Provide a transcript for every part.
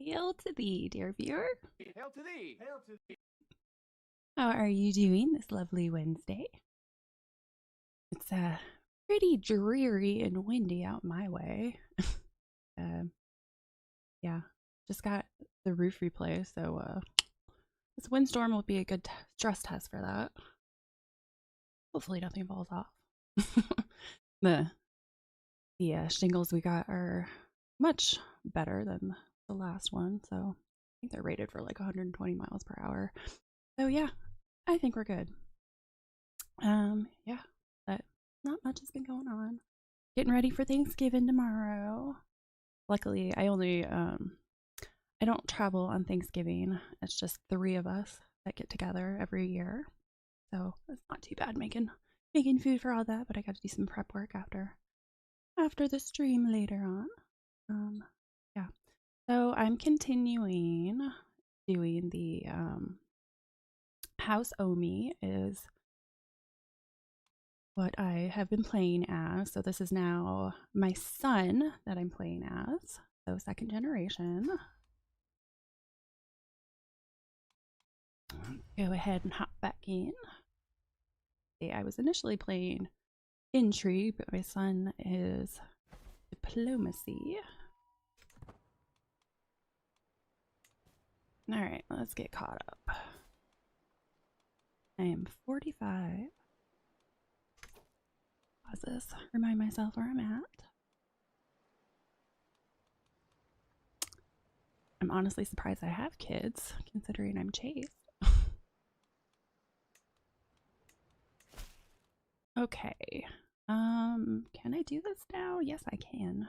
Hail to thee, dear viewer. Hail to thee! Hail to thee! How are you doing this lovely Wednesday? It's pretty dreary and windy out my way. Yeah, just got the roof replaced, so this windstorm will be a good stress test for that. Hopefully nothing falls off. the shingles we got are much better than the last one, so I think they're rated for like 120 miles per hour. So yeah, I think we're good. Yeah, but not much has been going on. Getting ready for Thanksgiving tomorrow. Luckily, I don't travel on Thanksgiving. It's just 3 of us that get together every year. So it's not too bad making food for all that, but I got to do some prep work after the stream later on. Yeah. So I'm continuing doing the House Omi is what I have been playing as. So this is now my son that I'm playing as. So 2nd generation. Go ahead and hop back in. I was initially playing intrigue, but my son is diplomacy. All right, let's get caught up. I am 45. Pause this. Remind myself where I'm at. I'm honestly surprised I have kids, considering I'm chaste. Okay. Can I do this now? Yes, I can.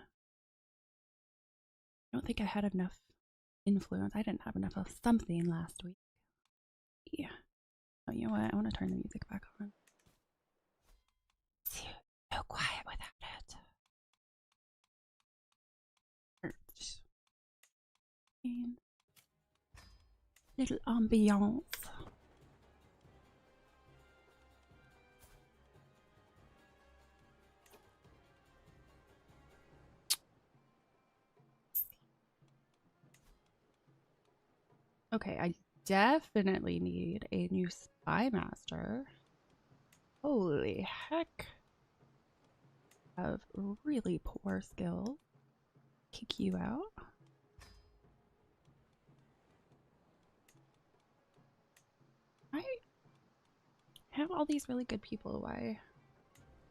I don't think I had enough influence. I didn't have enough of something last week. Yeah. Oh, you know what? I want to turn the music back on. So quiet without it. Little ambiance. Okay, I definitely need a new spy master. Holy heck. I have really poor skill. Kick you out. I have all these really good people. Why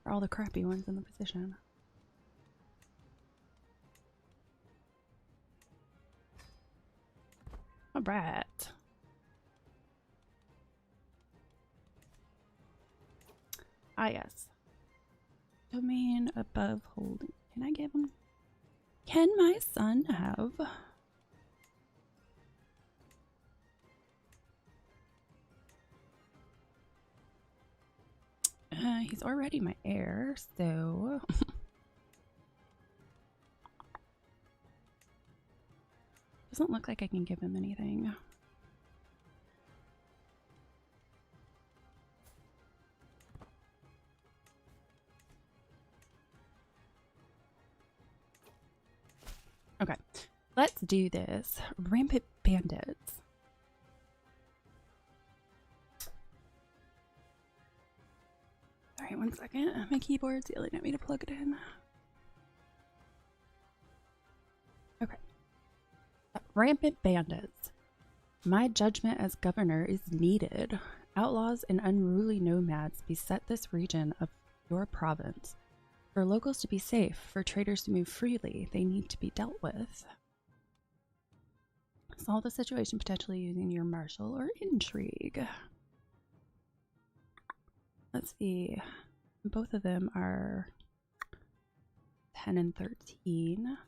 are all the crappy ones in the position? Alright. Ah, yes. Domain above holding. Can I give him? Can my son have? He's already my heir, so. Doesn't look like I can give him anything. Okay, let's do this. Rampant bandits. Alright, 1 second. My keyboard's yelling at me to plug it in. Okay. Rampant bandits. My judgment as governor is needed. Outlaws and unruly nomads beset this region of your province. For locals to be safe, for traders to move freely, they need to be dealt with. Solve the situation potentially using your martial or intrigue. Let's see. Both of them are 10 and 13.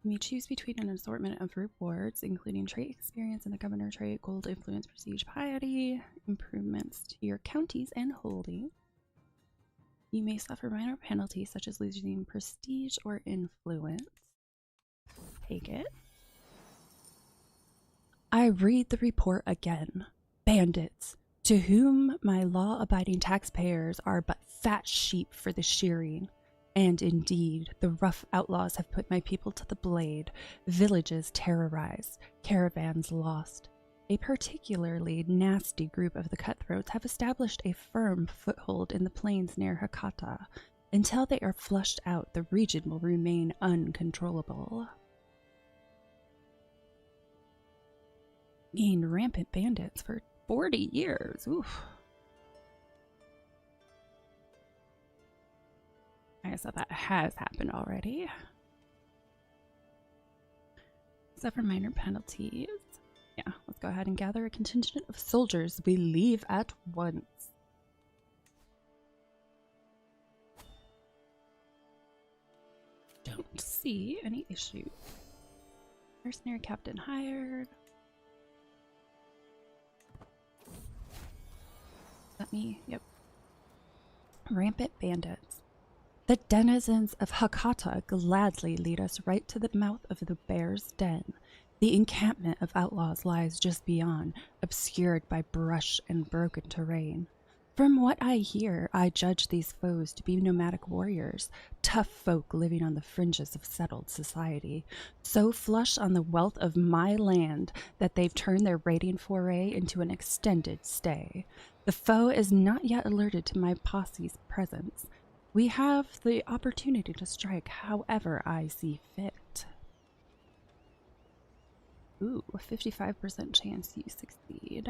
You may choose between an assortment of rewards, including trait experience in the governor trait, gold influence, prestige, piety, improvements to your counties and holdings. You may suffer minor penalties such as losing prestige or influence. Take it. I read the report again. Bandits, to whom my law-abiding taxpayers are but fat sheep for the shearing. And indeed, the rough outlaws have put my people to the blade, villages terrorized, caravans lost. A particularly nasty group of the cutthroats have established a firm foothold in the plains near Hakata. Until they are flushed out, the region will remain uncontrollable. Being rampant bandits for 40 years. Oof. I guess that has happened already. Except for minor penalties. Yeah, let's go ahead and gather a contingent of soldiers. We leave at once. Don't see any issues. Mercenary captain hired. Let me, yep. Rampant bandits. The denizens of Hakata gladly lead us right to the mouth of the bear's den. The encampment of outlaws lies just beyond, obscured by brush and broken terrain. From what I hear, I judge these foes to be nomadic warriors, tough folk living on the fringes of settled society, so flush on the wealth of my land that they've turned their raiding foray into an extended stay. The foe is not yet alerted to my posse's presence. We have the opportunity to strike however I see fit. Ooh, a 55% chance you succeed.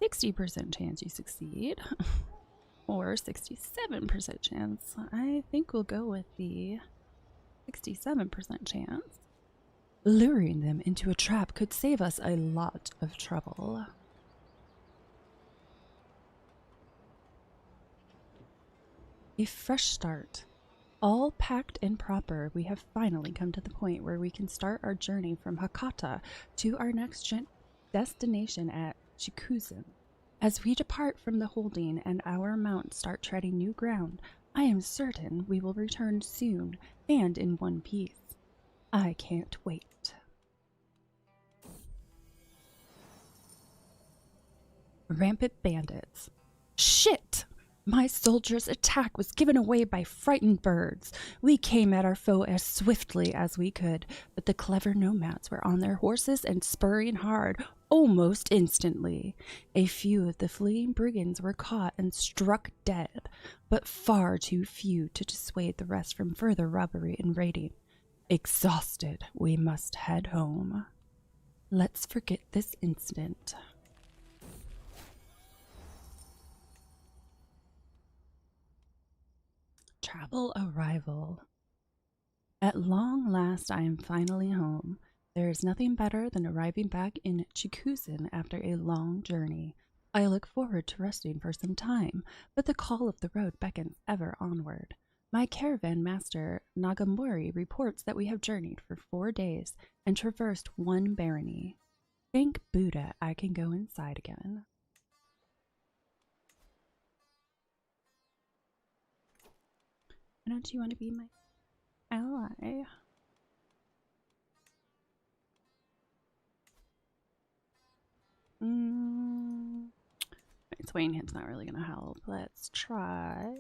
60% chance you succeed. Or 67% chance. I think we'll go with the 67% chance. Luring them into a trap could save us a lot of trouble. A fresh start. All packed and proper, we have finally come to the point where we can start our journey from Hakata to our next destination at Chikuzen. As we depart from the holding and our mounts start treading new ground, I am certain we will return soon and in one piece. I can't wait. Rampant bandits. Shit! My soldiers' attack was given away by frightened birds. We came at our foe as swiftly as we could, but the clever nomads were on their horses and spurring hard almost instantly. A few of the fleeing brigands were caught and struck dead, but far too few to dissuade the rest from further robbery and raiding. Exhausted, we must head home. Let's forget this incident. Travel arrival. At long last, I am finally home. There is nothing better than arriving back in Chikuzen after a long journey. I look forward to resting for some time, but the call of the road beckons ever onward. My caravan master Nagamori reports that we have journeyed for 4 days and traversed 1 barony. Thank Buddha I can go inside again. Why don't you want to be my ally? Swaying him's not really gonna help. Let's try.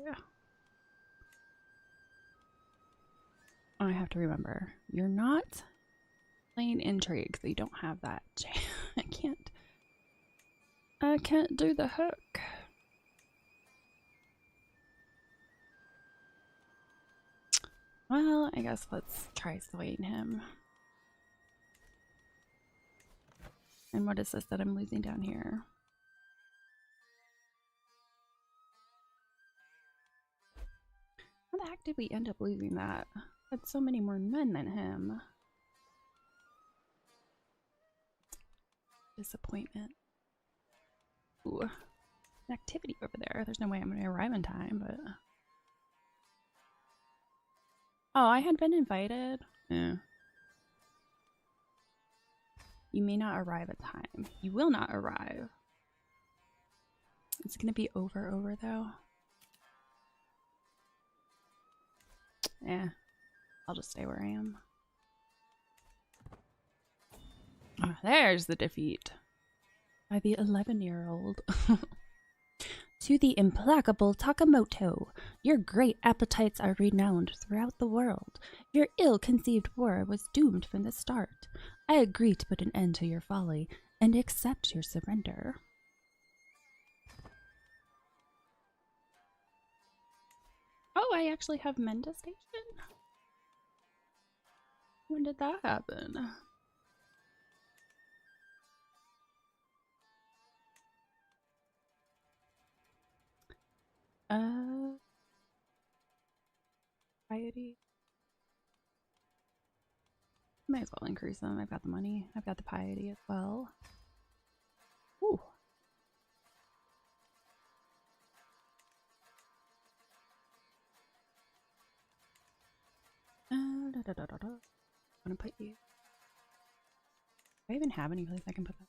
I have to remember, you're not playing intrigue, so you don't have that. I can't do the hook. Well, I guess let's try swaying him. And what is this that I'm losing down here? How the heck did we end up losing that? I had so many more men than him. Disappointment. Ooh, an activity over there. There's no way I'm going to arrive in time, but... Oh, I had been invited? Yeah. You may not arrive at time. You will not arrive. It's going to be over though. Yeah. I'll just stay where I am. Oh, there's the defeat. By the 11-year-old. To the implacable Takamoto, your great appetites are renowned throughout the world. Your ill-conceived war was doomed from the start. I agree to put an end to your folly and accept your surrender. Oh, I actually have Menda Station? When did that happen? Piety. Might as well increase them. I've got the money. I've got the piety as well. Ooh. I'm gonna put you. Do I even have any place I can put that?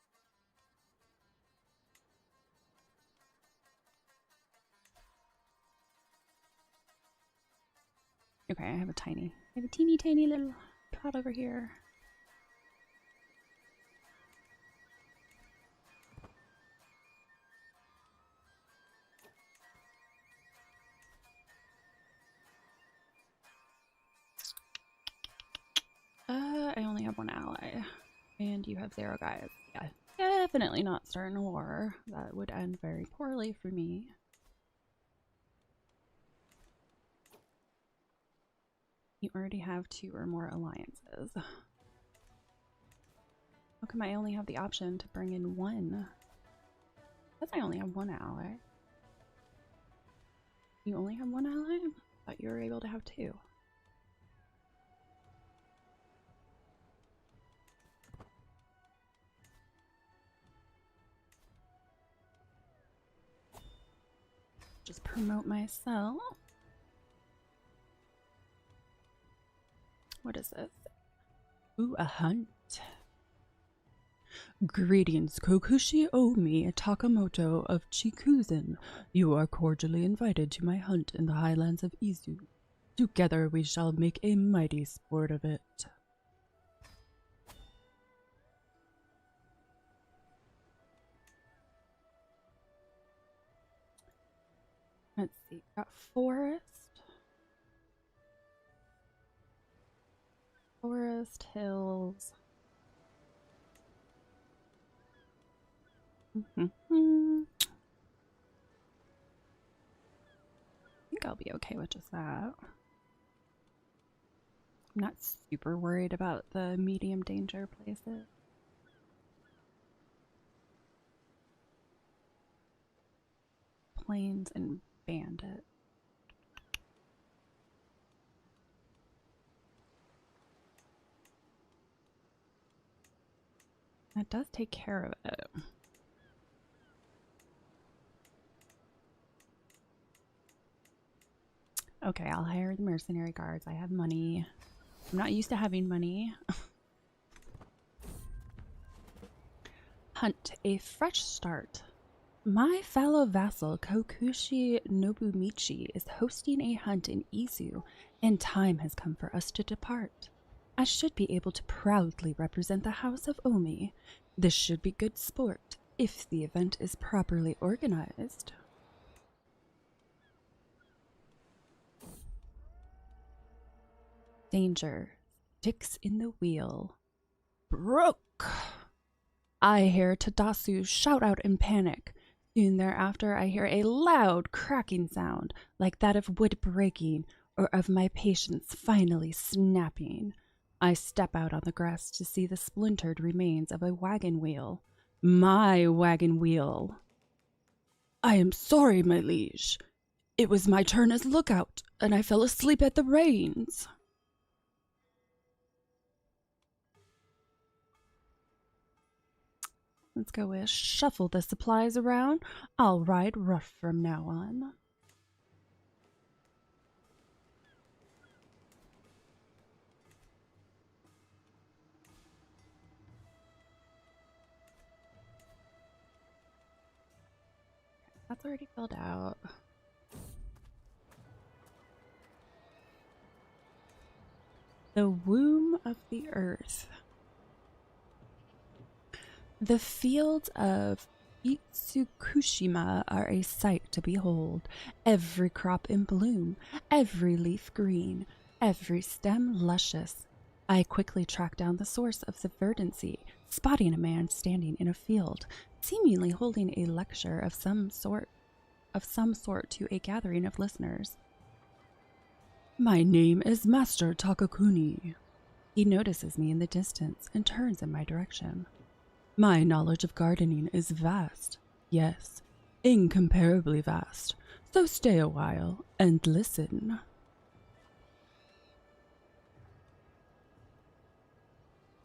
Okay, I have a teeny tiny little plot over here. I only have one ally, and you have 0 guys. Yeah, definitely not starting a war. That would end very poorly for me. You already have 2 or more alliances. How come I only have the option to bring in 1? Because I only have 1 ally. You only have 1 ally? I thought you were able to have 2. Just promote myself. What is this? Ooh, a hunt. Greetings, Kokushi Omi Takamoto of Chikuzen. You are cordially invited to my hunt in the highlands of Izu. Together we shall make a mighty sport of it. Let's see, got forest, hills. I think I'll be okay with just that. I'm not super worried about the medium danger places. Plains and bandit. That does take care of it. Okay, I'll hire the mercenary guards. I have money. I'm not used to having money. Hunt, a fresh start. My fellow vassal Kokushi Nobumichi is hosting a hunt in Izu, and time has come for us to depart. I should be able to proudly represent the House of Omi. This should be good sport, if the event is properly organized. Danger. Sticks in the wheel. Broke! I hear Tadasu shout out in panic. Soon thereafter, I hear a loud cracking sound, like that of wood breaking or of my patience finally snapping. I step out on the grass to see the splintered remains of a wagon wheel. My wagon wheel. I am sorry, my liege. It was my turn as lookout, and I fell asleep at the reins. Let's go with shuffle the supplies around. I'll ride rough from now on. That's already filled out. The womb of the earth. The fields of Itsukushima are a sight to behold. Every crop in bloom, every leaf green, every stem luscious. I quickly tracked down the source of the verdancy, spotting a man standing in a field, seemingly holding a lecture of some sort to a gathering of listeners. My name is Master Takakuni. He notices me in the distance and turns in my direction. My knowledge of gardening is vast. Yes, incomparably vast. So stay a while and listen.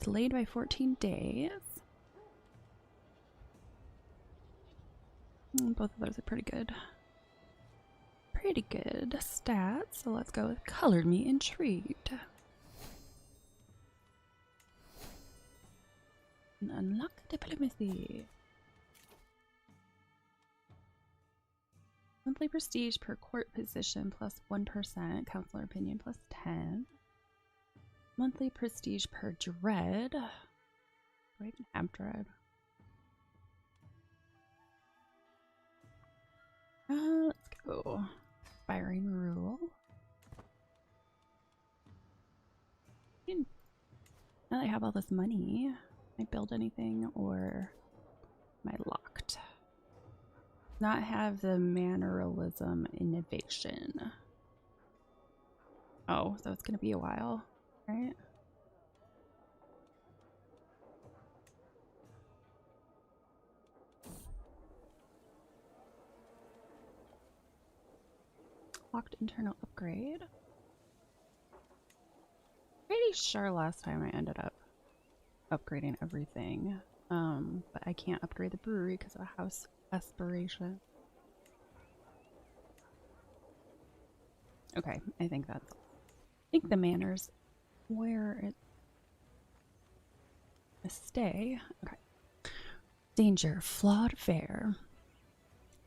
Delayed by 14 days. Both of those are pretty good. Pretty good stats. So let's go with colored me intrigued. And unlock diplomacy. Monthly prestige per court position plus 1%. Counselor opinion plus 10. Monthly prestige per dread. Do I even have dread? Let's go. Firing rule. Now that I have all this money, can I build anything or am I locked? Not have the manneralism innovation. Oh, so it's gonna be a while, right? Locked internal upgrade. Pretty sure last time I ended up upgrading everything. But I can't upgrade the brewery because of house aspiration. Okay, I think the manners where it stay. Okay. Danger, flawed fare.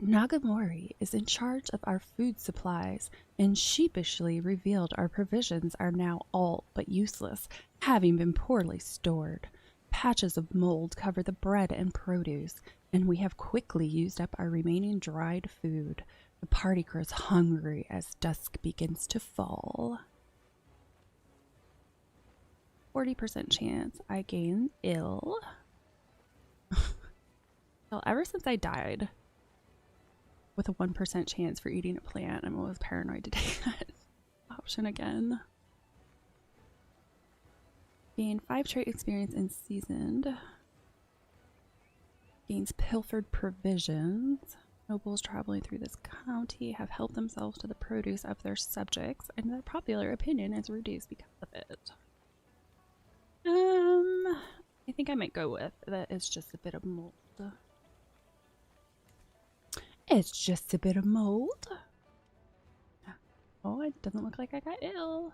Nagamori is in charge of our food supplies and sheepishly revealed our provisions are now all but useless, having been poorly stored. Patches of mold cover the bread and produce, and we have quickly used up our remaining dried food. The party grows hungry as dusk begins to fall. 40% chance I gain ill. Well, ever since I died with a 1% chance for eating a plant, I'm always paranoid to take that option again. Gain 5 trait experience in seasoned. Gains pilfered provisions. Nobles traveling through this county have helped themselves to the produce of their subjects, and their popular opinion is reduced because of it. I think I might go with that. It's just a bit of mold. It's just a bit of mold. Oh, it doesn't look like I got ill.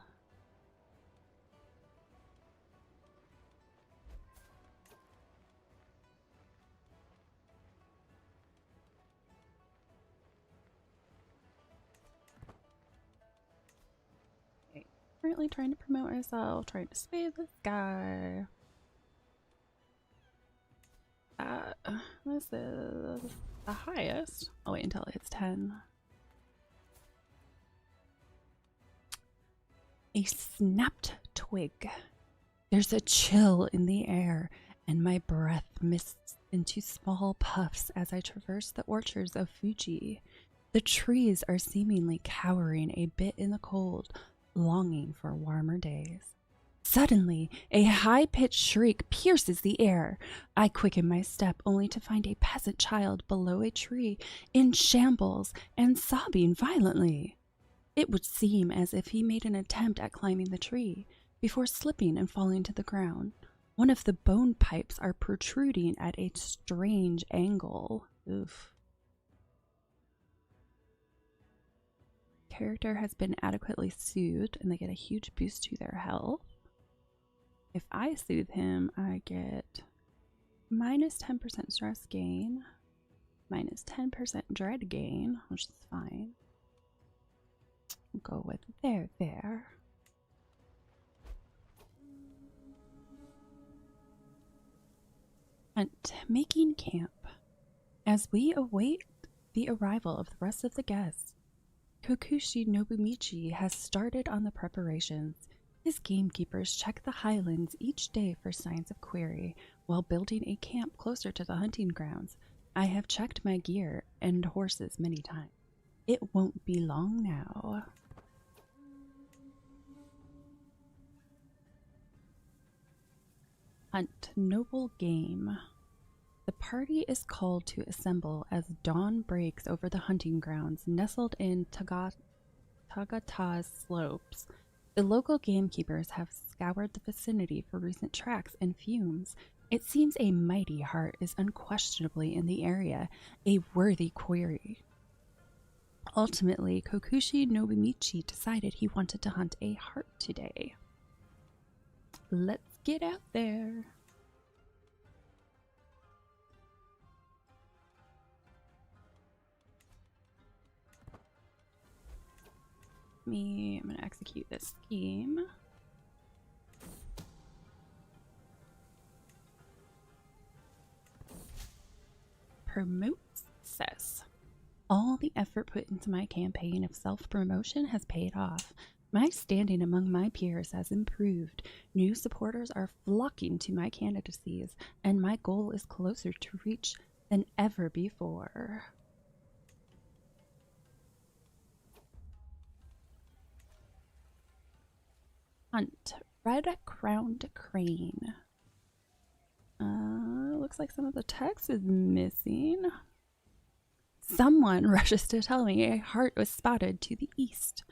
Okay. Currently trying to promote myself, trying to sway this guy. This is the highest. I'll wait until it hits 10. A snapped twig. There's a chill in the air, and my breath mists into small puffs as I traverse the orchards of Fuji. The trees are seemingly cowering a bit in the cold, longing for warmer days. Suddenly, a high-pitched shriek pierces the air. I quicken my step only to find a peasant child below a tree, in shambles and sobbing violently. It would seem as if he made an attempt at climbing the tree, before slipping and falling to the ground. One of the bone pipes are protruding at a strange angle. Oof. Character has been adequately soothed, and they get a huge boost to their health. If I soothe him, I get minus 10% stress gain, minus 10% dread gain, which is fine. We'll go with there. Hunt, making camp. As we await the arrival of the rest of the guests, Kokushi Nobumichi has started on the preparations. His gamekeepers check the highlands each day for signs of quarry while building a camp closer to the hunting grounds. I have checked my gear and horses many times. It won't be long now. Hunt noble game. The party is called to assemble as dawn breaks over the hunting grounds nestled in Tagata's slopes. The local gamekeepers have scoured the vicinity for recent tracks and fumes. It seems a mighty hart is unquestionably in the area, a worthy quarry. Ultimately, Kokushi Nobumichi decided he wanted to hunt a hart today. Let's get out there. I'm going to execute this scheme. Promote success. All the effort put into my campaign of self-promotion has paid off. My standing among my peers has improved. New supporters are flocking to my candidacies, and my goal is closer to reach than ever before. Hunt red-crowned crane. Looks like some of the text is missing. Someone rushes to tell me a hart was spotted to the east.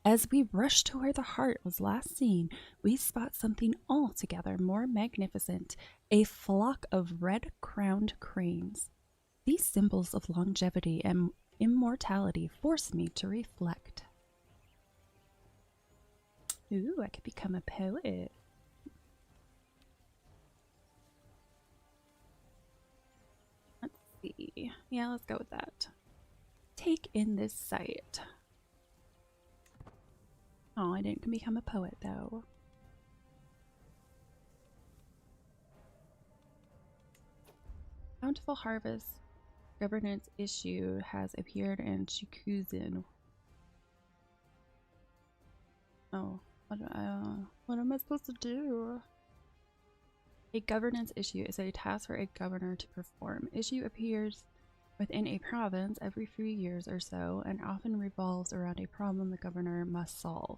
As we rush to where the hart was last seen, we spot something altogether more magnificent, a flock of red-crowned cranes. These symbols of longevity and immortality force me to reflect. Ooh, I could become a poet. Let's see. Yeah, let's go with that. Take in this sight. Oh, I didn't become a poet, though. Bountiful harvest governance issue has appeared in Shikuzen. Oh, what am I supposed to do? A governance issue is a task for a governor to perform. Issue appears within a province every 3 years or so and often revolves around a problem the governor must solve.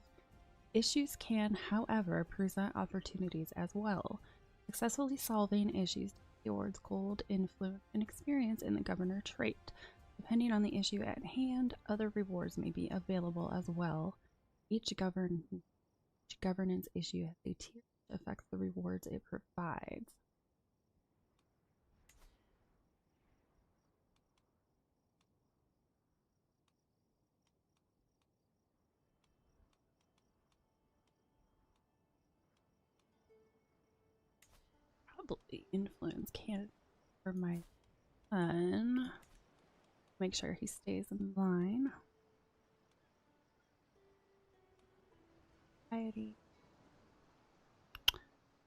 Issues can, however, present opportunities as well. Successfully solving issues awards gold, influence, and experience in the governor trait. Depending on the issue at hand, other rewards may be available as well. Each governance issue has a tier that affects the rewards it provides. Probably influence candidate for my son. Make sure he stays in line. Society. How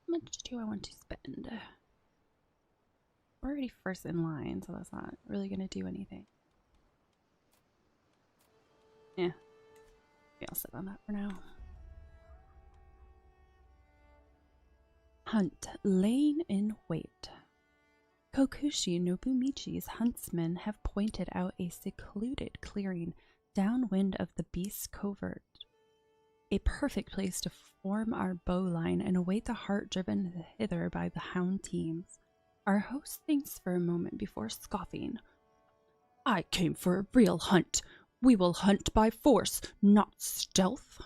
much do I want to spend? We're already first in line, so that's not really going to do anything. Yeah. Maybe I'll sit on that for now. Hunt, laying in wait. Kokushi Nobumichi's huntsmen have pointed out a secluded clearing downwind of the beast's covert. A perfect place to form our bowline and await the hart driven hither by the hound teams. Our host thinks for a moment before scoffing. I came for a real hunt. We will hunt by force, not stealth.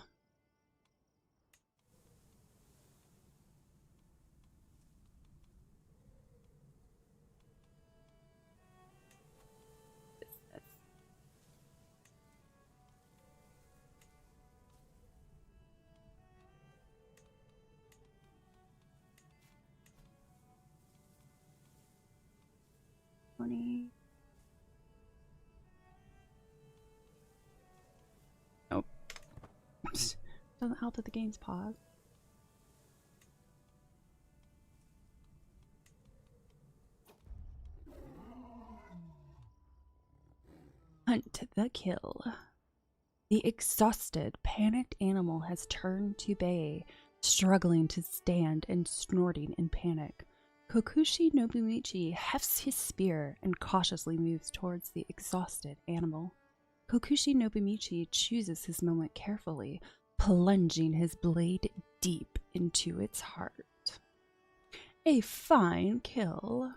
Nope. Doesn't help that the game's paused. Hunt the kill. The exhausted, panicked animal has turned to bay, struggling to stand and snorting in panic. Kokushi Nobumichi hefts his spear and cautiously moves towards the exhausted animal. Kokushi Nobumichi chooses his moment carefully, plunging his blade deep into its heart. A fine kill.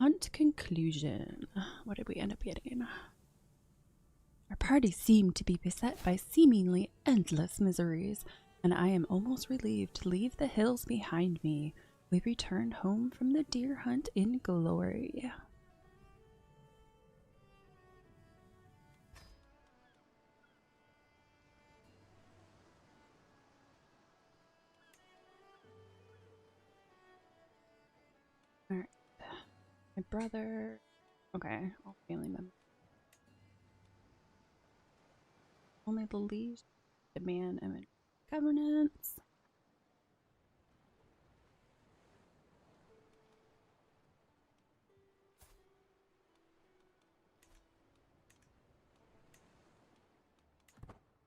Hunt conclusion. What did we end up getting? Our party seemed to be beset by seemingly endless miseries, and I am almost relieved to leave the hills behind me. We returned home from the deer hunt in glory. Alright. My brother. Okay, all family members. Only the least demand and governance.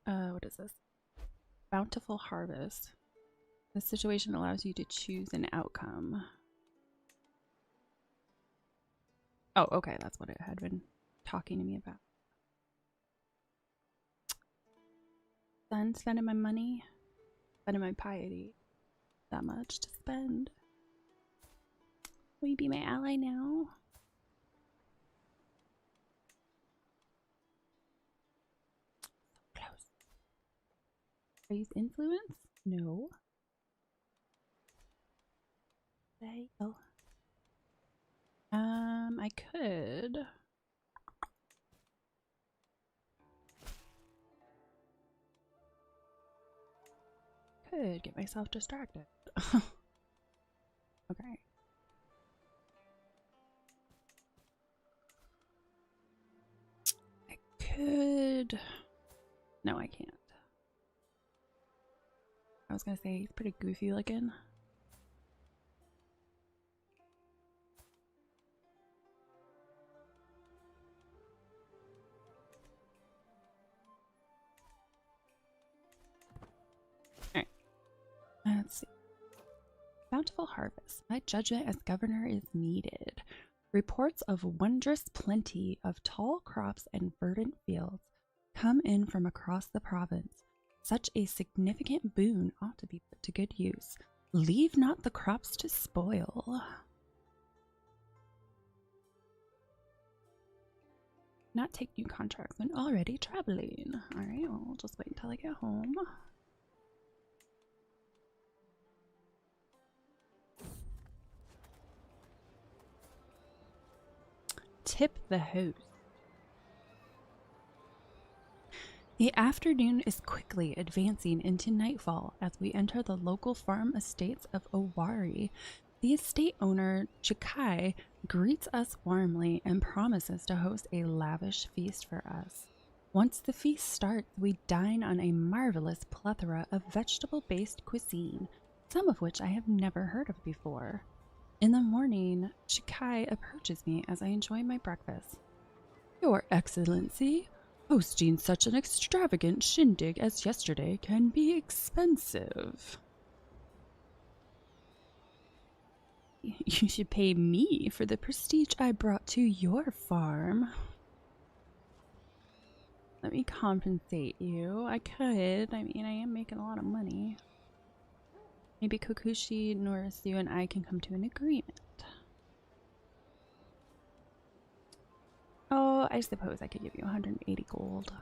What is this? Bountiful harvest. This situation allows you to choose an outcome. Oh, okay, that's what it had been talking to me about. Then spending my money, spending my piety. That much to spend. Will you be my ally now? So close. I use influence? No. Oh. I could. Could get myself distracted. Okay. I could. No, I can't. I was gonna say he's pretty goofy looking. Alright. Let's see. Bountiful harvest. My judgment as governor is needed. Reports of wondrous plenty of tall crops and verdant fields come in from across the province. Such a significant boon ought to be put to good use. Leave not the crops to spoil. Not take new contracts when already traveling. Alright, well, we'll just wait until I get home. Tip the host. The afternoon is quickly advancing into nightfall as we enter the local farm estates of Owari. The estate owner, Chikai, greets us warmly and promises to host a lavish feast for us. Once the feast starts, we dine on a marvelous plethora of vegetable-based cuisine, some of which I have never heard of before. In the morning, Chikai approaches me as I enjoy my breakfast. Your Excellency, hosting such an extravagant shindig as yesterday can be expensive. You should pay me for the prestige I brought to your farm. Let me compensate you. I could. I mean, I am making a lot of money. Maybe Kokushi, Norisu, and I can come to an agreement. Oh, I suppose I could give you 180 gold.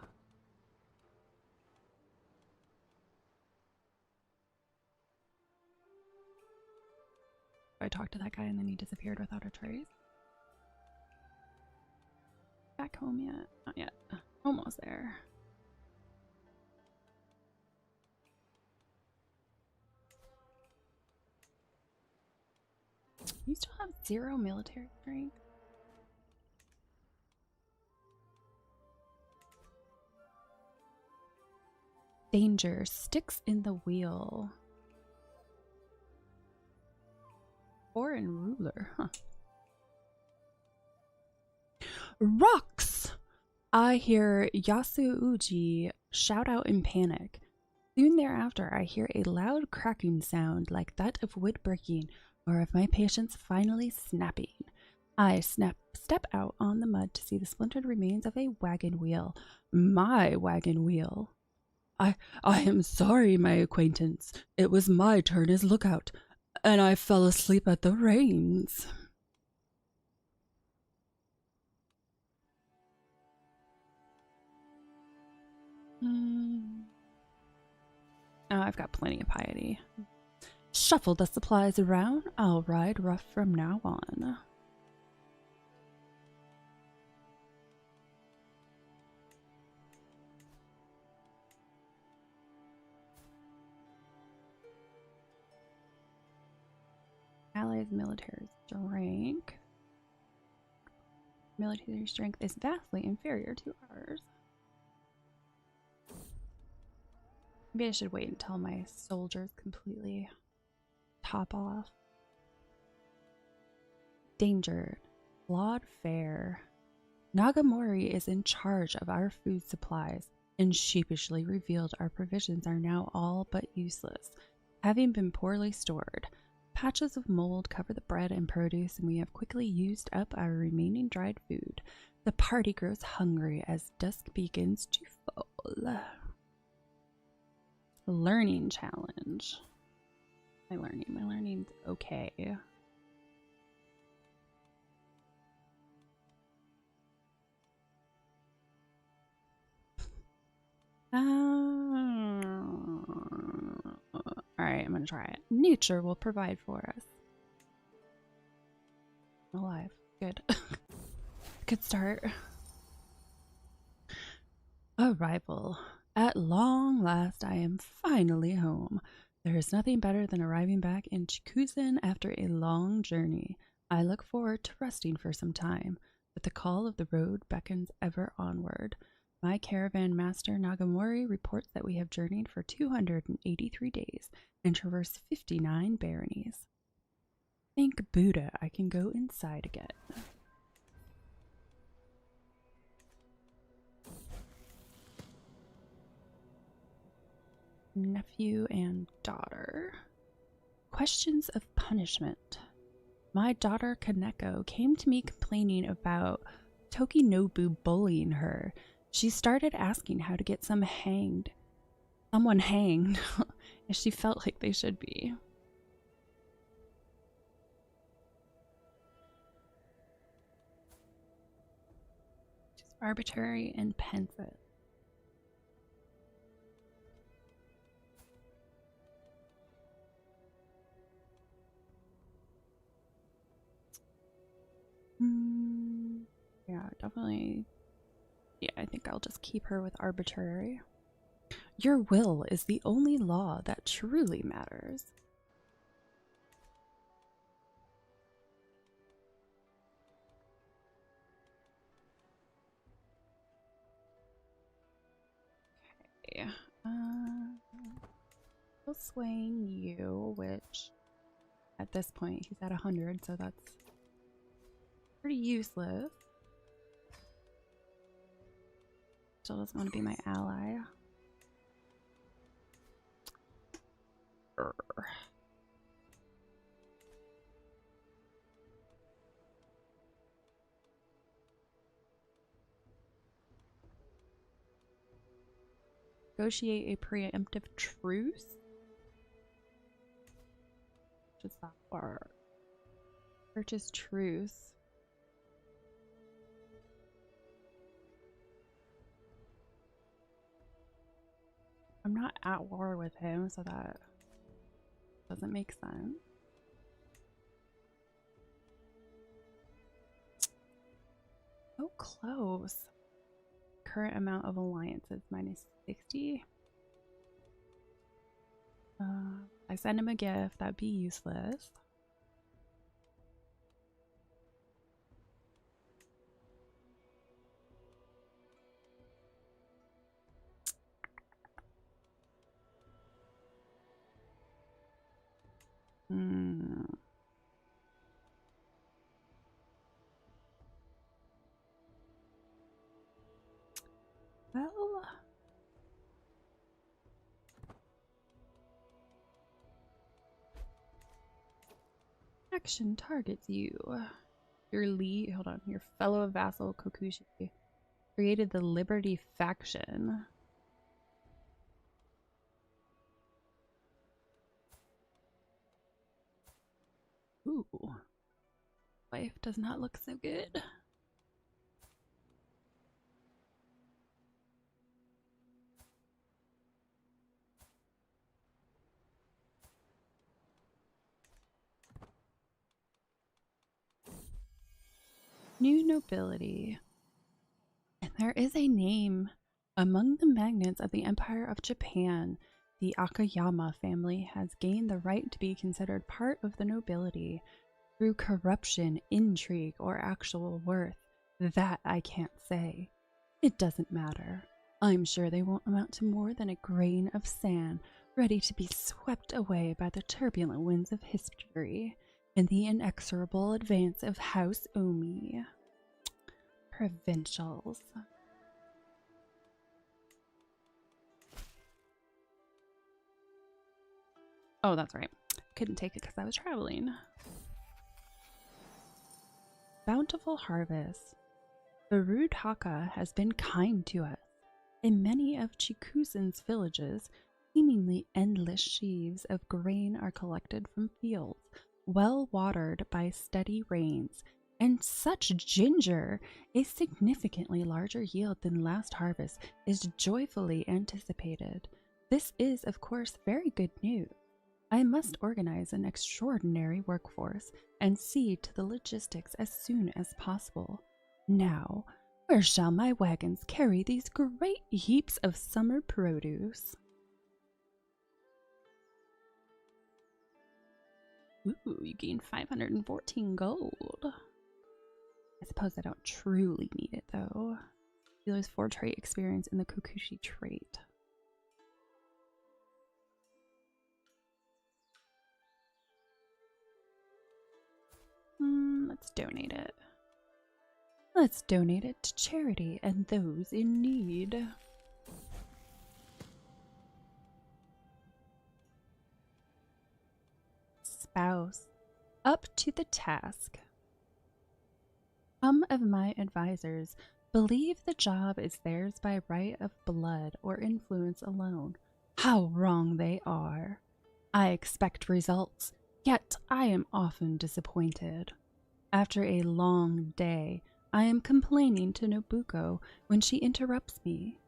I talked to that guy and then he disappeared without a trace. Back home yet? Not yet. Almost there. You still have 0 military strength? Danger. Sticks in the wheel. foreign ruler. Huh. Rocks! I hear Yasuuji shout out in panic. Soon thereafter, I hear a loud cracking sound like that of wood breaking or of my patience finally snapping. I step out on the mud to see the splintered remains of a wagon wheel. My wagon wheel. I am sorry, my acquaintance. It was my turn as lookout, and I fell asleep at the reins. Oh, I've got plenty of piety. Shuffle the supplies around. I'll ride rough from now on. Allies' military strength. Military strength is vastly inferior to ours. Maybe I should wait until my soldiers completely top off. Danger. Flawed fare. Nagamori is in charge of our food supplies and sheepishly revealed our provisions are now all but useless, having been poorly stored. Patches of mold cover the bread and produce, and we have quickly used up our remaining dried food. The party grows hungry as dusk begins to fall. Learning challenge. My learning's okay. Alright, I'm gonna try it. Nature will provide for us. Alive. Good. Good start. Arrival. At long last, I am finally home. There is nothing better than arriving back in Chikuzen after a long journey. I look forward to resting for some time, but the call of the road beckons ever onward. My caravan master Nagamori reports that we have journeyed for 283 days and traversed 59 baronies. Thank Buddha I can go inside again. Nephew and daughter. Questions of punishment. My daughter Kaneko came to me complaining about Tokinobu bullying her. She started asking how to get someone hanged, as she felt like they should be. She's arbitrary and pensive. Yeah, definitely. Yeah, I think I'll just keep her with arbitrary. Your will is the only law that truly matters. Okay. We'll swing you, which at this point he's at 100, so that's pretty useless. Still doesn't want to be my ally. Negotiate a preemptive truce? Just that far. Purchase truce. I'm not at war with him, so that doesn't make sense. So close. Current amount of alliances minus 60. I send him a gift, that'd be useless. Well, action targets you. Your lead, hold on, your fellow vassal Kokushi created the Liberty faction. Ooh, life does not look so good. New nobility. And there is a name among the magnates of the Empire of Japan. The Akayama family has gained the right to be considered part of the nobility through corruption, intrigue, or actual worth. That I can't say. It doesn't matter. I'm sure they won't amount to more than a grain of sand, ready to be swept away by the turbulent winds of history and the inexorable advance of House Omi. Provincials. Oh, that's right. Couldn't take it because I was traveling. Bountiful harvest. The rude Haka has been kind to us. In many of Chikuzen's villages, seemingly endless sheaves of grain are collected from fields, well watered by steady rains, and such ginger! A significantly larger yield than last harvest is joyfully anticipated. This is, of course, very good news. I must organize an extraordinary workforce and see to the logistics as soon as possible. Now, where shall my wagons carry these great heaps of summer produce? Ooh, you gain 514 gold. I suppose I don't truly need it, though. You lose 4 trait experience in the Kokushi trait. Let's donate it. Let's donate it to charity and those in need. Spouse, up to the task. Some of my advisors believe the job is theirs by right of blood or influence alone. How wrong they are. I expect results, yet I am often disappointed. After a long day, I am complaining to Nobuko when she interrupts me.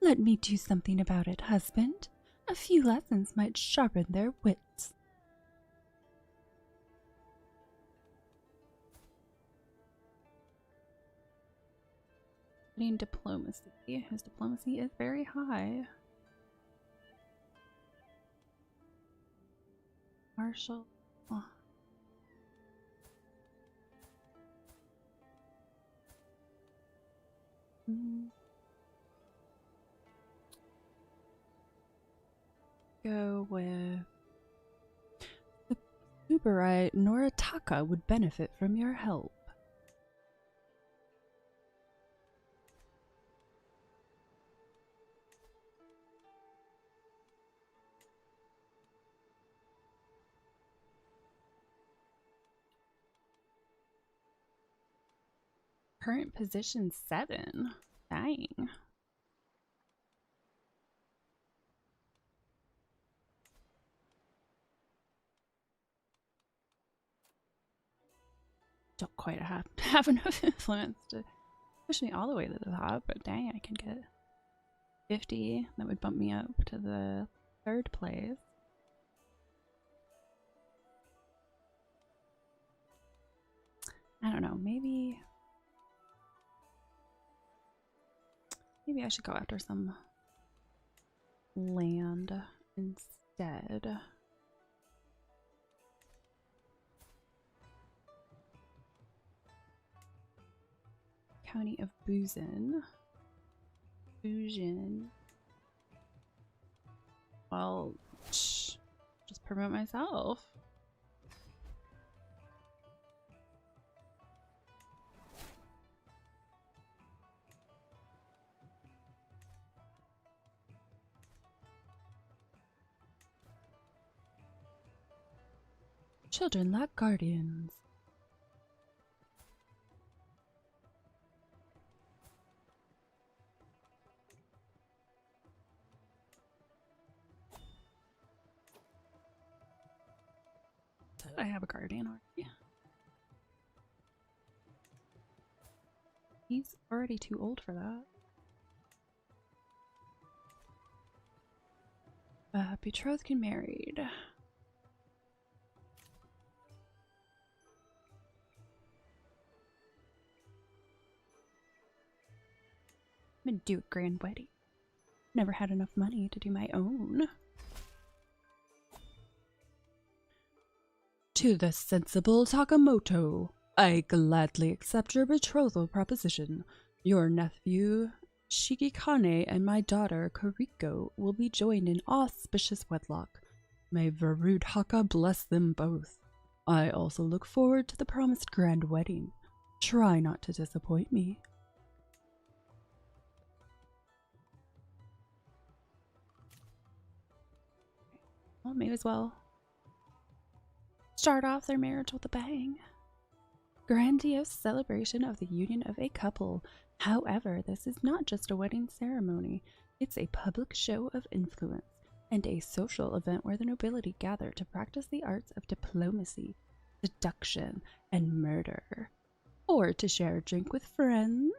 Let me do something about it, husband. A few lessons might sharpen their wits. Studying diplomacy. His diplomacy is very high. Marshal. Oh. Go with the Tsuburite Noritaka would benefit from your help. Current position 7. Dang. Don't quite have enough influence to push me all the way to the top, but dang, I can get 50. That would bump me up to the 3rd place. I don't know, maybe I should go after some land instead. County of Buzin. Well, just promote myself. Children lack guardians. I have a guardian already. He's already too old for that. Betrothed and married. I'm gonna do a grand wedding. Never had enough money to do my own. To the sensible Sakamoto, I gladly accept your betrothal proposition. Your nephew Shigekane and my daughter Kariko will be joined in auspicious wedlock. May Varudhaka bless them both. I also look forward to the promised grand wedding. Try not to disappoint me. Well, may as well start off their marriage with a bang. Grandiose celebration of the union of a couple. However, this is not just a wedding ceremony. It's a public show of influence and a social event where the nobility gather to practice the arts of diplomacy, seduction, and murder. Or to share a drink with friends.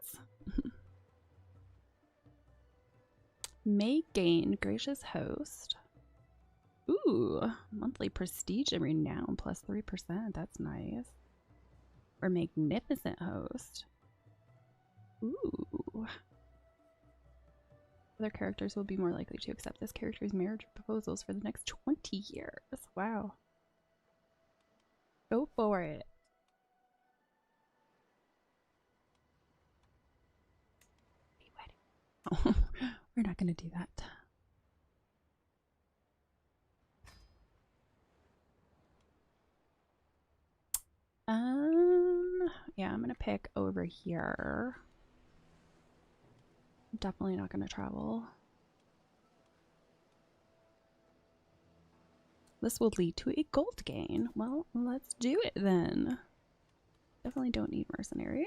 May gain gracious host. Ooh, monthly prestige and renown plus 3%. That's nice. Or magnificent host. Ooh. Other characters will be more likely to accept this character's marriage proposals for the next 20 years. Wow. Go for it. Be wedding. Oh, we're not going to do that. Yeah, I'm gonna pick over here. Definitely not gonna travel. This will lead to a gold gain. Well, let's do it then. Definitely don't need mercenaries.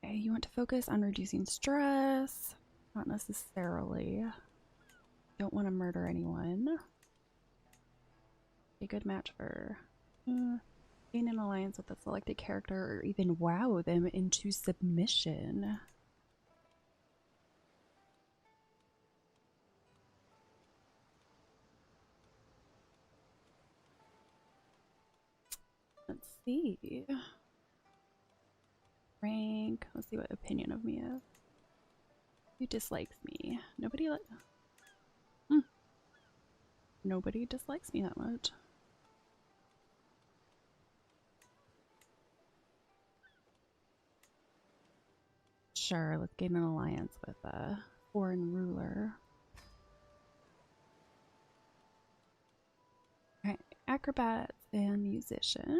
Okay, you want to focus on reducing stress. Not necessarily. Don't want to murder anyone. A good match for gain an alliance with a selected character or even wow them into submission. Let's see. Rank. Let's see what opinion of me is. Who dislikes me? Nobody Nobody dislikes me that much. Sure, let's gain an alliance with a foreign ruler. Alright, acrobats and musician.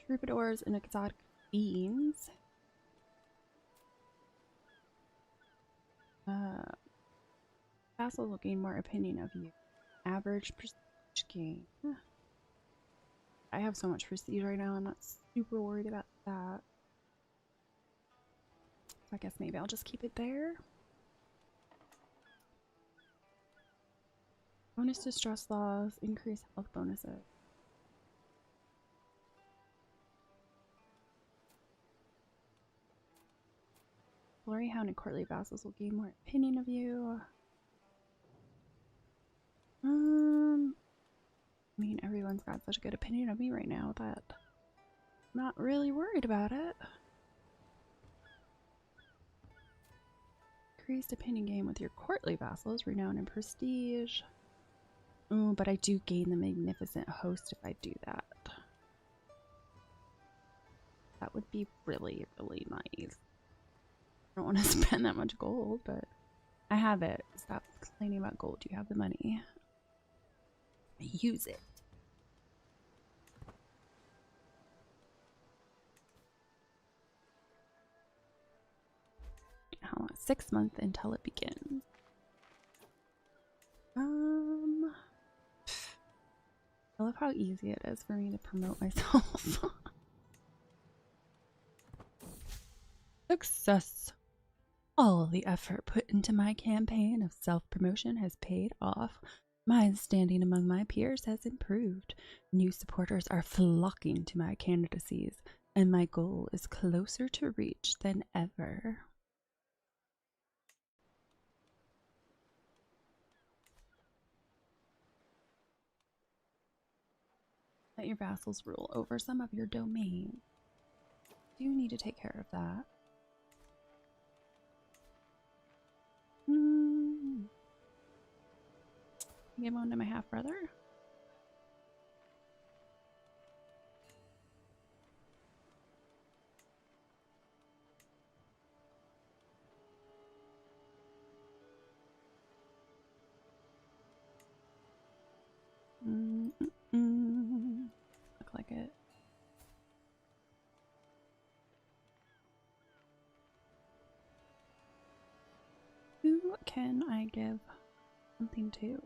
Troubadours and exotic beings. Vassals will gain more opinion of you. Average prestige gain. I have so much prestige right now, I'm not super worried about that. So I guess maybe I'll just keep it there. Bonus to stress loss, increase health bonuses. Glory Hound and courtly vassals will gain more opinion of you. I mean, everyone's got such a good opinion of me right now that I'm not really worried about it. Increased opinion gain with your courtly vassals, renown and prestige. Ooh, but I do gain the magnificent host if I do that. That would be really, really nice. I don't want to spend that much gold, but I have it. Stop complaining about gold. You have the money. Use it. now. 6 months until it begins. I love how easy it is for me to promote myself. Success! All the effort put into my campaign of self-promotion has paid off. My standing among my peers has improved. New supporters are flocking to my candidacies, and my goal is closer to reach than ever. Let your vassals rule over some of your domain. Do you need to take care of that? Give one to my half-brother? Look like it. Who can I give something to?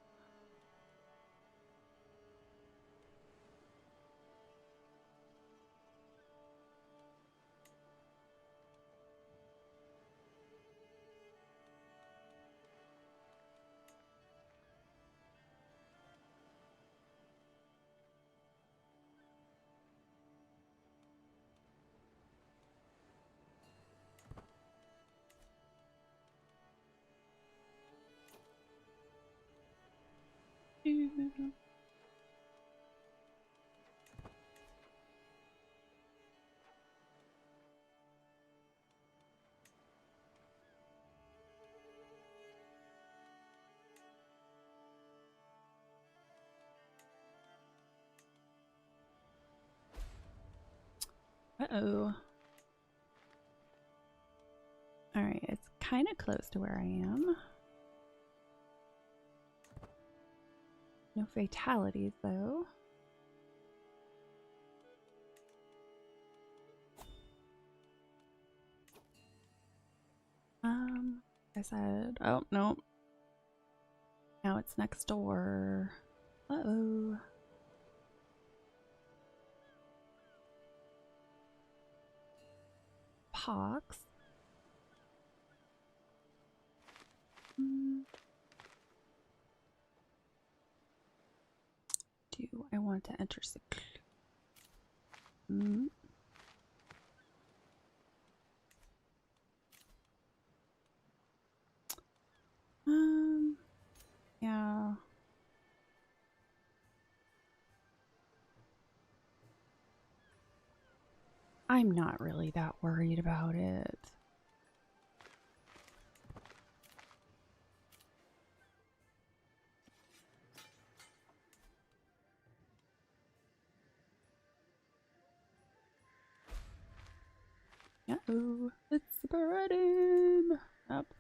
Uh-oh. Alright, it's kind of close to where I am. No fatalities, though. I said, oh, no. Now it's next door. Uh-oh. Pox. Do I want to enter yeah. I'm not really that worried about it. Uh-oh, it's spreading up.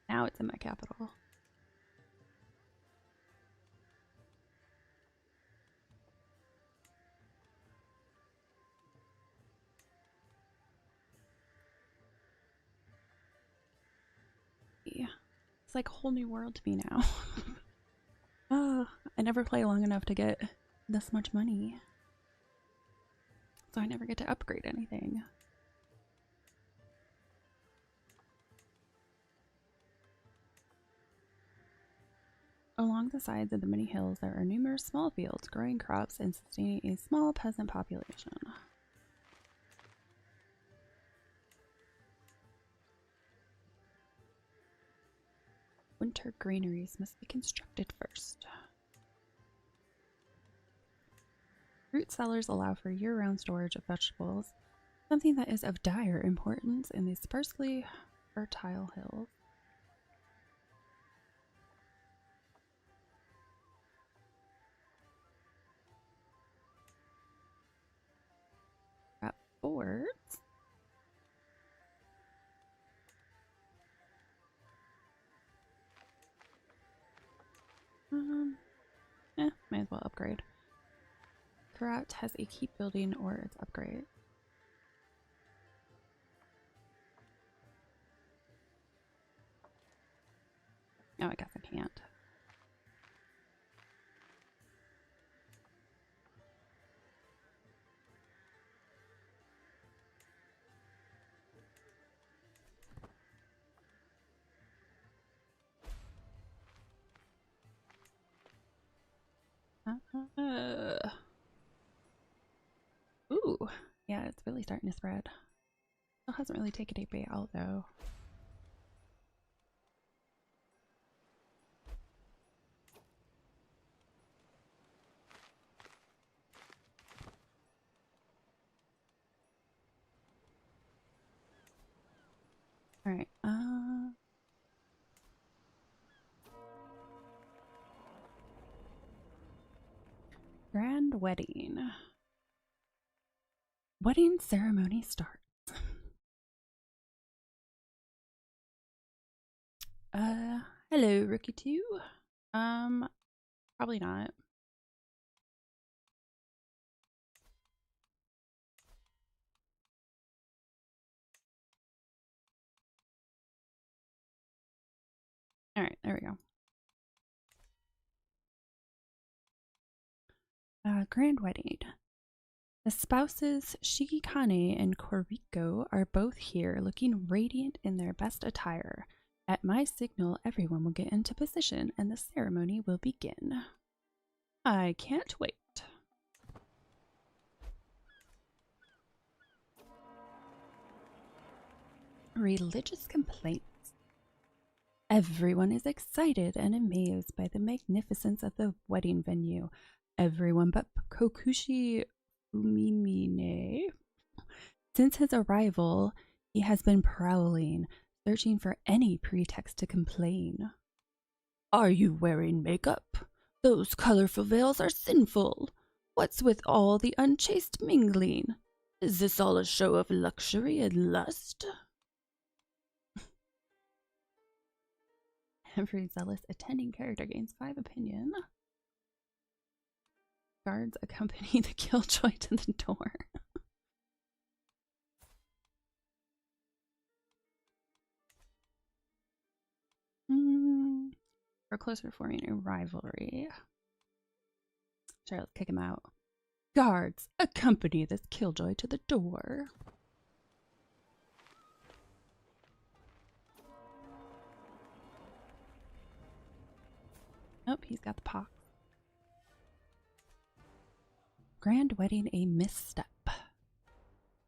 Now it's in my capital. Yeah. It's like a whole new world to me now. Oh, I never play long enough to get this much money. So I never get to upgrade anything. Along the sides of the many hills, there are numerous small fields growing crops and sustaining a small peasant population. Winter granaries must be constructed first. Fruit cellars allow for year-round storage of vegetables, something that is of dire importance in these sparsely fertile hills. Got forts. Might as well upgrade. Karat has a keep building or its upgrade. Oh, I guess I can't. Ooh, yeah, it's really starting to spread. Still hasn't really taken a bait out though. All right. Grand wedding. Wedding ceremony starts. Hello, Rookie 2. Probably not. All right, there we go. Grand wedding. The spouses Shigikane and Koriko are both here, looking radiant in their best attire. At my signal, everyone will get into position and the ceremony will begin. I can't wait. Religious complaints. Everyone is excited and amazed by the magnificence of the wedding venue. Everyone but Kokushi Umimine. Since his arrival, he has been prowling, searching for any pretext to complain. Are you wearing makeup? Those colorful veils are sinful. What's with all the unchaste mingling? Is this all a show of luxury and lust? Every zealous attending character gains 5 opinion. Guards accompany the killjoy to the door. We're closer to forming a rivalry. Sure, let's kick him out. Guards, accompany this killjoy to the door. Nope, he's got the pox. Grand wedding a misstep.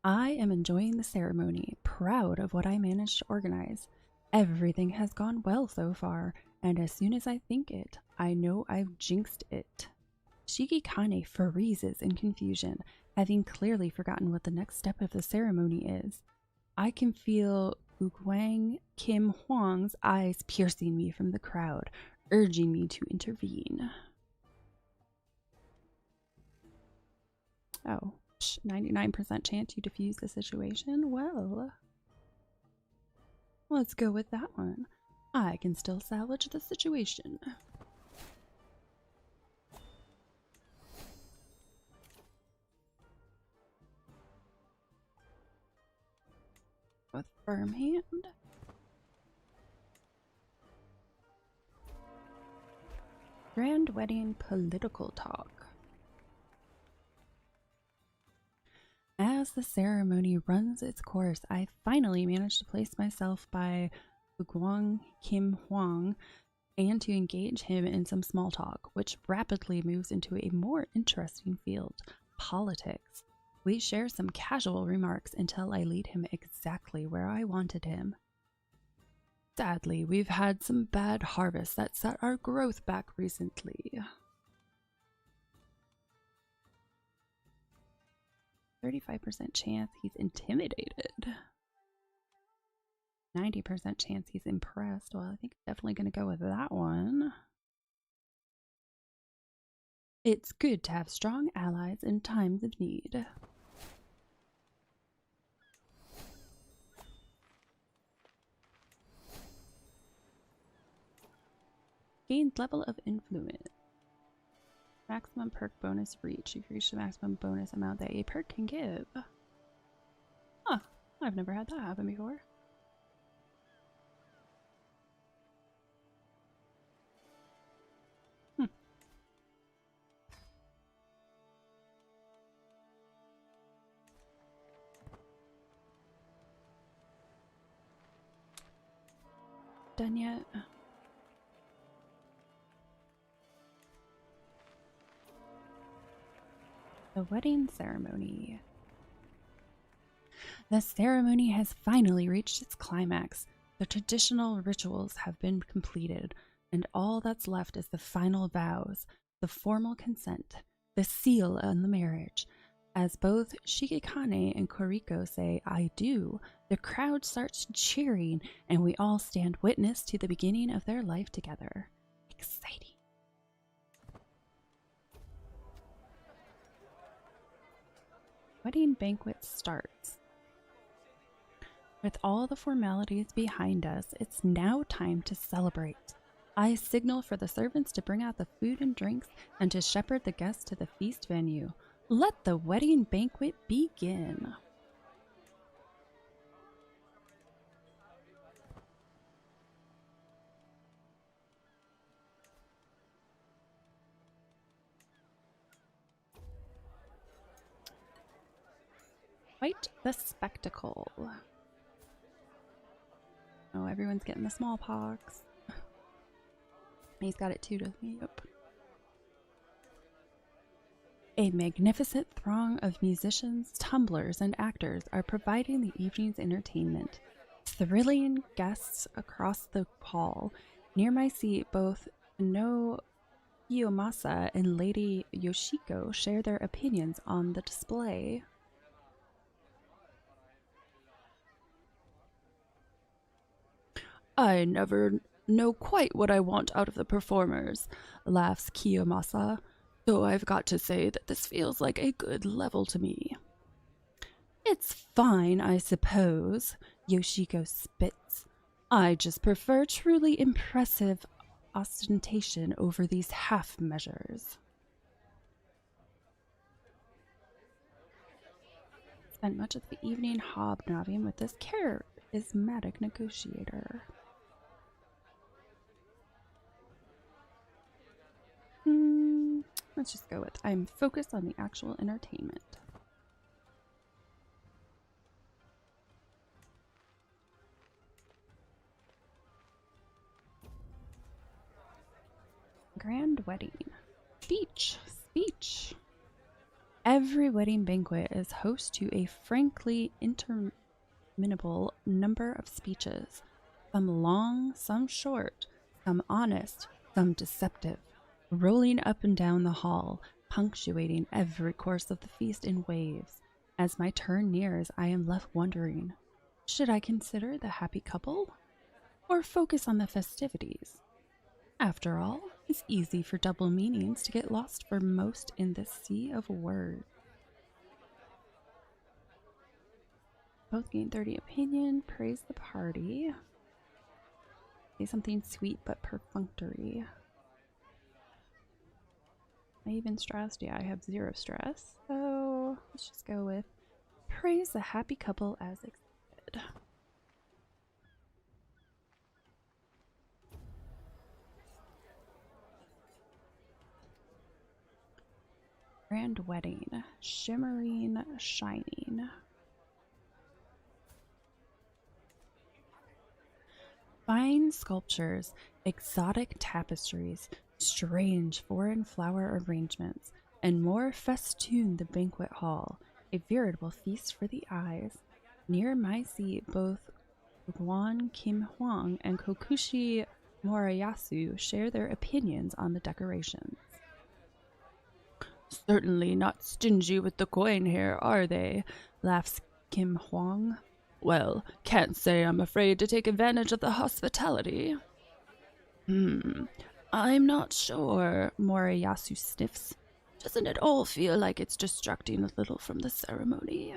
I am enjoying the ceremony, proud of what I managed to organize. Everything has gone well so far, and as soon as I think it, I know I've jinxed it. Shigikane freezes in confusion, having clearly forgotten what the next step of the ceremony is. I can feel Gugwang Kim Hwang's eyes piercing me from the crowd, urging me to intervene. Oh, 99% chance you defuse the situation? Well, let's go with that one. I can still salvage the situation. With firm hand. Grand wedding political talk. As the ceremony runs its course, I finally managed to place myself by Guang Kim Hwang and to engage him in some small talk, which rapidly moves into a more interesting field, politics. We share some casual remarks until I lead him exactly where I wanted him. Sadly, we've had some bad harvests that set our growth back recently. 35% chance he's intimidated. 90% chance he's impressed. Well, I think I'm definitely going to go with that one. It's good to have strong allies in times of need. Gained level of influence. Maximum perk bonus reach. You've reached the maximum bonus amount that a perk can give. Huh. I've never had that happen before. done yet? The wedding ceremony. The ceremony has finally reached its climax. The traditional rituals have been completed, and all that's left is the final vows, the formal consent, the seal on the marriage. As both Shigekane and Koriko say, "I do," the crowd starts cheering, and we all stand witness to the beginning of their life together. Exciting. Wedding banquet starts. With all the formalities behind us, it's now time to celebrate. I signal for the servants to bring out the food and drinks and to shepherd the guests to the feast venue. Let the wedding banquet begin. Quite the spectacle. Oh, everyone's getting the smallpox. He's got it too, doesn't he? Yep. A magnificent throng of musicians, tumblers, and actors are providing the evening's entertainment. Thrilling guests across the hall. Near my seat, both No Kiyomasa and Lady Yoshiko share their opinions on the display. I never know quite what I want out of the performers, laughs Kiyomasa, though I've got to say that this feels like a good level to me. It's fine, I suppose, Yoshiko spits. I just prefer truly impressive ostentation over these half measures. Spent much of the evening hobnobbing with this charismatic negotiator. Let's just go with I'm focused on the actual entertainment. Grand wedding. Speech. Every wedding banquet is host to a frankly interminable number of speeches. Some long, some short, some honest, some deceptive, rolling up and down the hall, punctuating every course of the feast in waves. As my turn nears, I am left wondering, should I consider the happy couple or focus on the festivities? After all, it's easy for double meanings to get lost for most in this sea of words. Both gain 30 opinion, praise the party. Say something sweet but perfunctory. Am I even stressed? Yeah, I have 0 stress. So let's just go with praise the happy couple as expected. Grand wedding, shimmering, shining. Fine sculptures, exotic tapestries, strange foreign flower arrangements, and more festoon the banquet hall, a veritable feast for the eyes. Near my seat, both Guan Kim Huang and Kokushi Moriyasu share their opinions on the decorations. Certainly not stingy with the coin here, are they? Laughs Kim Huang. Well, can't say I'm afraid to take advantage of the hospitality. I'm not sure, Moriyasu sniffs. Doesn't it all feel like it's distracting a little from the ceremony?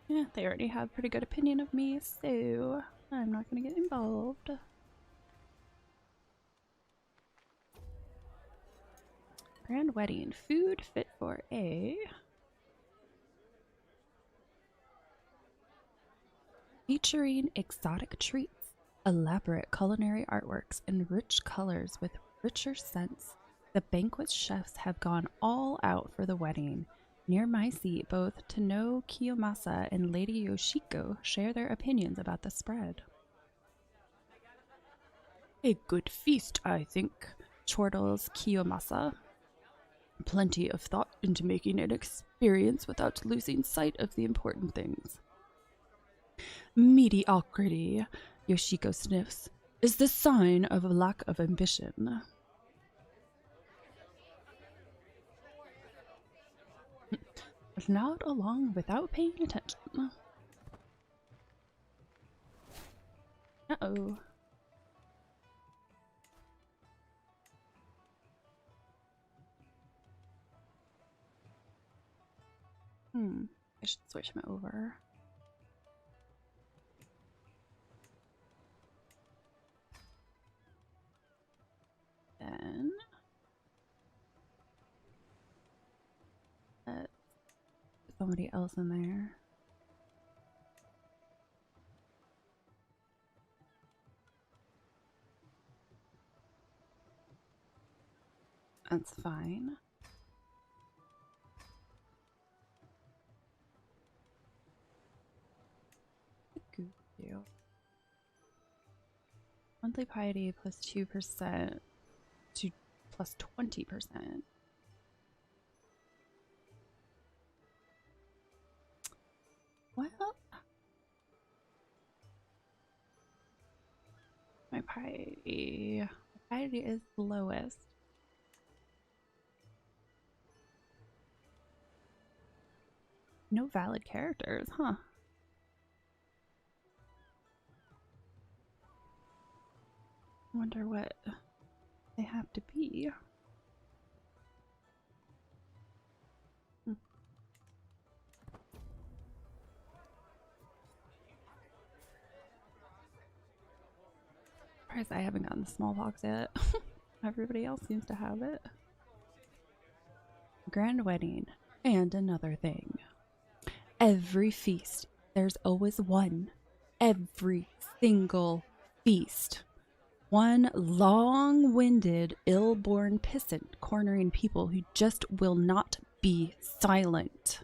Yeah, they already have a pretty good opinion of me, so I'm not going to get involved. Grand wedding. Food fit for a... Featuring exotic treats, elaborate culinary artworks, and rich colors with richer scents. The banquet chefs have gone all out for the wedding. Near my seat, both Tano Kiyomasa and Lady Yoshiko share their opinions about the spread. A good feast, I think, chortles Kiyomasa. Plenty of thought into making an experience without losing sight of the important things. Mediocrity, Yoshiko sniffs, is the sign of a lack of ambition. Nod along without paying attention. Uh-oh. I should switch him over. Then let's put somebody else in there. That's fine. Good deal. Monthly piety plus 2% to plus 20%. Well, my piety is the lowest. No valid characters, huh? I wonder what they have to be. Surprised I haven't gotten the smallpox yet. Everybody else seems to have it. Grand wedding. And another thing. Every feast, there's always one. Every single feast. One long-winded, ill-born pissant cornering people who just will not be silent.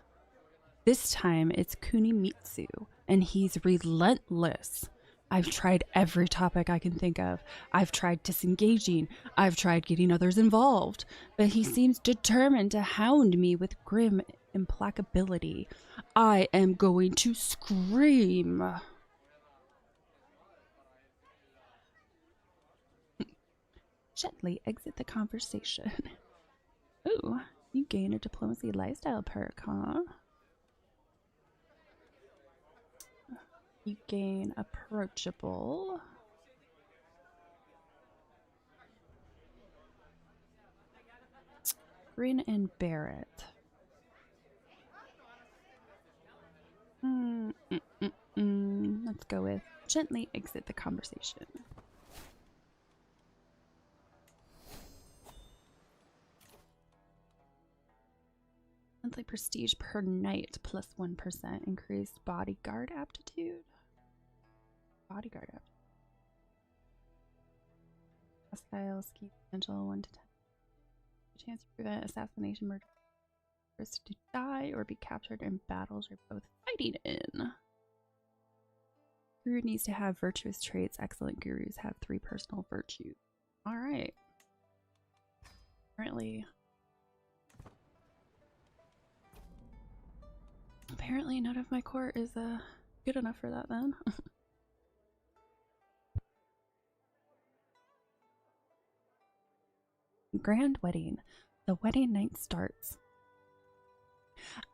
This time it's Kunimitsu, and he's relentless. I've tried every topic I can think of. I've tried disengaging. I've tried getting others involved. But he seems determined to hound me with grim implacability. I am going to scream. Gently exit the conversation. Ooh, you gain a diplomacy lifestyle perk, huh? You gain approachable. Grin and Barrett. Let's go with gently exit the conversation. Monthly prestige per night plus 1%. Increased bodyguard aptitude. Bodyguard aptitude. Hostile scheme potential 1 to 10. Chance to prevent assassination, murder, to die or be captured in battles you're both fighting in. Guru needs to have virtuous traits. Excellent gurus have 3 personal virtues. Alright. Apparently none of my court is good enough for that then. Grand wedding. The wedding night starts.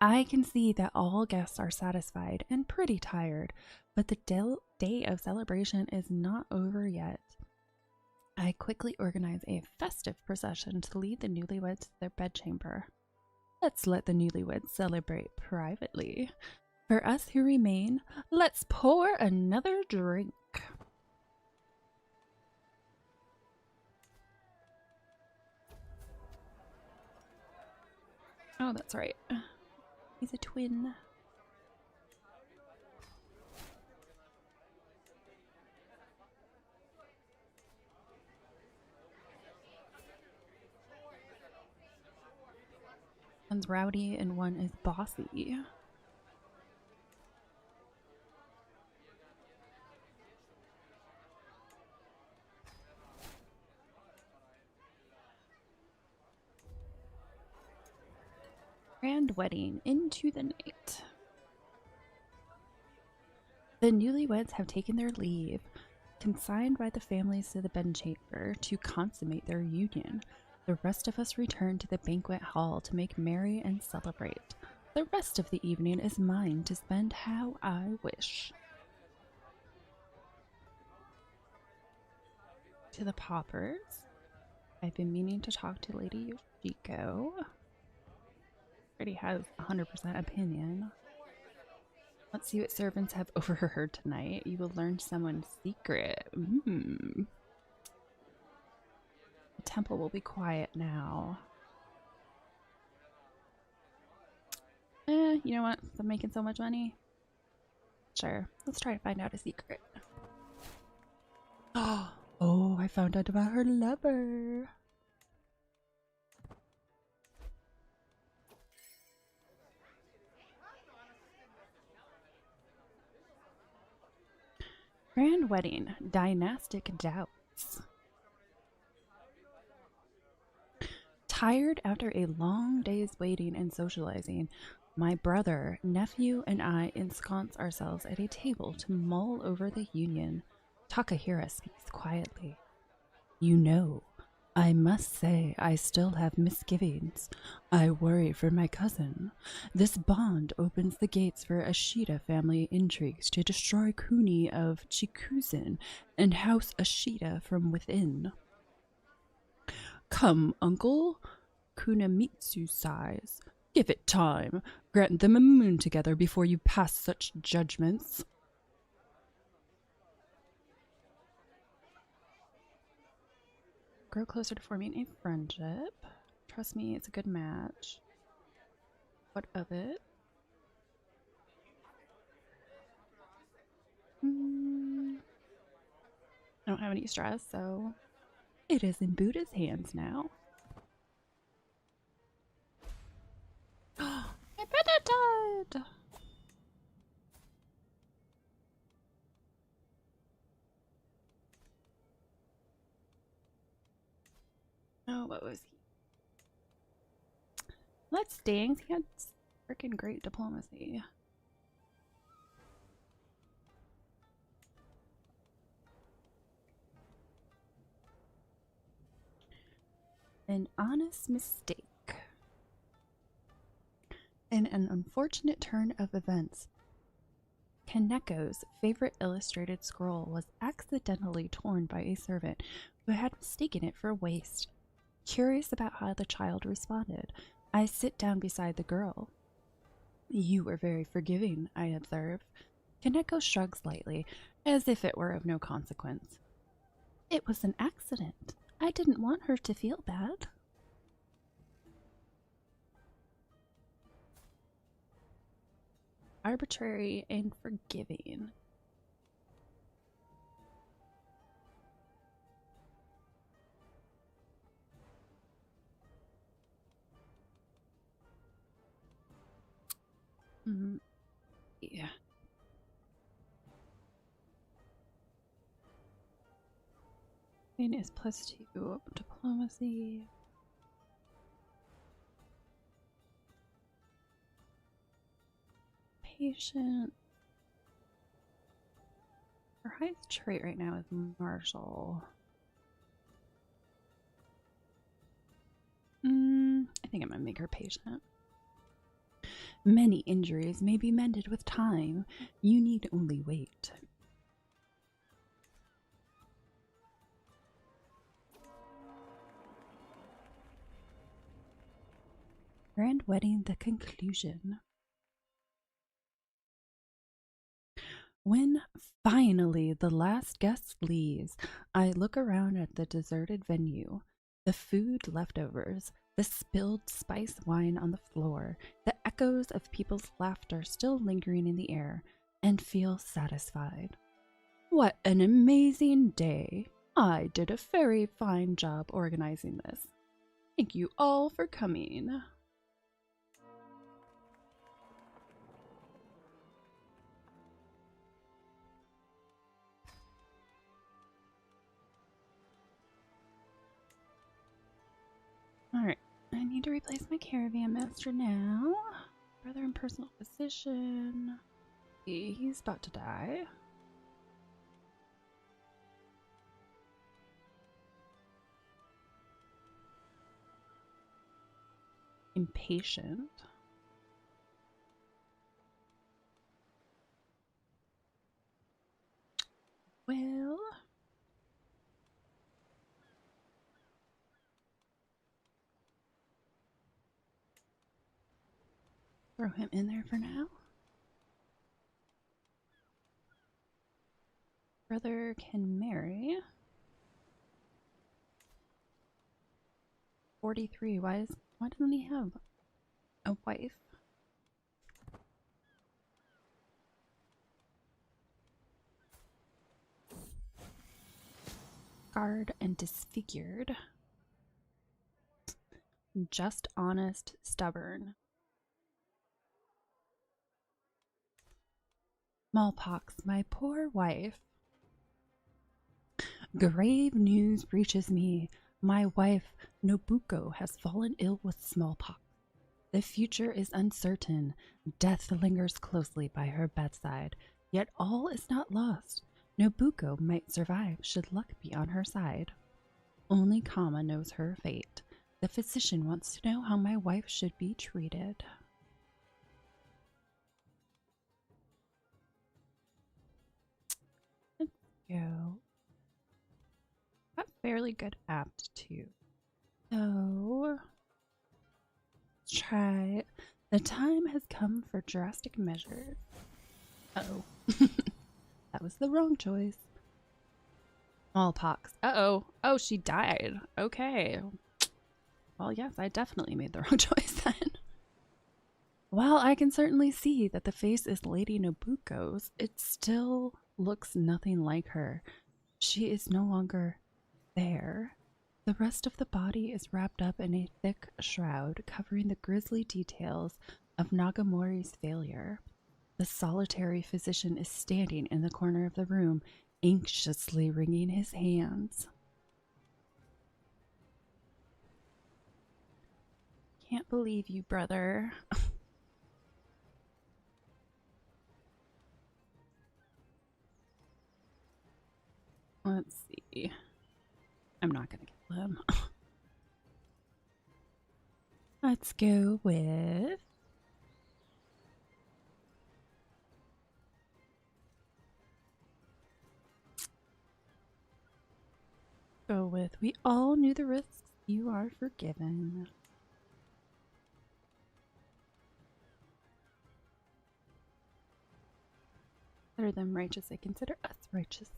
I can see that all guests are satisfied and pretty tired, but the day of celebration is not over yet. I quickly organize a festive procession to lead the newlyweds to their bedchamber. Let's let the newlyweds celebrate privately. For us who remain, let's pour another drink. Oh, that's right. He's a twin. One's rowdy and one is bossy. Grand wedding into the night. The newlyweds have taken their leave, consigned by the families to the bedchamber to consummate their union. The rest of us return to the banquet hall to make merry and celebrate. The rest of the evening is mine to spend how I wish. To the paupers. I've been meaning to talk to Lady Yoshiko. Already has 100% opinion. Let's see what servants have overheard tonight. You will learn someone's secret. The temple will be quiet now. You know what? I'm making so much money. Sure. Let's try to find out a secret. Oh, I found out about her lover. Grand wedding, dynastic doubts. Tired after a long day's waiting and socializing, my brother, nephew, and I ensconce ourselves at a table to mull over the union. Takahira speaks quietly. You know, I must say I still have misgivings. I worry for my cousin. This bond opens the gates for Ashita family intrigues to destroy Kuni of Chikuzen and House Ashita from within. Come, uncle, Kunamitsu sighs. Give it time. Grant them a moon together before you pass such judgments. Grow closer to forming a friendship. Trust me, it's a good match. What of it? I don't have any stress, so it is in Buddha's hands now. My brother died! Oh, what was he? That stings. He had freaking great diplomacy. An honest mistake. In an unfortunate turn of events, Kaneko's favorite illustrated scroll was accidentally torn by a servant who had mistaken it for waste. Curious about how the child responded, I sit down beside the girl. You were very forgiving, I observe. Kaneko shrugs lightly, as if it were of no consequence. It was an accident. I didn't want her to feel bad. Arbitrary and forgiving. Yeah. Pain is +2. Diplomacy. Patient. Her highest trait right now is martial. I think I'm gonna make her patient. Many injuries may be mended with time. You need only wait. Grand wedding, the conclusion. When finally the last guest leaves, I look around at the deserted venue. The food leftovers, the spilled spice wine on the floor, the echoes of people's laughter still lingering in the air, and feel satisfied. What an amazing day! I did a very fine job organizing this. Thank you all for coming. caravan master now. Brother in personal position. He's about to die. Impatient. Well, throw him in there for now. Brother can marry. 43. Why doesn't he have a wife? Scarred and disfigured. Just, honest, stubborn. Smallpox, my poor wife. Grave news reaches me. My wife, Nobuko, has fallen ill with smallpox. The future is uncertain. Death lingers closely by her bedside. Yet all is not lost. Nobuko might survive should luck be on her side. Only Kama knows her fate. The physician wants to know how my wife should be treated. Let's go. Got fairly good aptitude. So, let's try. The time has come for drastic measures. Uh-oh. That was the wrong choice. Smallpox. Uh-oh. Oh, she died. Okay. Well, yes, I definitely made the wrong choice then. While I can certainly see that the face is Lady Nobuko's, it still looks nothing like her. She is no longer there. The rest of the body is wrapped up in a thick shroud covering the grisly details of Nagamori's failure. The solitary physician is standing in the corner of the room, anxiously wringing his hands. Can't believe you, brother. Let's see. I'm not gonna kill him. Let's go with we all knew the risks. You are forgiven. Consider them righteous. They consider us righteous.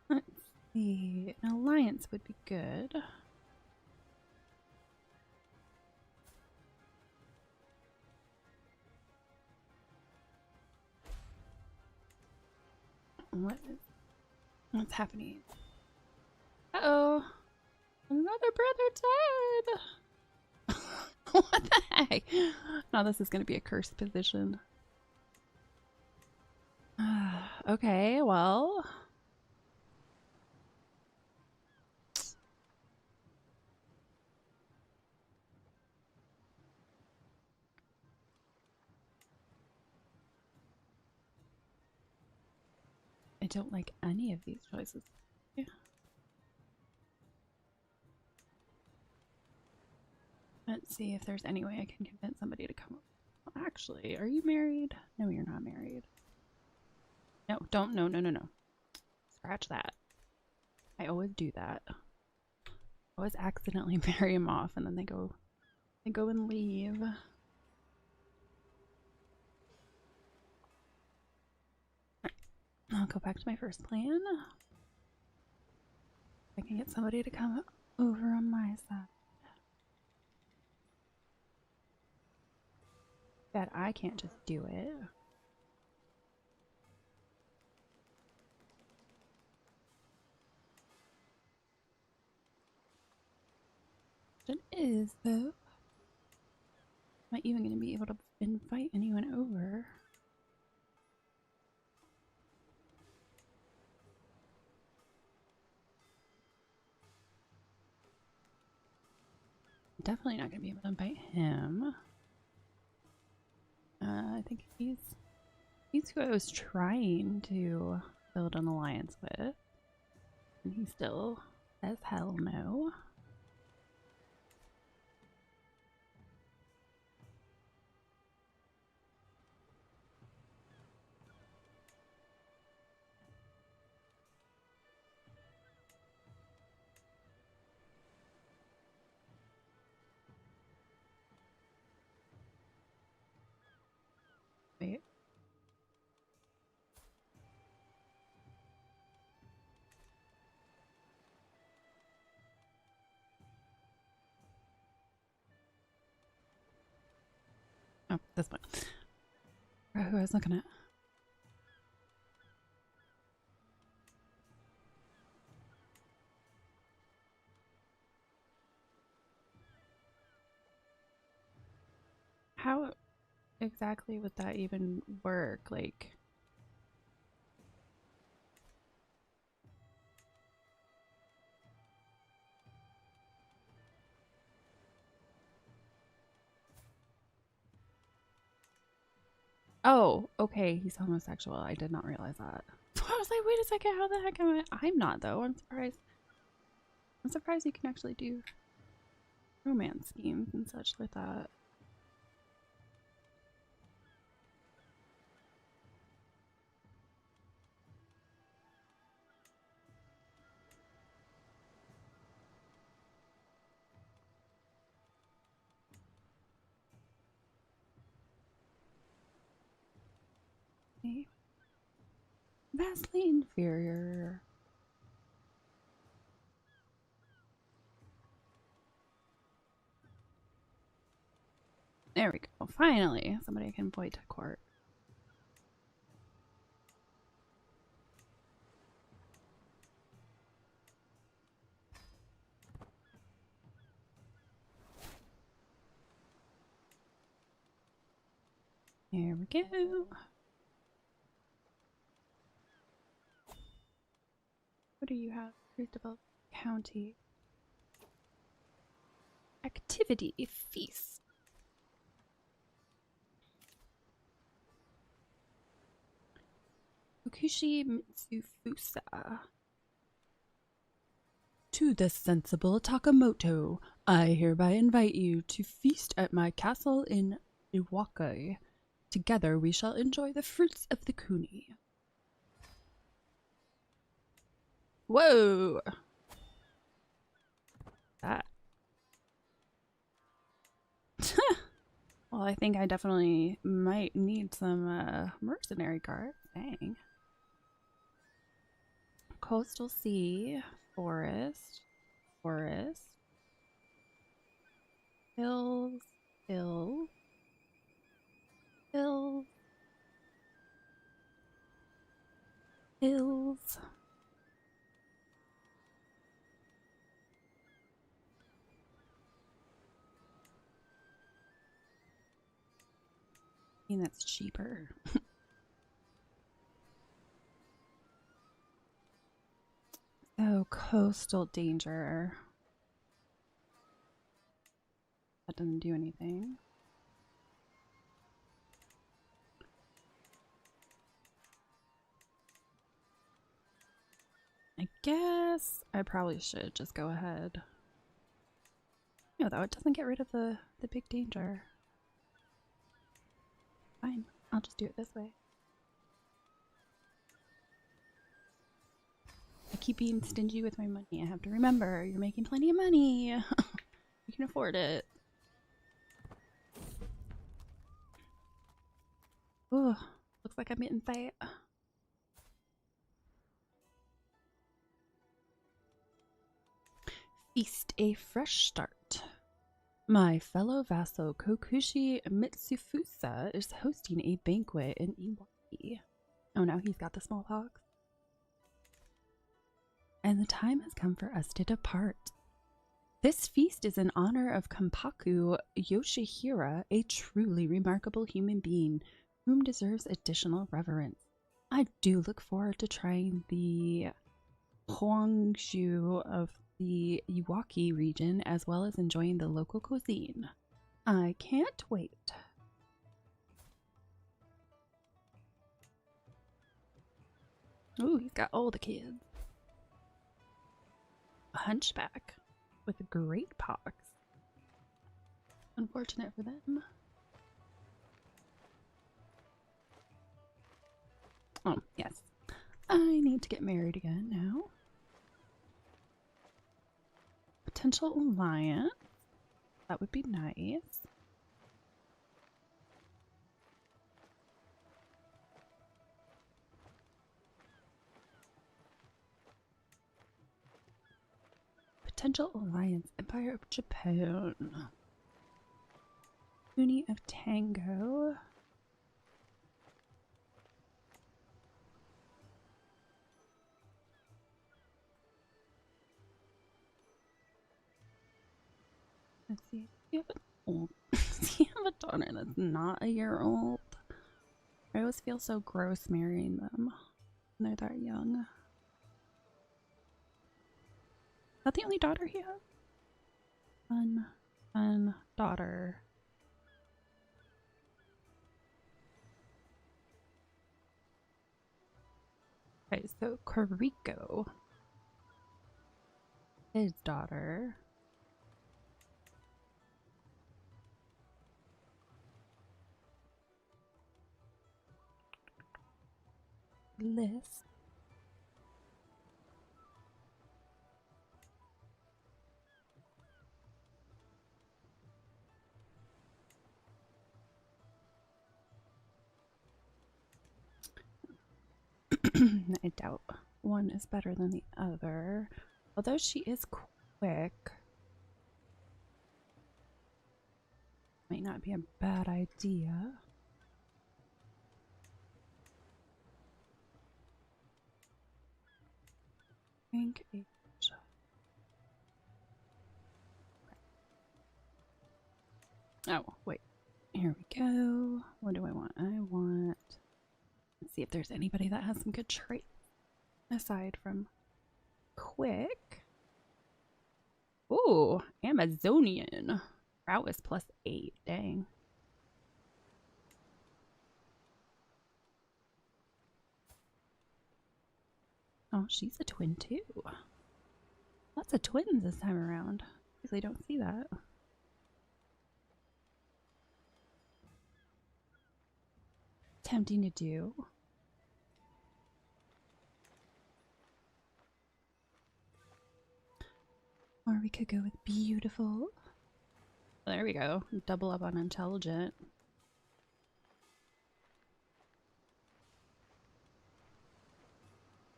Let's see. An alliance would be good. What's happening? Uh-oh. Another brother died. What the heck? No, this is going to be a cursed position. Okay, well. I don't like any of these choices. Yeah. Let's see if there's any way I can convince somebody to come. Well, actually, are you married? No, you're not married. No, don't. No. Scratch that. I always do that. I always accidentally marry him off, and then they go and leave. I'll go back to my first plan. I can get somebody to come over on my side. That I can't just do it. It is, though. Am I even going to be able to invite anyone over? Definitely not gonna be able to bite him. I think he's who I was trying to build an alliance with. And he still says hell no. Wait. Oh, this one. Who I was looking at. How exactly would that even work? Like, oh, okay, he's homosexual. I did not realize that. So I was like, wait a second, how the heck am I? I'm not though. I'm surprised. I'm surprised you can actually do romance schemes and such like that. Okay. Vastly inferior. There we go. Finally, somebody I can appoint to court. There we go. What do you have? Please develop county. Activity feast. Fukushi Mitsufusa. To the sensible Takamoto, I hereby invite you to feast at my castle in Iwaka. Together we shall enjoy the fruits of the kuni. Whoa! That. Well, I think I definitely might need some mercenary guards. Dang. Coastal sea, forest, forest, hills, hills, hills, hills. I mean, that's cheaper. Oh, coastal danger. That doesn't do anything. I guess I probably should just go ahead. No, though, it doesn't get rid of the big danger. Fine, I'll just do it this way. I keep being stingy with my money. I have to remember, you're making plenty of money. You can afford it. Ooh, looks like I'm getting fat. Feast a fresh start. My fellow vassal Kokushi Mitsufusa is hosting a banquet in Iwaki. Oh, now he's got the smallpox. And the time has come for us to depart. This feast is in honor of Kampaku Yoshihira, a truly remarkable human being whom deserves additional reverence. I do look forward to trying the Huangshu of the Iwaki region as well as enjoying the local cuisine. I can't wait. Ooh, he's got all the kids. A hunchback with a great pox. Unfortunate for them. Oh, yes. I need to get married again now. Potential alliance. That would be nice. Potential alliance. Empire of Japan. Uni of Tango. Let's see. Do you have an old? Do you have a daughter that's not a year old? I always feel so gross marrying them when they're that young. Is that the only daughter he has? Son, daughter. Okay, so Kariko, his daughter. Liz. I doubt one is better than the other. Although she is quick. Might not be a bad idea. Rank age. Oh, wait. Here we go. What do I want? I want... Let's see if there's anybody that has some good traits. Aside from quick. Ooh, Amazonian. Prowess +8. Dang. Oh, she's a twin too. Lots of twins this time around. Usually don't see that. Tempting to do. Or we could go with beautiful. There we go. Double up on intelligent.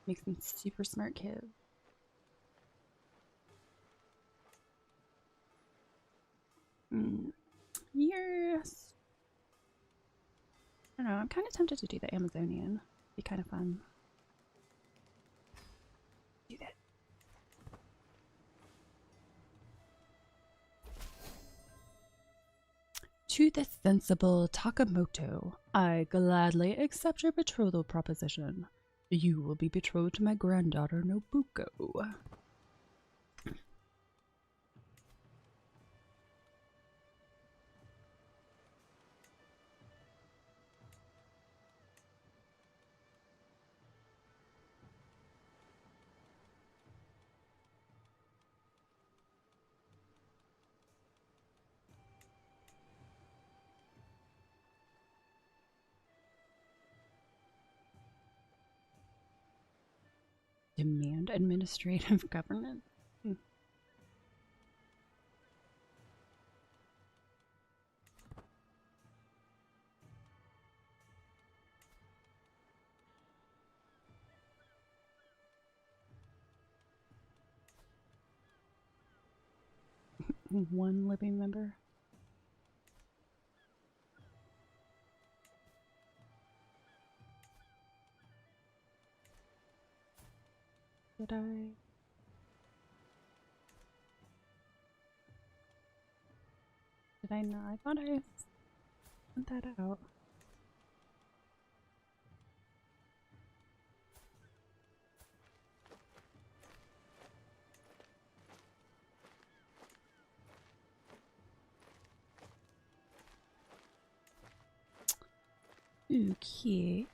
Make some super smart kids. Yes. I don't know. I'm kind of tempted to do the Amazonian. Be kind of fun. Do that. To the sensible Takamoto, I gladly accept your betrothal proposition. You will be betrothed to my granddaughter Nobuko. Demand administrative governance. One living member. Did I? Did I not? I thought I sent that out. Okay.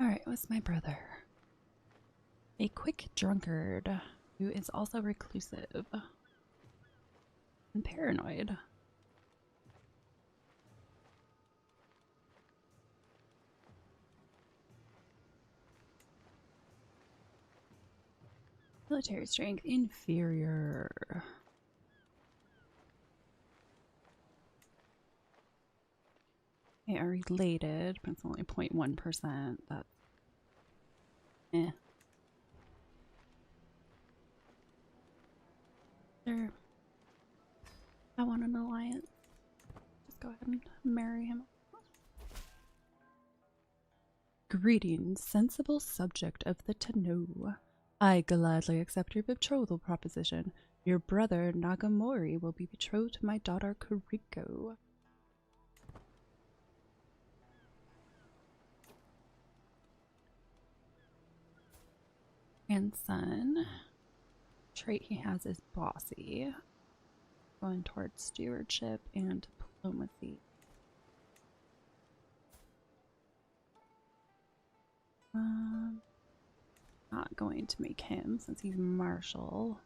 Alright, what's my brother? A quick drunkard who is also reclusive and paranoid. Military strength inferior. They are related, but it's only 0.1%. That's eh. Sure. I want an alliance. Just go ahead and marry him. Greetings, sensible subject of the Tenno. I gladly accept your betrothal proposition. Your brother Nagamori will be betrothed to my daughter Kuriko. Grandson. Trait he has is bossy. Going towards stewardship and diplomacy. Not going to make him since he's marshal.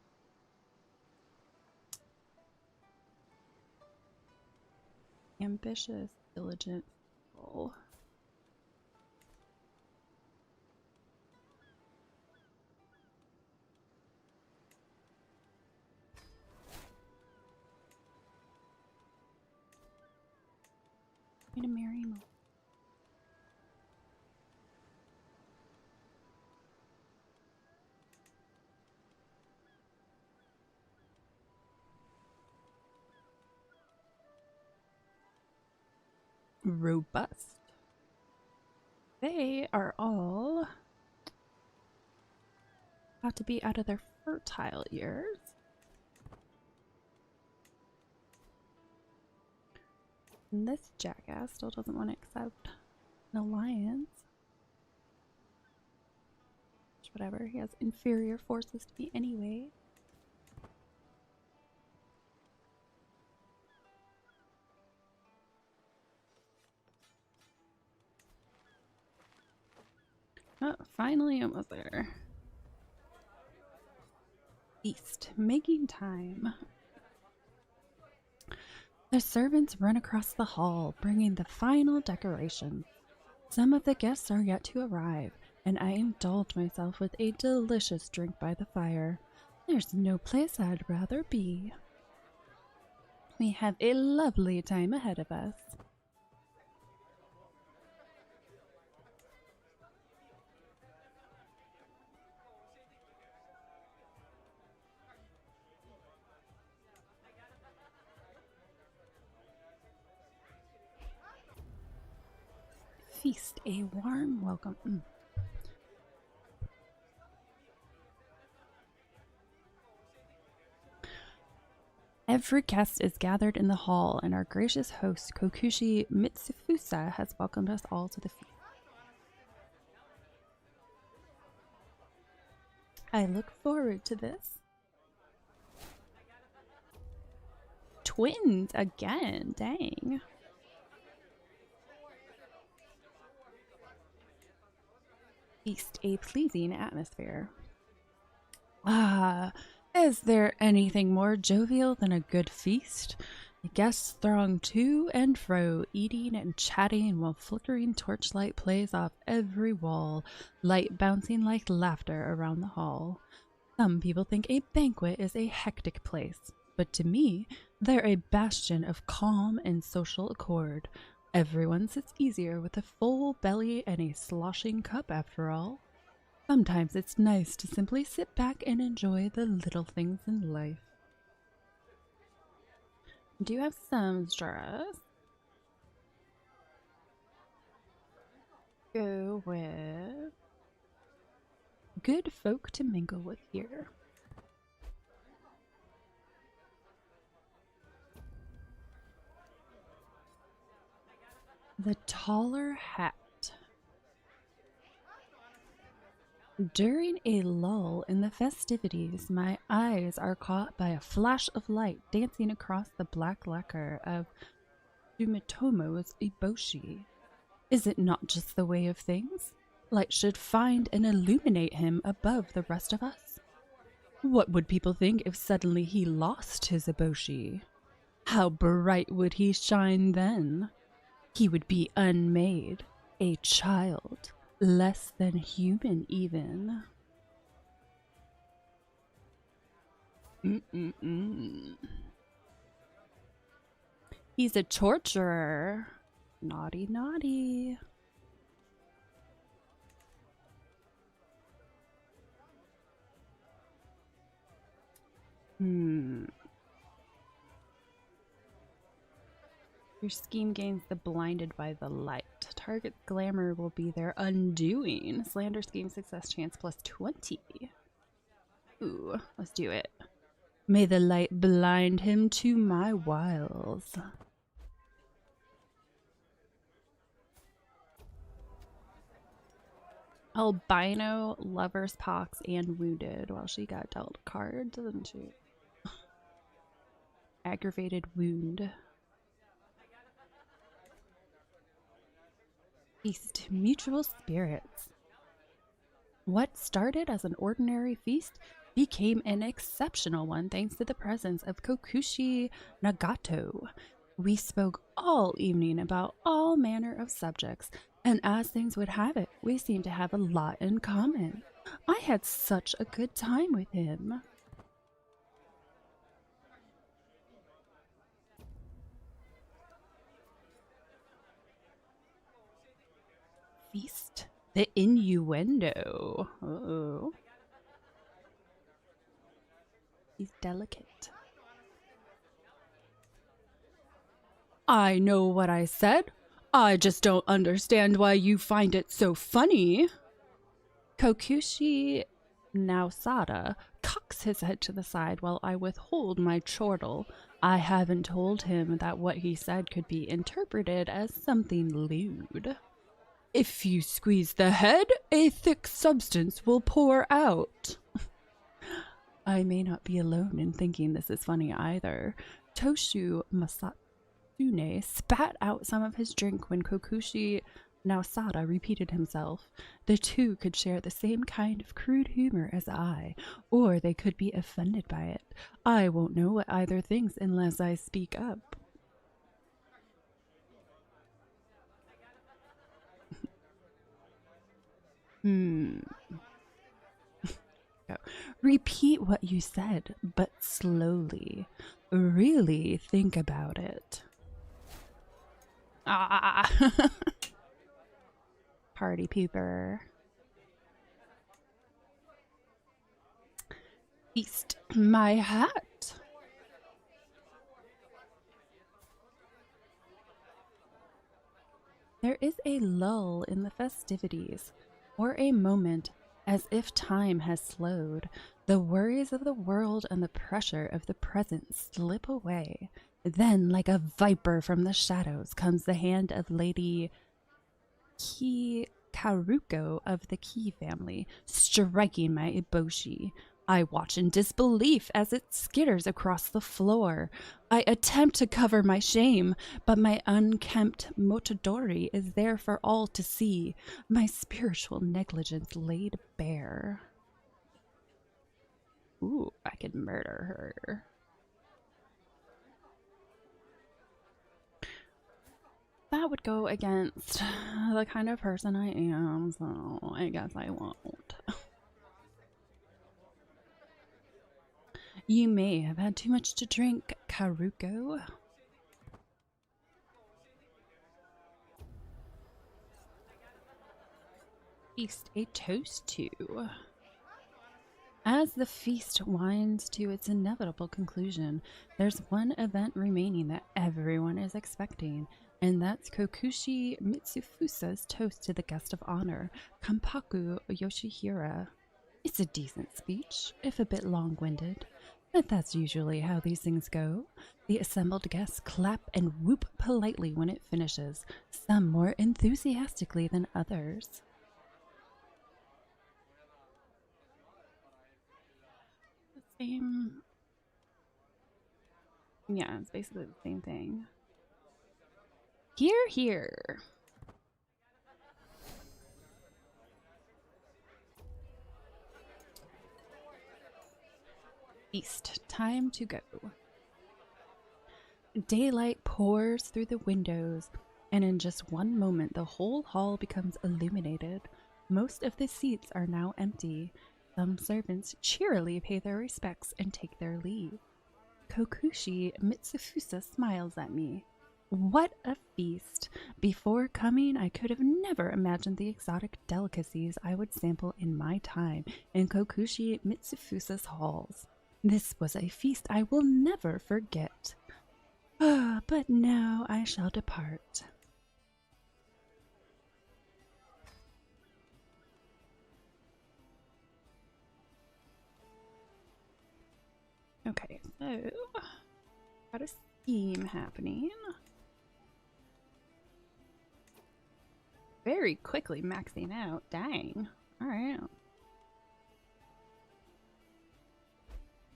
Ambitious, diligent, full. Need to marry him. Robust. They are all have to be out of their fertile years. And this jackass still doesn't want to accept an alliance. Whatever, he has inferior forces to me anyway. Oh, finally almost there. Feast, making time. The servants run across the hall, bringing the final decorations. Some of the guests are yet to arrive, and I indulge myself with a delicious drink by the fire. There's no place I'd rather be. We have a lovely time ahead of us. Feast, a warm welcome. Every guest is gathered in the hall, and our gracious host, Kokushi Mitsufusa, has welcomed us all to the feast. I look forward to this. Twins again, dang. Feast, a pleasing atmosphere. Ah, is there anything more jovial than a good feast? The guests throng to and fro, eating and chatting while flickering torchlight plays off every wall, light bouncing like laughter around the hall. Some people think a banquet is a hectic place, but to me, they're a bastion of calm and social accord. Everyone sits easier with a full belly and a sloshing cup after all. Sometimes it's nice to simply sit back and enjoy the little things in life. Do you have some straws? Go with good folk to mingle with here. The taller hat. During a lull in the festivities, my eyes are caught by a flash of light dancing across the black lacquer of Sumitomo's eboshi. Is it not just the way of things? Light should find and illuminate him above the rest of us. What would people think if suddenly he lost his eboshi? How bright would he shine then? He would be unmade, a child, less than human even. He's a torturer. Naughty, naughty. Your scheme gains the blinded by the light. Target's glamour will be their undoing. Slander scheme success chance plus 20. Ooh, let's do it. May the light blind him to my wiles. Albino, lover's pox, and wounded. Well, she got dealt a card, didn't she? Aggravated wound. Feast mutual spirits. What started as an ordinary feast became an exceptional one thanks to the presence of Kokushi Nagato. We spoke all evening about all manner of subjects, and as things would have it, we seemed to have a lot in common. I had such a good time with him. Feast. The innuendo. Oh. He's delicate. I know what I said. I just don't understand why you find it so funny. Kokushi Naosada cocks his head to the side while I withhold my chortle. I haven't told him that what he said could be interpreted as something lewd. If you squeeze the head, a thick substance will pour out. I may not be alone in thinking this is funny either. Toshu Masatsune spat out some of his drink when Kokushi Naosada repeated himself. The two could share the same kind of crude humor as I, or they could be offended by it. I won't know what either thinks unless I speak up. Repeat what you said, but slowly. Really think about it. Ah. Party pooper. Feast my hat. There is a lull in the festivities, or a moment as if time has slowed. The worries of the world and the pressure of the present slip away. Then, like a viper from the shadows, comes the hand of Lady Karuko of the Ki family, striking my eboshi. I watch in disbelief as it skitters across the floor. I attempt to cover my shame, but my unkempt motodori is there for all to see, my spiritual negligence laid bare. Ooh, I could murder her. That would go against the kind of person I am, so I guess I won't. You may have had too much to drink, Karuko. Feast a toast to. As the feast winds to its inevitable conclusion, there's one event remaining that everyone is expecting, and that's Kokushi Mitsufusa's toast to the guest of honor, Kampaku Yoshihira. It's a decent speech, if a bit long-winded, but that's usually how these things go. The assembled guests clap and whoop politely when it finishes, some more enthusiastically than others. Same. Yeah, it's basically the same thing. Here. East. Time to go. Daylight pours through the windows, and in just one moment, the whole hall becomes illuminated. Most of the seats are now empty. Some servants cheerily pay their respects and take their leave. Kokushi Mitsufusa smiles at me. What a feast! Before coming, I could have never imagined the exotic delicacies I would sample in my time in Kokushi Mitsufusa's halls. This was a feast I will never forget. But now I shall depart. Okay, so got a scheme happening. Very quickly maxing out. Dang. Alright.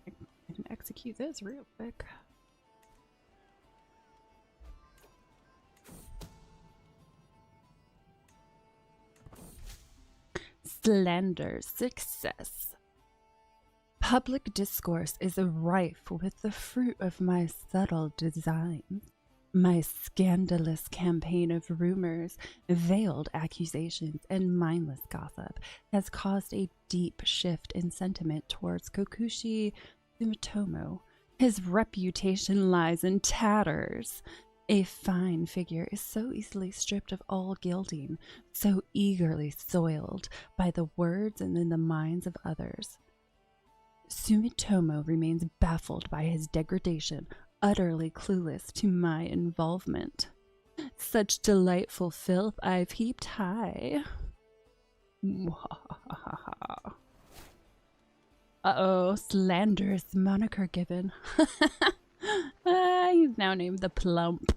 I can execute this real quick. Slender success. Public discourse is rife with the fruit of my subtle designs. My scandalous campaign of rumors, veiled accusations, and mindless gossip has caused a deep shift in sentiment towards Kokushi Sumitomo. His reputation lies in tatters. A fine figure is so easily stripped of all gilding, so eagerly soiled by the words and in the minds of others. Sumitomo remains baffled by his degradation, utterly clueless to my involvement. Such delightful filth I've heaped high. Uh-oh, slanderous moniker given. He's now named the Plump.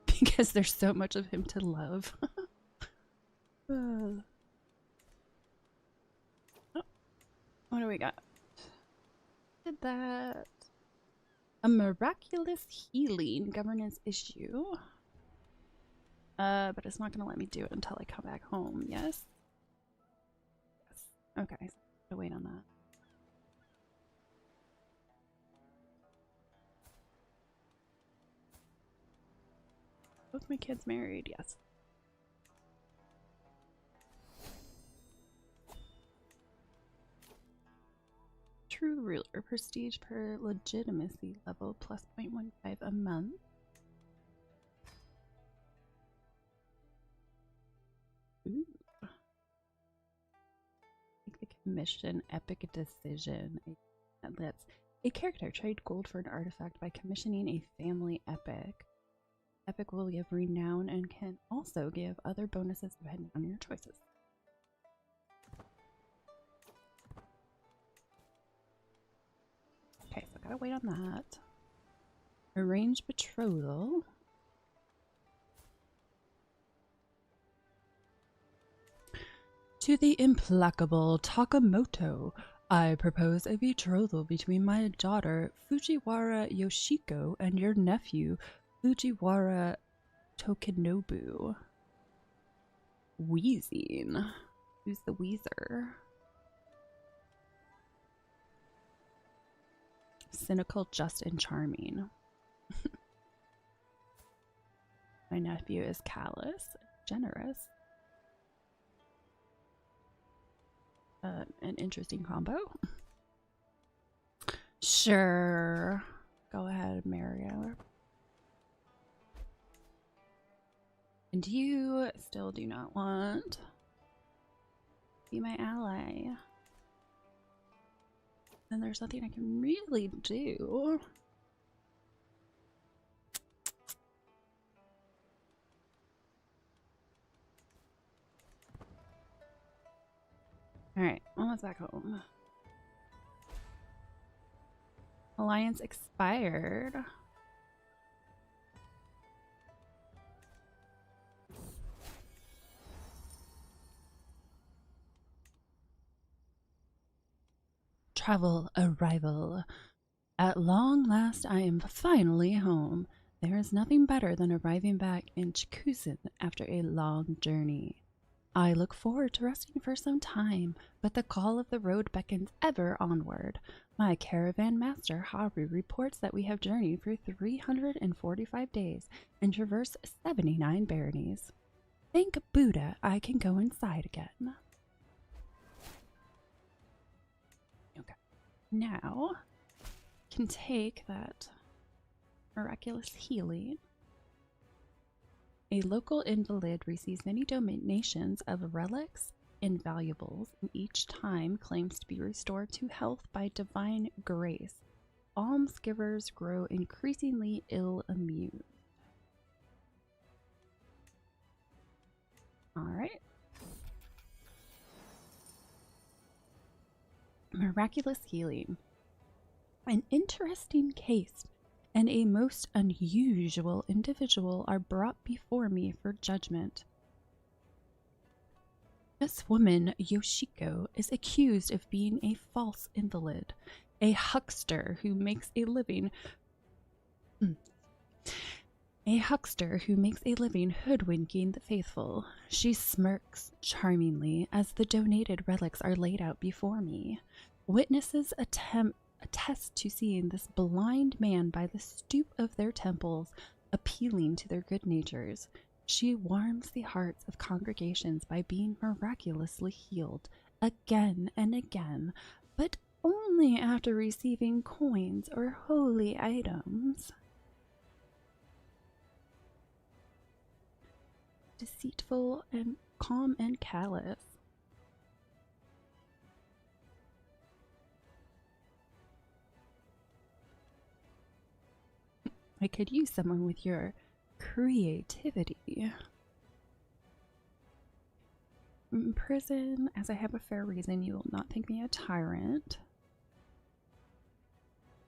Because there's so much of him to love. Oh, what do we got? Did that. A miraculous healing governance issue. But it's not gonna let me do it until I come back home, yes? Yes. Okay, so I'll wait on that. Both my kids married, yes. True ruler, prestige per legitimacy level, plus 0.15 a month. Ooh. Make the commission, epic decision. That's a character trade gold for an artifact by commissioning a family epic. Epic will give renown and can also give other bonuses depending on your choices. Okay, so I gotta wait on that. Arrange betrothal. To the implacable Takamoto, I propose a betrothal between my daughter Fujiwara Yoshiko and your nephew Fujiwara Tokinobu. Wheezing. Who's the Wheezer? Cynical, just, and charming. My nephew is callous, generous. An interesting combo. Sure. Go ahead, marry her. And you still do not want to be my ally. Then there's nothing I can really do. Alright, almost back home. Alliance expired. travel arrival. At long last, I am finally home. There is nothing better than arriving back in Chikusen after a long journey. I look forward to resting for some time, but the call of the road beckons ever onward. My caravan master Haru reports that we have journeyed for 345 days and traversed 79 baronies. Thank Buddha I can go inside again. Okay. Now, can take that miraculous healing. A local invalid receives many donations of relics and valuables, and each time claims to be restored to health by divine grace. Almsgivers grow increasingly ill-amused. Alright. Miraculous healing. An interesting case and a most unusual individual are brought before me for judgment. This woman, Yoshiko, is accused of being a false invalid, a huckster who makes a living hoodwinking the faithful. She smirks charmingly as the donated relics are laid out before me. Witnesses attest to seeing this blind man by the stoop of their temples, appealing to their good natures. She warms the hearts of congregations by being miraculously healed again and again, but only after receiving coins or holy items. Deceitful and calm and callous. I could use someone with your creativity. In prison, as I have a fair reason, you will not think me a tyrant.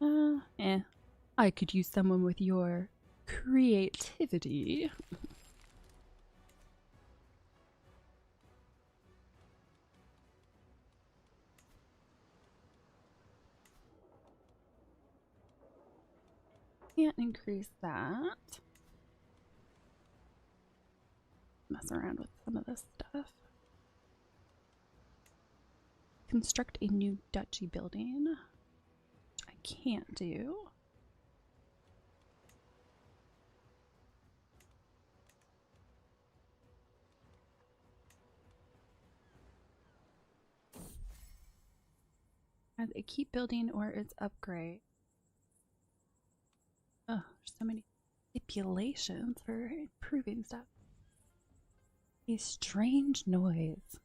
I could use someone with your creativity. Can't increase that. Mess around with some of this stuff. Construct a new duchy building, which I can't do. Either keep building or it's upgrade. Oh, there's so many stipulations for improving stuff. A strange noise.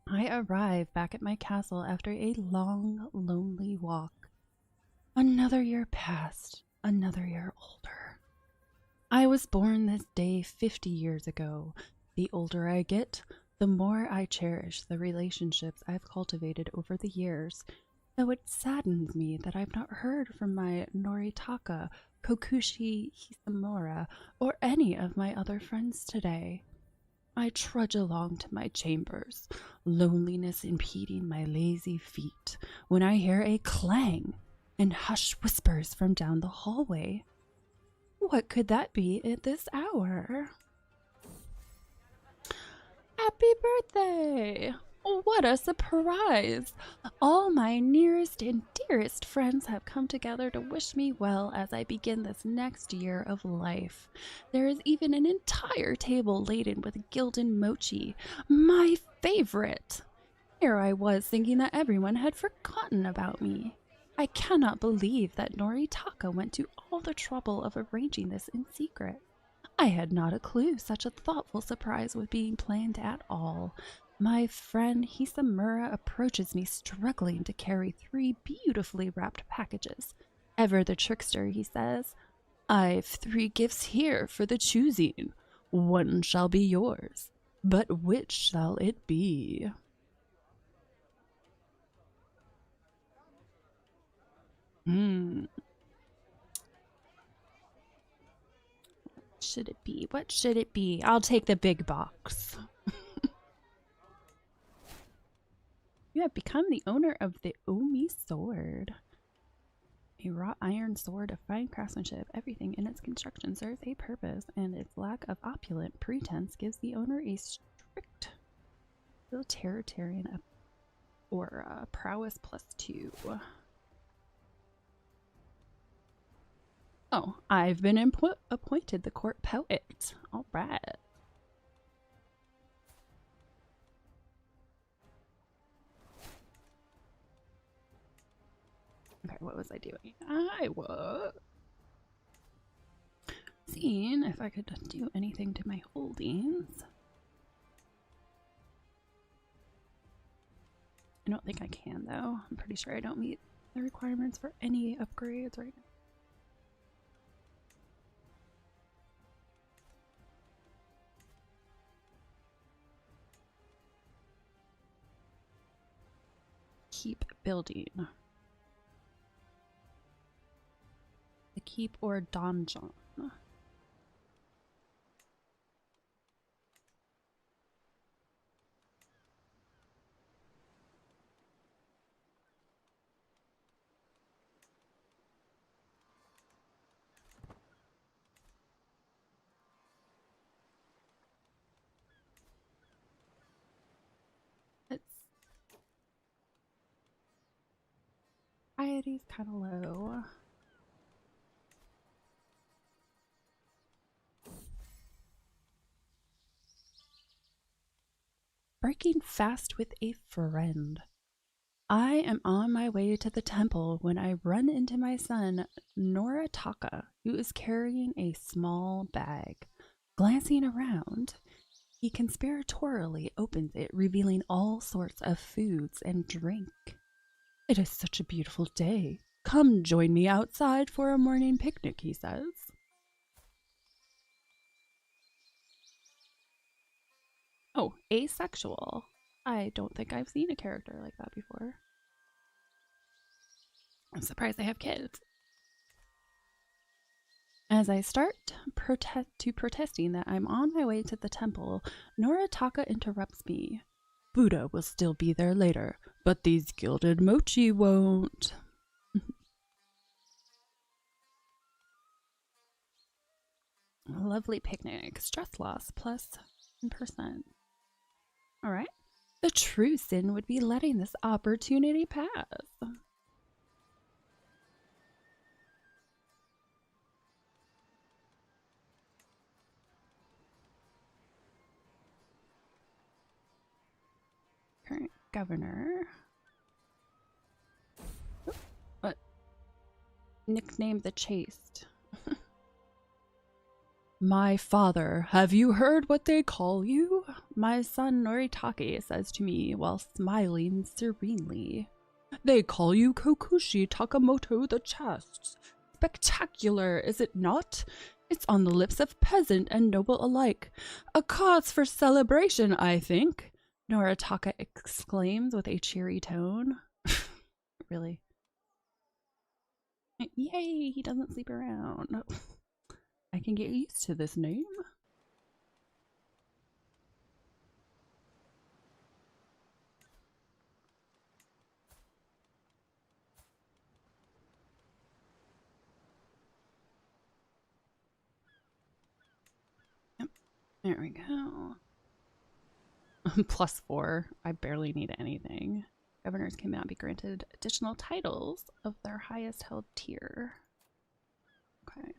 I arrive back at my castle after a long, lonely walk. Another year passed, another year older. I was born this day 50 years ago. The older I get, the more I cherish the relationships I've cultivated over the years, though it saddens me that I've not heard from my Noritaka, Kokushi Hisamura, or any of my other friends today. I trudge along to my chambers, loneliness impeding my lazy feet, when I hear a clang and hushed whispers from down the hallway. What could that be at this hour? Happy birthday! What a surprise! All my nearest and dearest friends have come together to wish me well as I begin this next year of life. There is even an entire table laden with gilden mochi, my favorite. Here I was thinking that everyone had forgotten about me. I cannot believe that Noritaka went to all the trouble of arranging this in secret. I had not a clue such a thoughtful surprise was being planned at all. My friend Hisamura approaches me, struggling to carry 3 beautifully wrapped packages. Ever the trickster, he says, "I've 3 gifts here for the choosing. One shall be yours, but which shall it be?" Should it be? What should it be? I'll take the big box. You have become the owner of the Omi sword. A wrought iron sword of fine craftsmanship. Everything in its construction serves a purpose, and its lack of opulent pretense gives the owner a strict utilitarian or prowess +2. Oh, I've been appointed the court poet. All right. Okay, what was I doing? I was seeing if I could do anything to my holdings. I don't think I can, though. I'm pretty sure I don't meet the requirements for any upgrades right now. Keep building. The keep or donjon. It's variety's kind of low. Breaking fast with a friend. I am on my way to the temple when I run into my son, Noritaka, who is carrying a small bag. Glancing around, he conspiratorially opens it, revealing all sorts of foods and drink. It is such a beautiful day. Come join me outside for a morning picnic, he says. Oh, asexual. I don't think I've seen a character like that before. I'm surprised they have kids. As I start protesting that I'm on my way to the temple, Noritaka interrupts me. Buddha will still be there later, but these gilded mochi won't. Lovely picnic. Stress loss plus 1%. All right. The true sin would be letting this opportunity pass. Current governor. What? Nicknamed the Chaste. My father, have you heard what they call you? My son Noritake says to me while smiling serenely. They call you Kokushi Takamoto the Chaste. Spectacular, is it not? It's on the lips of peasant and noble alike. A cause for celebration, I think, Noritaka exclaims with a cheery tone. Really? Yay, he doesn't sleep around. I can get used to this name. Yep, there we go. +4. I barely need anything. Governors cannot be granted additional titles of their highest held tier. Okay.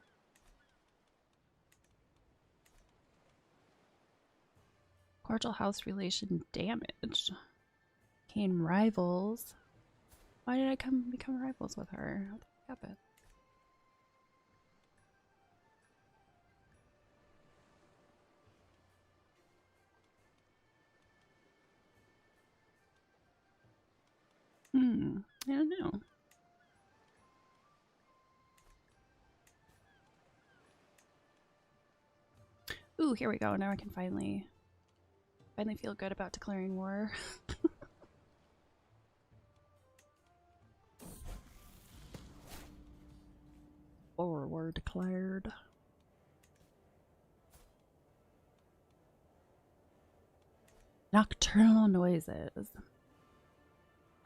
Cordial house relation damaged. Became rivals. Why did I become rivals with her? What happened? I don't know. Ooh, here we go. Now I can finally feel good about declaring war. War declared. Nocturnal noises.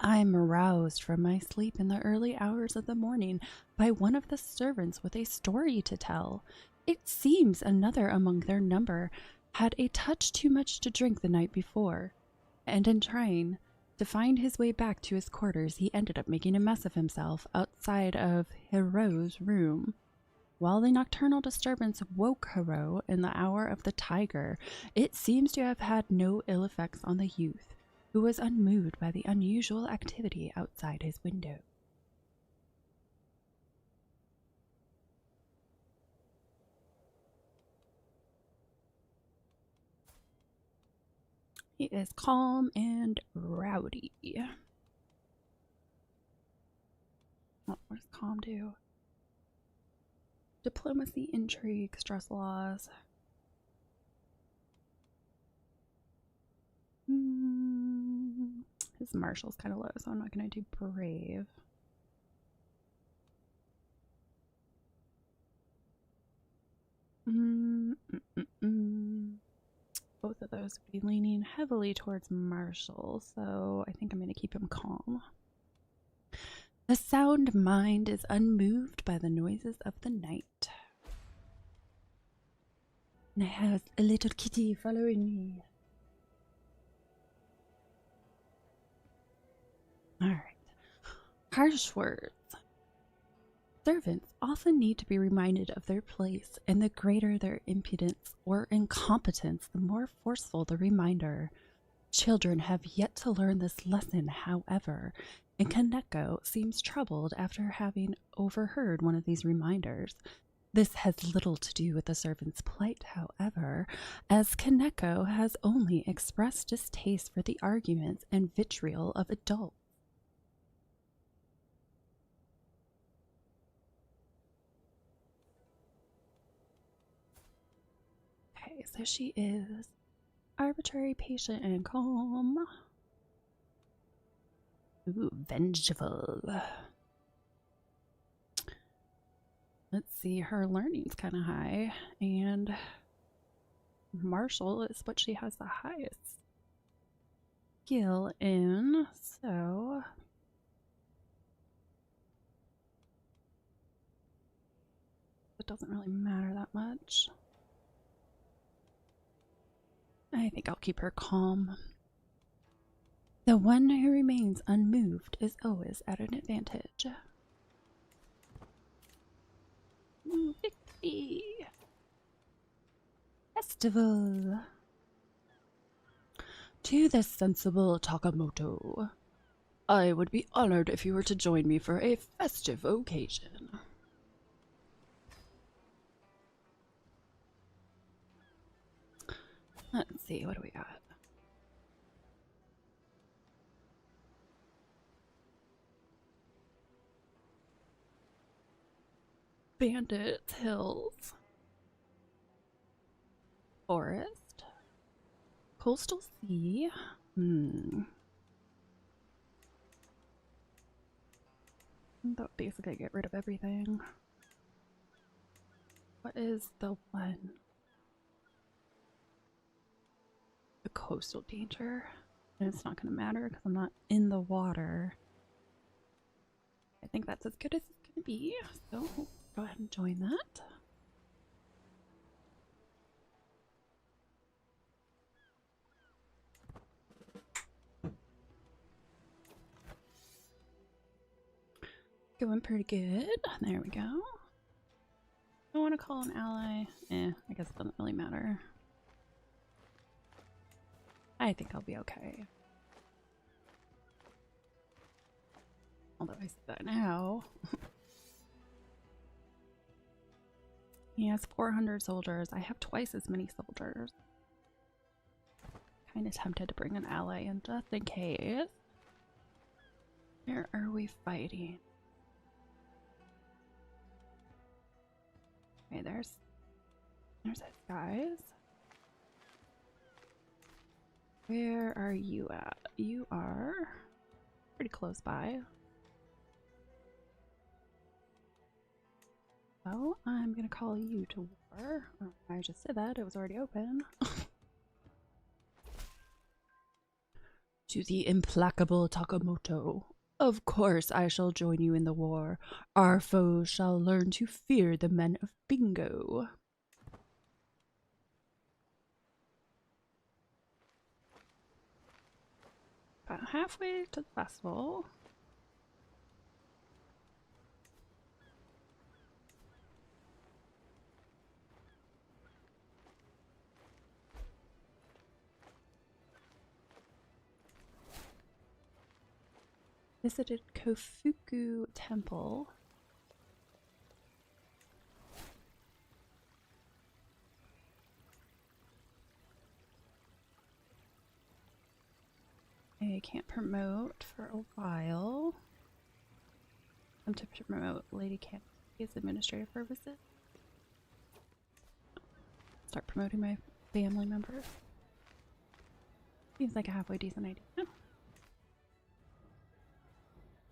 I'm aroused from my sleep in the early hours of the morning by one of the servants with a story to tell. It seems another among their number had a touch too much to drink the night before, and in trying to find his way back to his quarters, he ended up making a mess of himself outside of Hiro's room. While the nocturnal disturbance woke Hiro in the hour of the tiger, it seems to have had no ill effects on the youth, who was unmoved by the unusual activity outside his window. He is calm and rowdy. What does calm do? Diplomacy, intrigue, stress laws. His martial's kind of low, so I'm not going to do brave. Both of those would be leaning heavily towards martial, so I think I'm going to keep him calm. The sound mind is unmoved by the noises of the night. And I have a little kitty following me. Alright. Harsh words. Servants often need to be reminded of their place, and the greater their impudence or incompetence, the more forceful the reminder. Children have yet to learn this lesson, however, and Kaneko seems troubled after having overheard one of these reminders. This has little to do with the servant's plight, however, as Kaneko has only expressed distaste for the arguments and vitriol of adults. Okay, so she is arbitrary, patient, and calm. Ooh, vengeful. Let's see, her learning's kind of high, and martial is what she has the highest skill in, so it doesn't really matter that much. I think I'll keep her calm. The one who remains unmoved is always at an advantage. Victory! Festival! To the sensible Takamoto, I would be honored if you were to join me for a festive occasion. Let's see, what do we got? Bandits, hills, forest, coastal sea. That would basically get rid of everything. What is the one? The coastal danger. And it's not going to matter because I'm not in the water. I think that's as good as it's going to be. So go ahead and join that. Going pretty good. There we go. I want to call an ally. I guess it doesn't really matter. I think I'll be okay. Although I say that now. He has 400 soldiers. I have twice as many soldiers. Kind of tempted to bring an ally in just in case. Where are we fighting? Okay, there's those guys. Where are you at? You are pretty close by. So I'm gonna call you to war. Oh, I just said that, it was already open. To the implacable Takamoto. Of course I shall join you in the war. Our foes shall learn to fear the men of Bingo. About halfway to the festival. Visited Kofuku Temple. I can't promote for a while. I'm to promote Lady Candy's administrative purposes. Start promoting my family members. Seems like a halfway decent idea.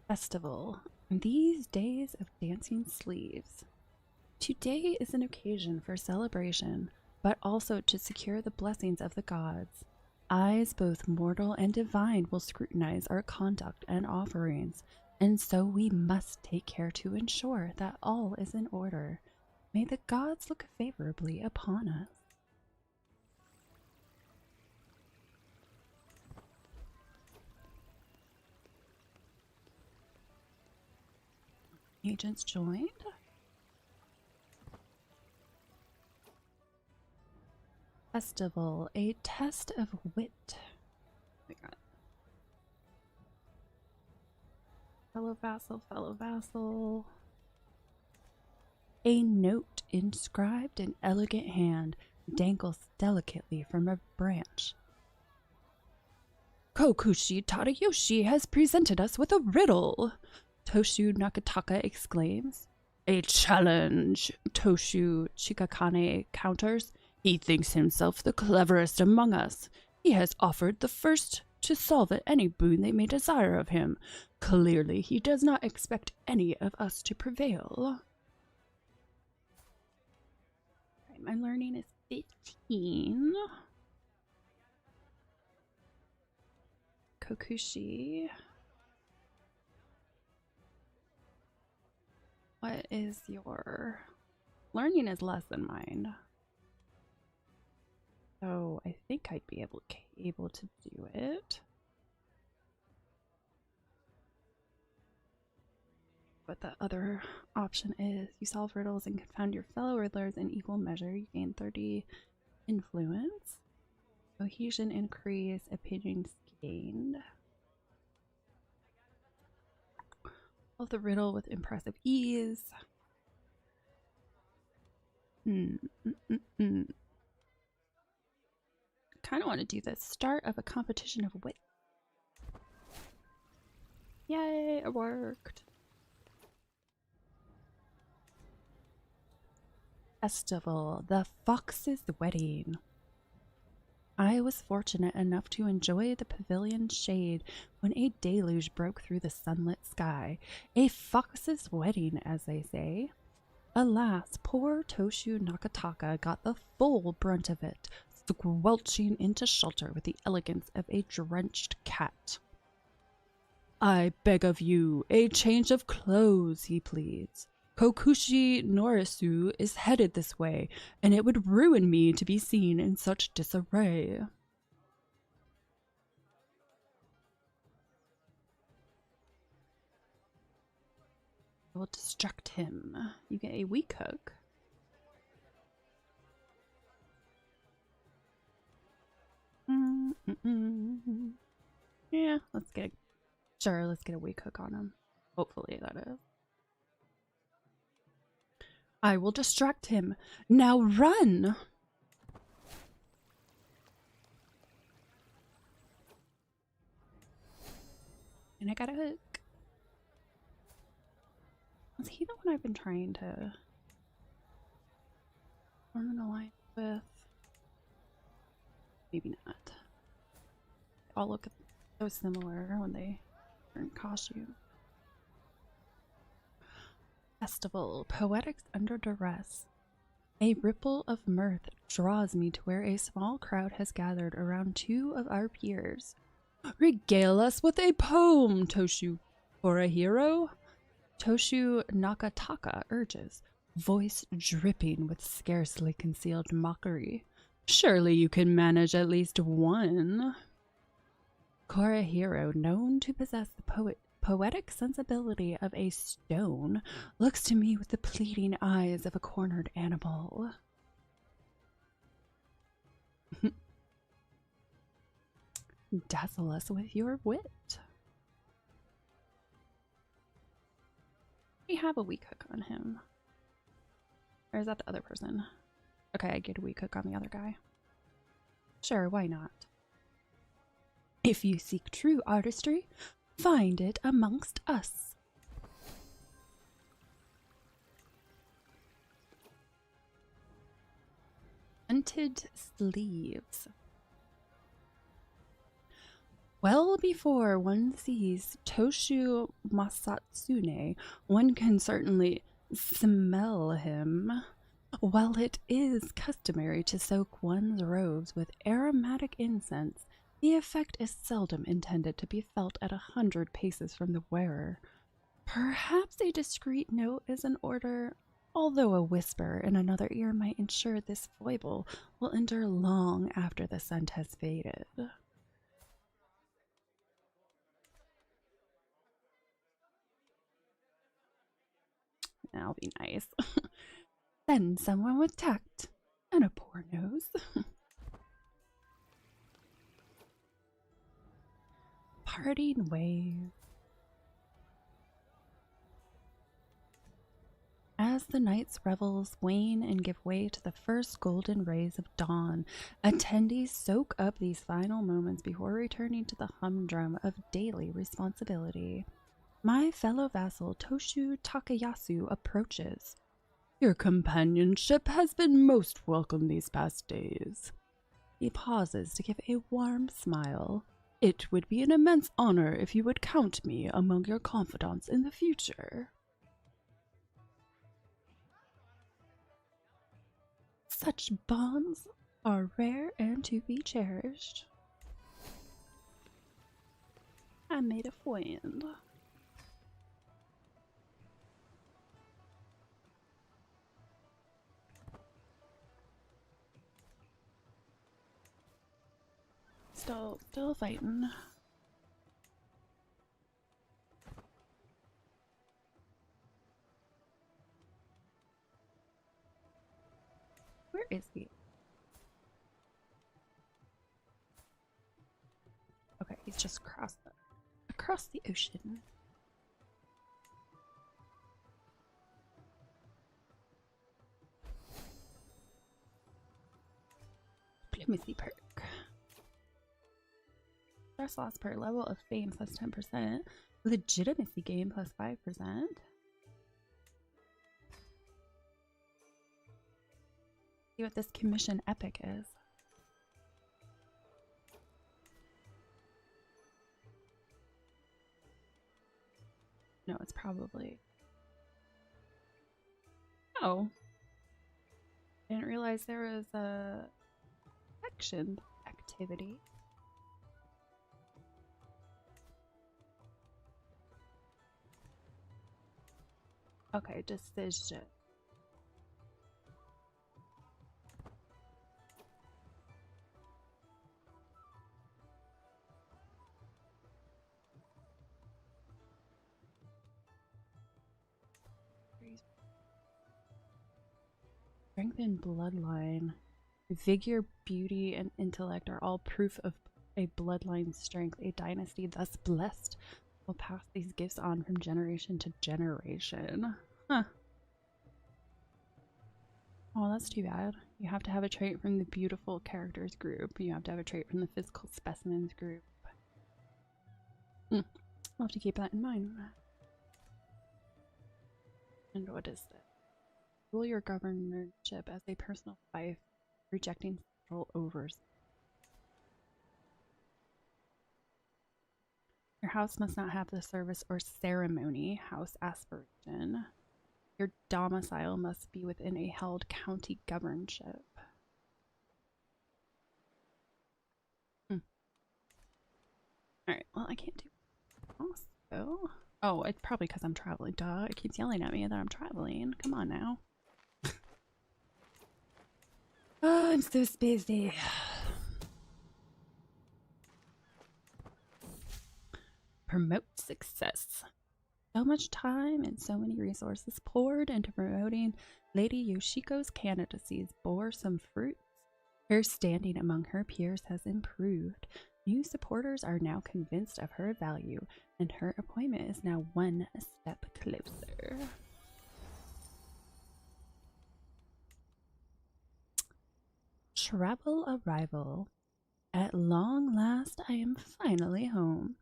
Festival. These days of dancing sleeves. Today is an occasion for celebration, but also to secure the blessings of the gods. Eyes both mortal and divine will scrutinize our conduct and offerings, and so we must take care to ensure that all is in order. May the gods look favorably upon us. Agents joined. Festival, a test of wit. We got fellow vassal. A note inscribed in elegant hand dangles delicately from a branch. Kokushi Tadayoshi has presented us with a riddle, Toshu Nakataka exclaims. A challenge, Toshu Chikakane counters. He thinks himself the cleverest among us. He has offered the first to solve at any boon they may desire of him. Clearly, he does not expect any of us to prevail. Right, my learning is 15. Kokushi. What is your learning is less than mine. So I think I'd be able to do it. But the other option is you solve riddles and confound your fellow riddlers in equal measure. You gain 30 influence. Cohesion increase, opinions gained. Solve the riddle with impressive ease. Kind of want to do the start of a competition of wit. Yay, it worked. Festival, the Fox's Wedding. I was fortunate enough to enjoy the pavilion's shade when a deluge broke through the sunlit sky. A fox's wedding, as they say. Alas, poor Toshu Nakataka got the full brunt of it, squelching into shelter with the elegance of a drenched cat. I beg of you, a change of clothes, he pleads. Kokushi Norisu is headed this way, and it would ruin me to be seen in such disarray. I will distract him. You get a weak hook. Yeah, let's get a weak hook on him. Hopefully that is. I will distract him. Now run! And I got a hook. Was he the one I've been trying to form an alliance with? Maybe not. They all look so similar when they are in costume. Festival, poetics under duress. A ripple of mirth draws me to where a small crowd has gathered around two of our peers. Regale us with a poem, Toshu, for a hero. Toshu Nakataka urges, voice dripping with scarcely concealed mockery. Surely you can manage at least one. Korahiro, known to possess the poetic sensibility of a stone, looks to me with the pleading eyes of a cornered animal. Dazzle us with your wit. We have a weak hook on him. Or is that the other person? Okay, I get a weak hook on the other guy. Sure, why not? If you seek true artistry, find it amongst us. Hunted sleeves. Well before one sees Toshu Masatsune, one can certainly smell him. While it is customary to soak one's robes with aromatic incense, the effect is seldom intended to be felt at 100 paces from the wearer. Perhaps a discreet note is in order, although a whisper in another ear might ensure this foible will endure long after the scent has faded. I'll be nice. Send someone with tact and a poor nose. Parting ways. As the night's revels wane and give way to the first golden rays of dawn, attendees soak up these final moments before returning to the humdrum of daily responsibility. My fellow vassal Toshu Takayasu approaches. Your companionship has been most welcome these past days. He pauses to give a warm smile. It would be an immense honor if you would count me among your confidants in the future. Such bonds are rare and to be cherished. I made a friend. Still fighting. Where is he? Okay, he's just across the ocean. Diplomacy perk. Stress loss per level of fame plus 10%. Legitimacy gain plus 5%. See what this commission epic is. No, it's probably... Oh. I didn't realize there was a action activity. Okay, decision. Strength and bloodline. Vigor, beauty, and intellect are all proof of a bloodline strength. A dynasty thus blessed will pass these gifts on from generation to generation. Huh. Oh, that's too bad. You have to have a trait from the beautiful characters group. You have to have a trait from the physical specimens group. I'll have to keep that in mind. And what is this? Rule your governorship as a personal wife, rejecting central overs. Your house must not have the service or ceremony house aspiration. Your domicile must be within a held county governorship. Alright, well, I can't do also. Oh, it's probably because I'm traveling. Duh, it keeps yelling at me that I'm traveling. Come on now. Oh, I'm so spacey. Promote success. So much time and so many resources poured into promoting Lady Yoshiko's candidacies bore some fruits. Her standing among her peers has improved. New supporters are now convinced of her value, and her appointment is now one step closer. Travel arrival. At long last, I am finally home.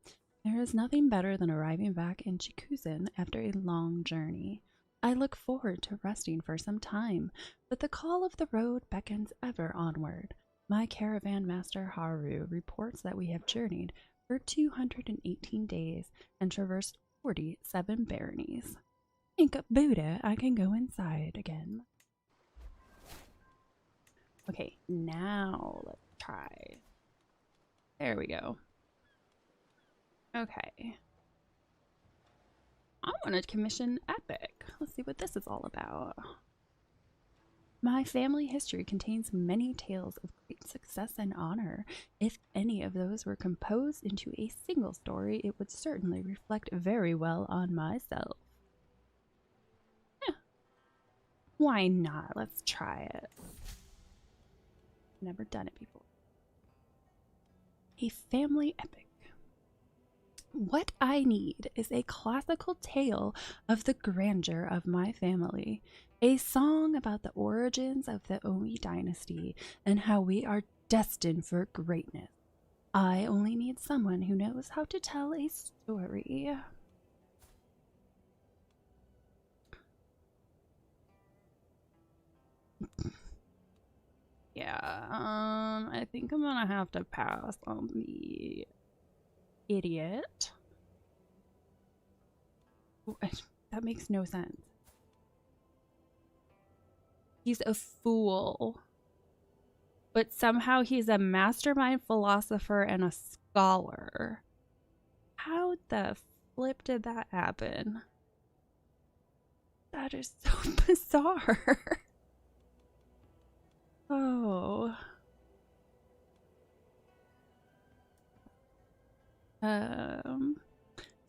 There is nothing better than arriving back in Chikuzen after a long journey. I look forward to resting for some time, but the call of the road beckons ever onward. My caravan master Haru reports that we have journeyed for 218 days and traversed 47 baronies. Thank Buddha I can go inside again. Okay, now let's try. There we go. Okay. I want to commission Epic. Let's see what this is all about. My family history contains many tales of great success and honor. If any of those were composed into a single story, it would certainly reflect very well on myself. Yeah. Why not? Let's try it. Never done it before. A family epic. What I need is a classical tale of the grandeur of my family, a song about the origins of the Omi dynasty and how we are destined for greatness. I only need someone who knows how to tell a story. Yeah, I think I'm gonna have to pass on the idiot. That makes no sense. He's a fool. But somehow he's a mastermind philosopher and a scholar. How the flip did that happen? That is so bizarre. Oh.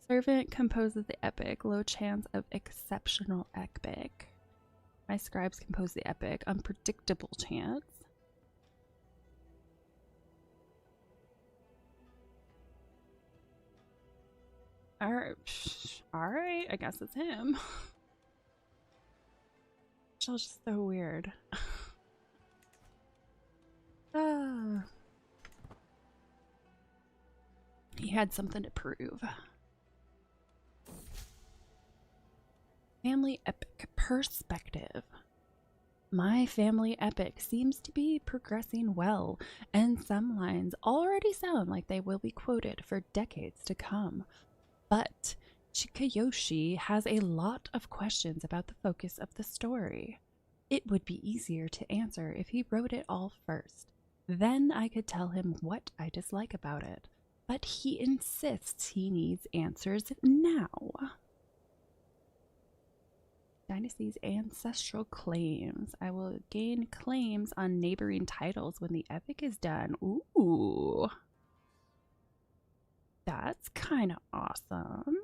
Servant composes the epic, low chance of exceptional epic. My scribes compose the epic, unpredictable chance. Alright, I guess it's him. It's just so weird. He had something to prove. Family epic perspective. My family epic seems to be progressing well, and some lines already sound like they will be quoted for decades to come. But Chikayoshi has a lot of questions about the focus of the story. It would be easier to answer if he wrote it all first. Then I could tell him what I dislike about it. But he insists he needs answers now. Dynasty's ancestral claims. I will gain claims on neighboring titles when the epic is done. Ooh. That's kind of awesome.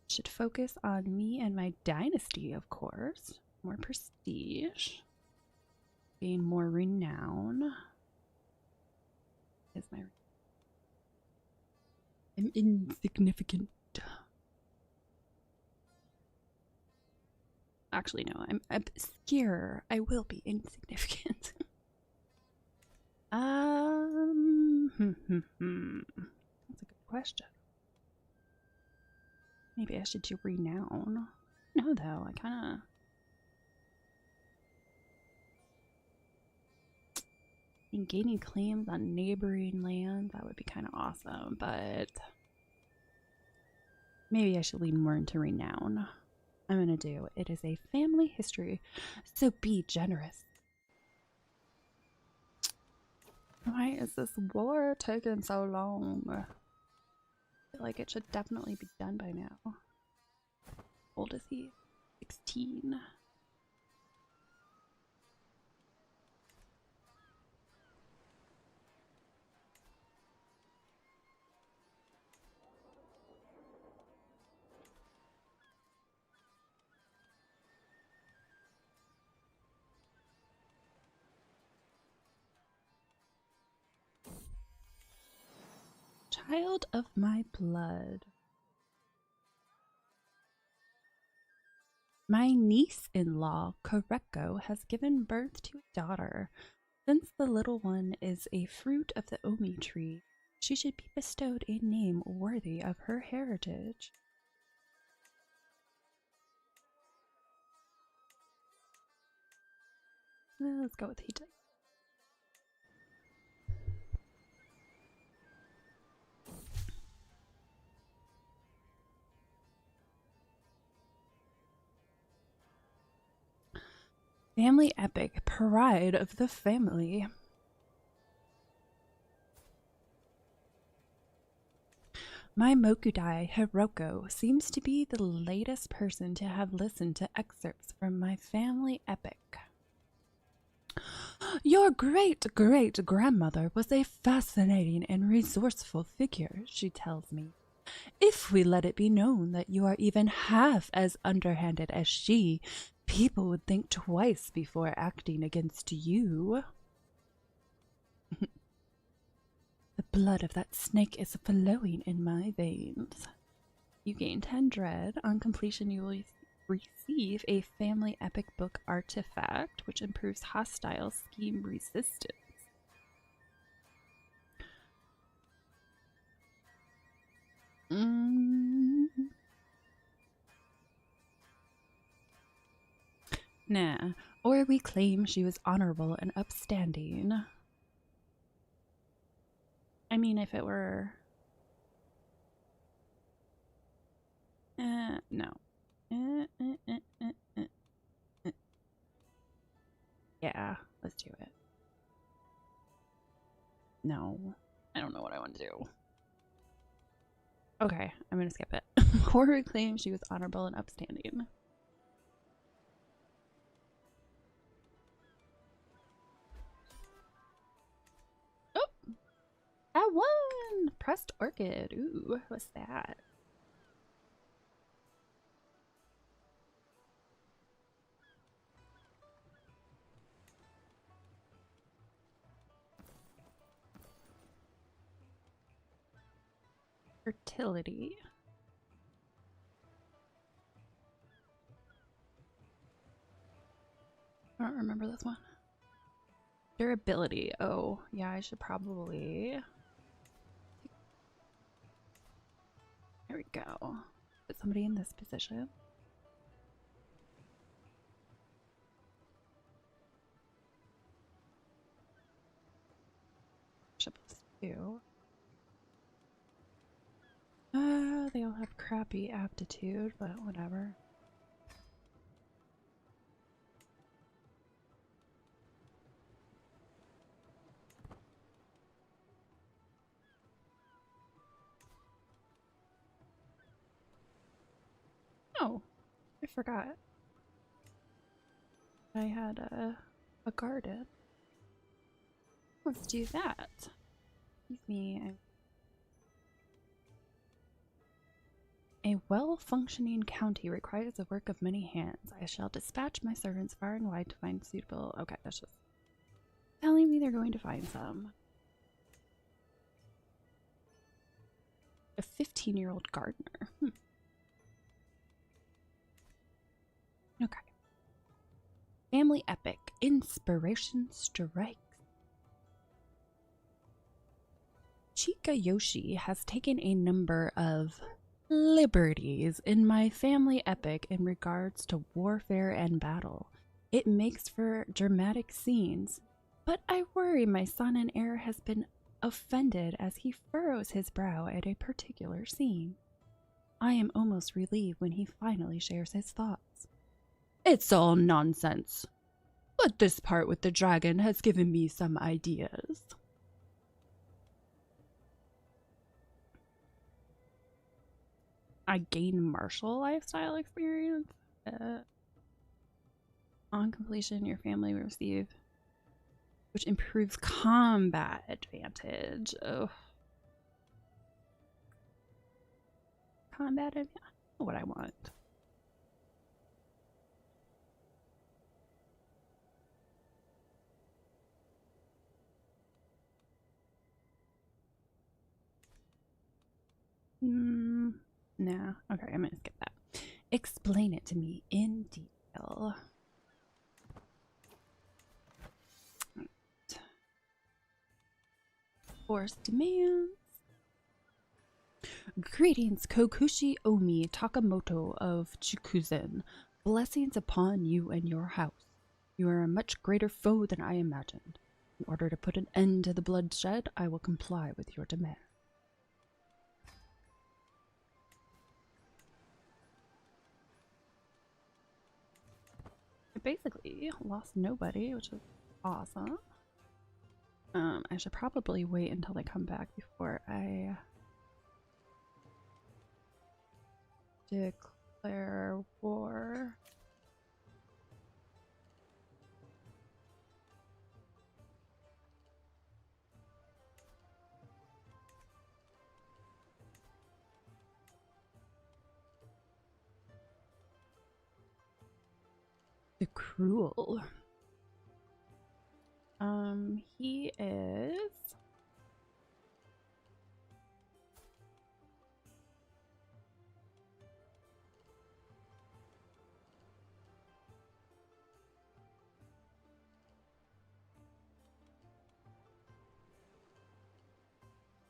Should focus on me and my dynasty, of course. More prestige. Gain more renown. Is my... I'm insignificant. Actually, no, I'm obscure. I will be insignificant. That's a good question. Maybe I should do renown. No, though, I kind of... gaining claims on neighboring lands, that would be kind of awesome, but... maybe I should lean more into renown. I'm gonna do. It is a family history, so be generous. Why is this war taking so long? I feel like it should definitely be done by now. How old is he? 16. Child of my blood. My niece-in-law, Koreko, has given birth to a daughter. Since the little one is a fruit of the Omi tree, she should be bestowed a name worthy of her heritage. Let's go with Hita. Family epic, pride of the family. My Mokudai, Hiroko, seems to be the latest person to have listened to excerpts from my family epic. Your great-great-grandmother was a fascinating and resourceful figure, she tells me. If we let it be known that you are even half as underhanded as she, people would think twice before acting against you. The blood of that snake is flowing in my veins. You gain 10 dread. On completion, you will receive a family epic book artifact, which improves hostile scheme resistance. Nah. Or we claim she was honorable and upstanding. I mean, if it were... no. Yeah, let's do it. No. I don't know what I want to do. Okay, I'm gonna skip it. Horror claims she was honorable and upstanding. Oh! I won! Pressed Orchid. Ooh, what's that? Fertility. I don't remember this one. Durability. Oh, yeah, I should probably... There we go. Put somebody in this position. +2. They all have crappy aptitude, but whatever. Oh, I forgot. I had a garden. Let's do that. Excuse me. A well-functioning county requires the work of many hands. I shall dispatch my servants far and wide to find suitable... Okay, that's just telling me they're going to find some. A 15-year-old gardener. Okay. Family epic. Inspiration strikes. Chikayoshi has taken a number of liberties in my family epic in regards to warfare and battle. It makes for dramatic scenes, but I worry my son and heir has been offended as he furrows his brow at a particular scene. I am almost relieved when he finally shares his thoughts. It's all nonsense, but this part with the dragon has given me some ideas. I gain martial lifestyle experience. On completion, your family will receive, which improves combat advantage. Oh, combat advantage. I know what I want. Nah. Okay, I'm gonna skip that. Explain it to me in detail. Force demands. Greetings, Kokushi Omi Takamoto of Chikuzen. Blessings upon you and your house. You are a much greater foe than I imagined. In order to put an end to the bloodshed, I will comply with your demand. I basically lost nobody, which is awesome. I should probably wait until they come back before I declare war. The Cruel. He is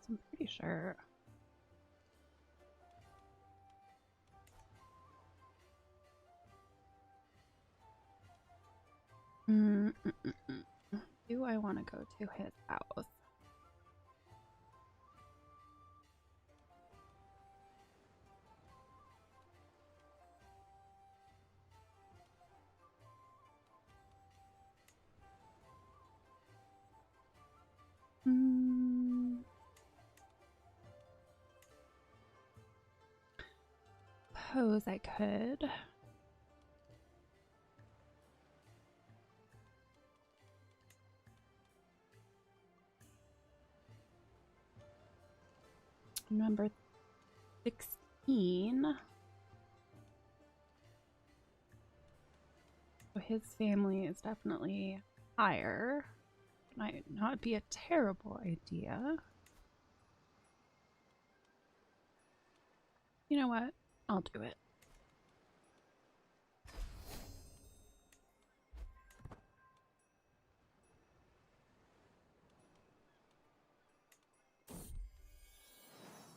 I'm pretty sure. Do I want to go to his house? Suppose I could. Number 16. So his family is definitely higher. Might not be a terrible idea. You know what? I'll do it.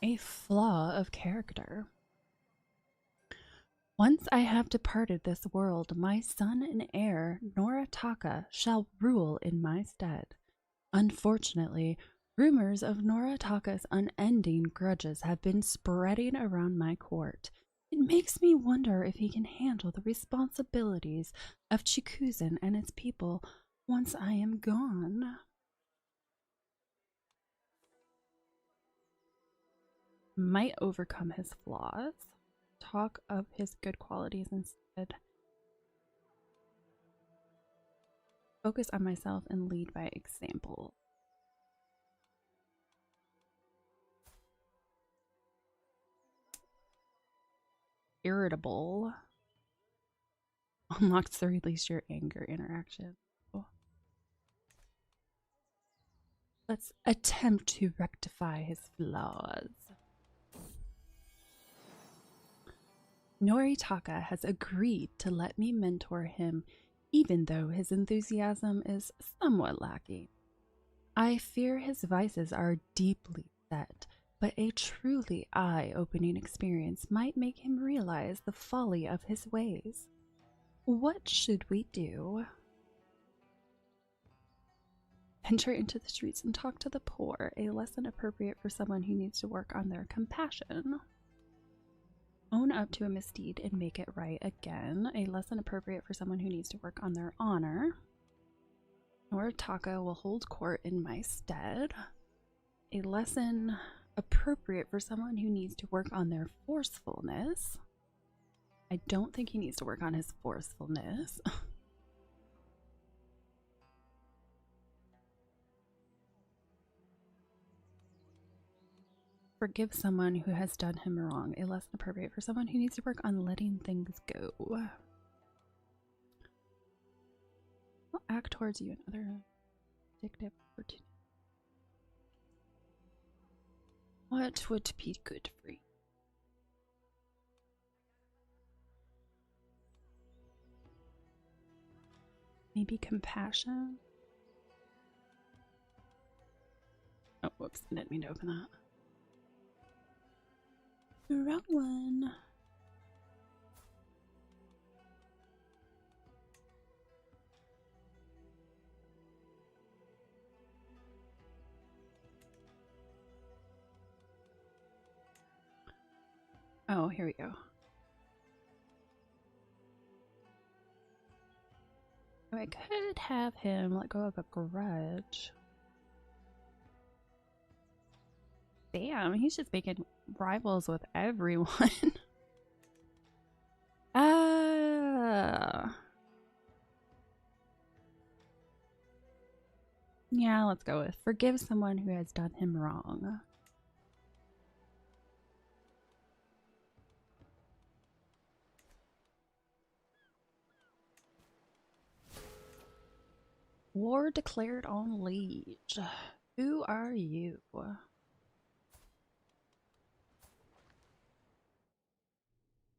A flaw of character. Once I have departed this world, my son and heir, Noritaka, shall rule in my stead. Unfortunately, rumors of Noritaka's unending grudges have been spreading around my court. It makes me wonder if he can handle the responsibilities of Chikuzen and its people once I am gone. Might overcome his flaws. Talk of his good qualities instead. Focus on myself and lead by example. Irritable. Unlocks the release your anger interaction. Oh. Let's attempt to rectify his flaws. Noritaka has agreed to let me mentor him, even though his enthusiasm is somewhat lacking. I fear his vices are deeply set, but a truly eye-opening experience might make him realize the folly of his ways. What should we do? Enter into the streets and talk to the poor, a lesson appropriate for someone who needs to work on their compassion. Own up to a misdeed and make it right again, a lesson appropriate for someone who needs to work on their honor. Noritaka will hold court in my stead. A lesson appropriate for someone who needs to work on their forcefulness. I don't think he needs to work on his forcefulness. Forgive someone who has done him wrong. A less appropriate for someone who needs to work on letting things go. I'll act towards you another addictive opportunity. What would be good for you? Maybe compassion? Oh, whoops. I didn't mean to open that. The wrong one. Oh, here we go. I could have him let go of a grudge. Damn, he's just making rivals with everyone. Yeah, let's go with forgive someone who has done him wrong. War declared on Liege. Who are you?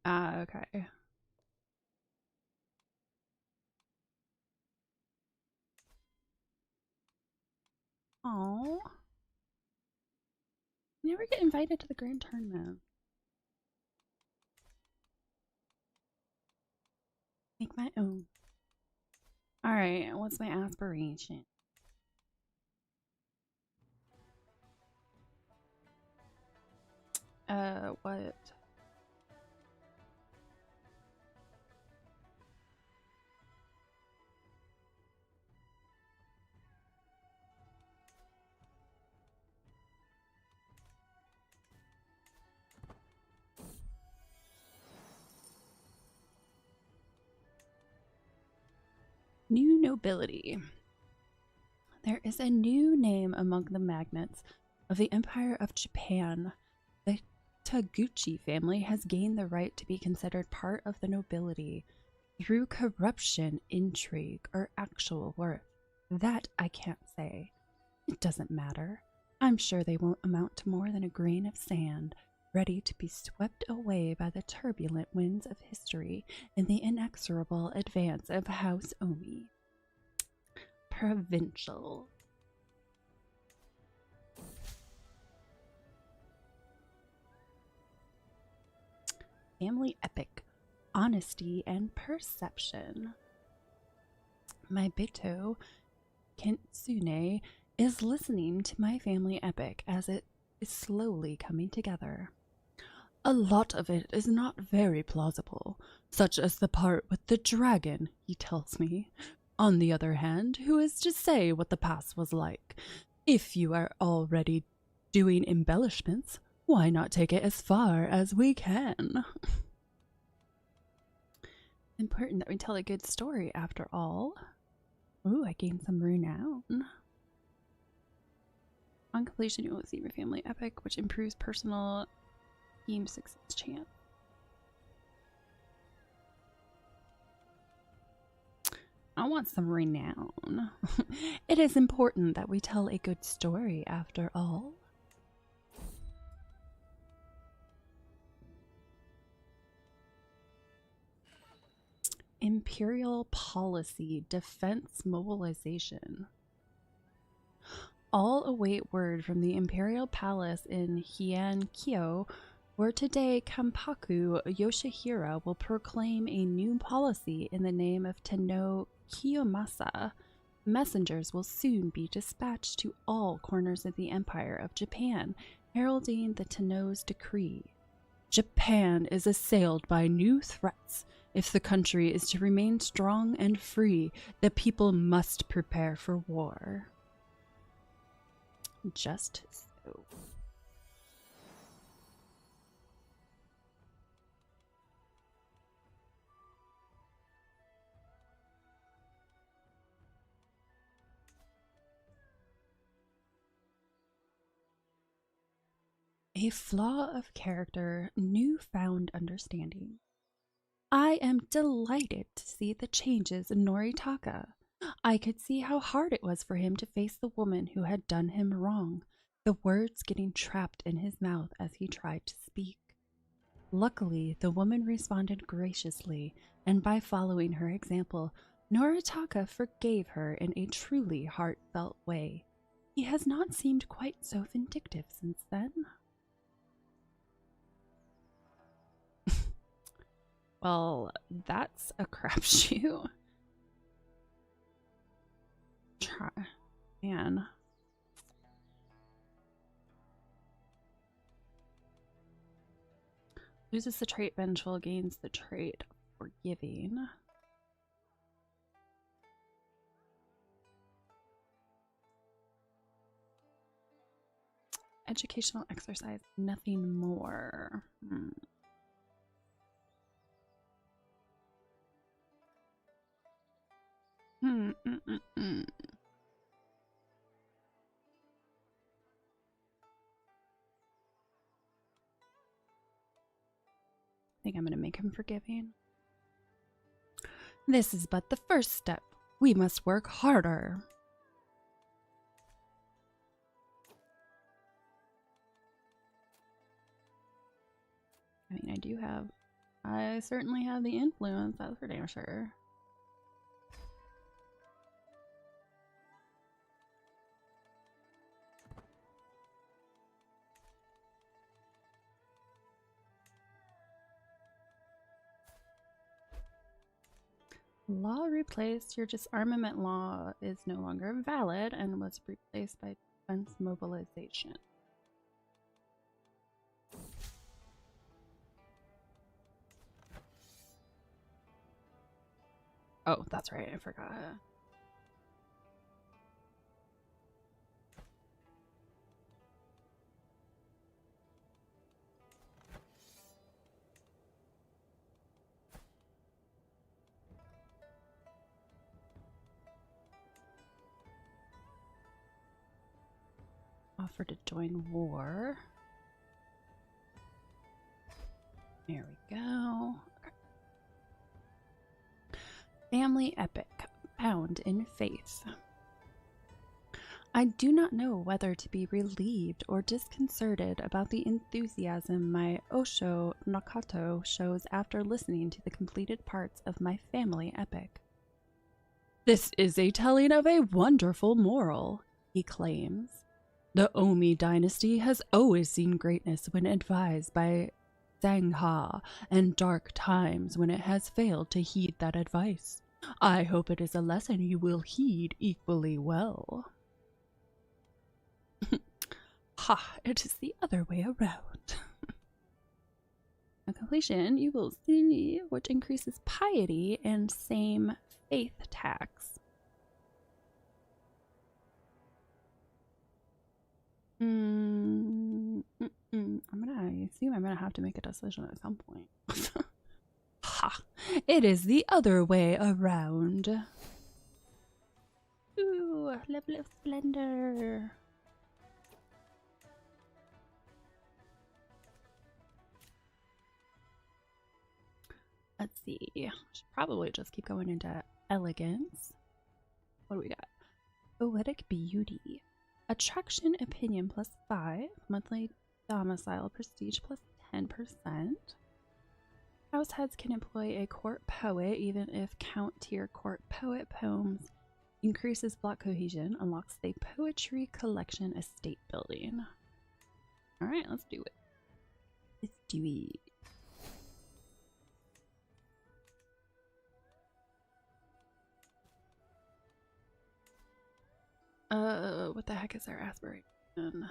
Okay. Oh, never get invited to the grand tournament. Make my own. Alright, what's my aspiration? What? New nobility. There is a new name among the magnates of the Empire of Japan. The Taguchi family has gained the right to be considered part of the nobility through corruption, intrigue, or actual worth. That I can't say. It doesn't matter. I'm sure they won't amount to more than a grain of sand, ready to be swept away by the turbulent winds of history in the inexorable advance of House Omi. Provincial. Family epic. Honesty and perception. My Beto, Kitsune, is listening to my family epic as it is slowly coming together. A lot of it is not very plausible, such as the part with the dragon, he tells me. On the other hand, who is to say what the past was like? If you are already doing embellishments, why not take it as far as we can? Important that we tell a good story after all. Ooh, I gained some renown. On completion, you will receive your family epic, which improves personal team success chance. I want some renown. It is important that we tell a good story after all. Imperial policy, defense mobilization. All await word from the Imperial Palace in Heian-kyo, where today Kampaku Yoshihira will proclaim a new policy in the name of Tenno Kiyomasa. Messengers will soon be dispatched to all corners of the Empire of Japan, heralding the Tenno's decree. Japan is assailed by new threats. If the country is to remain strong and free, the people must prepare for war. Just so. A flaw of character, newfound understanding. I am delighted to see the changes in Noritaka. I could see how hard it was for him to face the woman who had done him wrong, the words getting trapped in his mouth as he tried to speak. Luckily, the woman responded graciously, and by following her example, Noritaka forgave her in a truly heartfelt way. He has not seemed quite so vindictive since then. Well, that's a crapshoot. Try. Man. Loses the trait vengeful, gains the trait forgiving. Educational exercise, nothing more. I think I'm going to make him forgiving. This is but the first step. We must work harder. I mean, I certainly have the influence, that's for damn sure. Law replaced. Your disarmament law is no longer valid and was replaced by defense mobilization. Oh, that's right. I forgot. Offer to join war. There we go. Okay. Family epic, bound in faith. I do not know whether to be relieved or disconcerted about the enthusiasm my Osho Nakato shows after listening to the completed parts of my family epic. This is a telling of a wonderful moral, he claims. The Omi dynasty has always seen greatness when advised by Zangha, and dark times when it has failed to heed that advice. I hope it is a lesson you will heed equally well. Ha, it is the other way around. On completion, you will see which increases piety and same faith tax. I assume I'm gonna have to make a decision at some point. Ha! It is the other way around. Ooh, level of splendor. Let's see. Should probably just keep going into elegance. What do we got? Poetic beauty. Attraction opinion +5. Monthly domicile prestige +10%. House heads can employ a court poet even if count tier court poet poems increases block cohesion, unlocks the poetry collection estate building. Alright, let's do it. Let's do it. What the heck is our aspiration?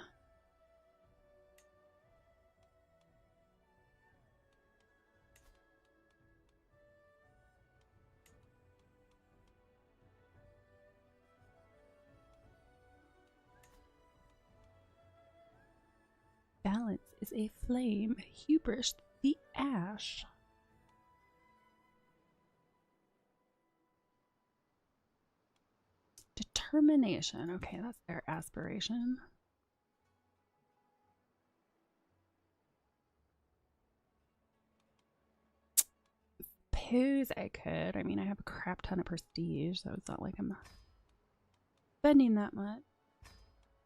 Balance is a flame, hubris the ash. Determination. Okay, that's their aspiration. suppose I could. I mean, I have a crap ton of prestige, so it's not like I'm spending that much.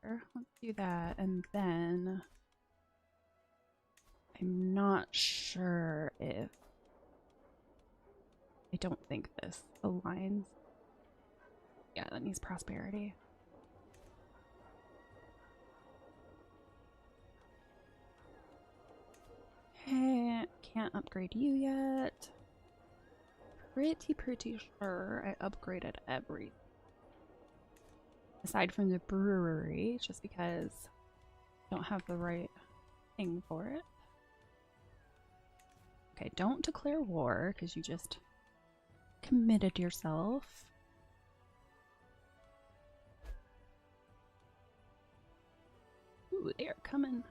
Let's do that, and then I'm not sure if... I don't think this aligns. Yeah, that needs prosperity. Okay, can't upgrade you yet. Pretty sure I upgraded everything. Aside from the brewery, just because I don't have the right thing for it. Okay, don't declare war, because you just committed yourself. Ooh, they are coming.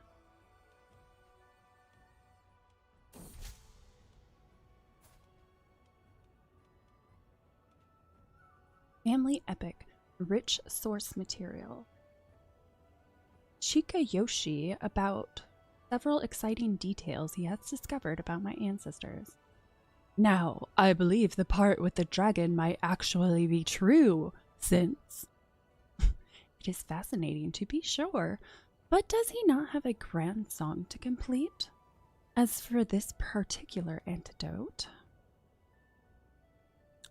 Family epic. Rich source material. Shikayoshi about several exciting details he has discovered about my ancestors. Now, I believe the part with the dragon might actually be true, since... It is fascinating to be sure, but does he not have a grand song to complete? As for this particular antidote,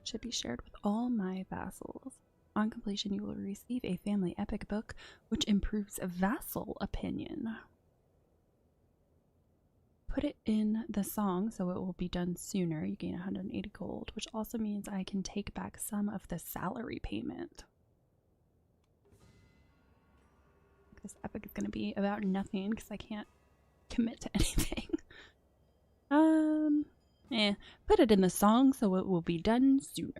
it should be shared with all my vassals. On completion, you will receive a family epic book, which improves vassal opinion. Put it in the song so it will be done sooner. You gain 180 gold, which also means I can take back some of the salary payment. This epic is going to be about nothing because I can't commit to anything. Put it in the song so it will be done sooner.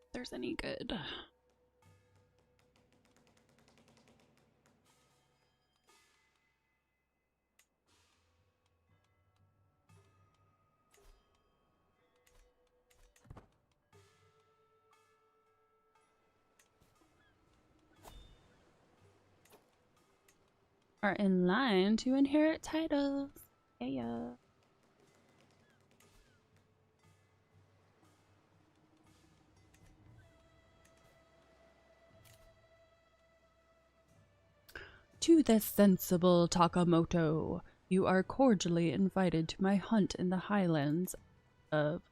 If there's any good. Are in line to inherit titles. Yeah. To the sensible Takamoto, you are cordially invited to my hunt in the highlands of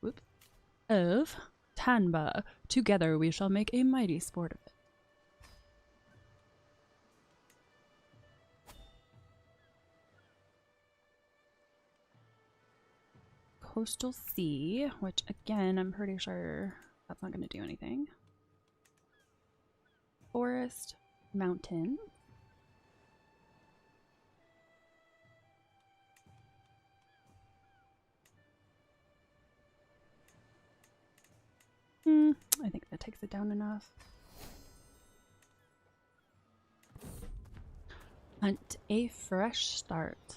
Tanba. Together we shall make a mighty sport of it. Coastal Sea, which again, I'm pretty sure that's not going to do anything. Forest, mountain. I think that takes it down enough. Hunt a fresh start.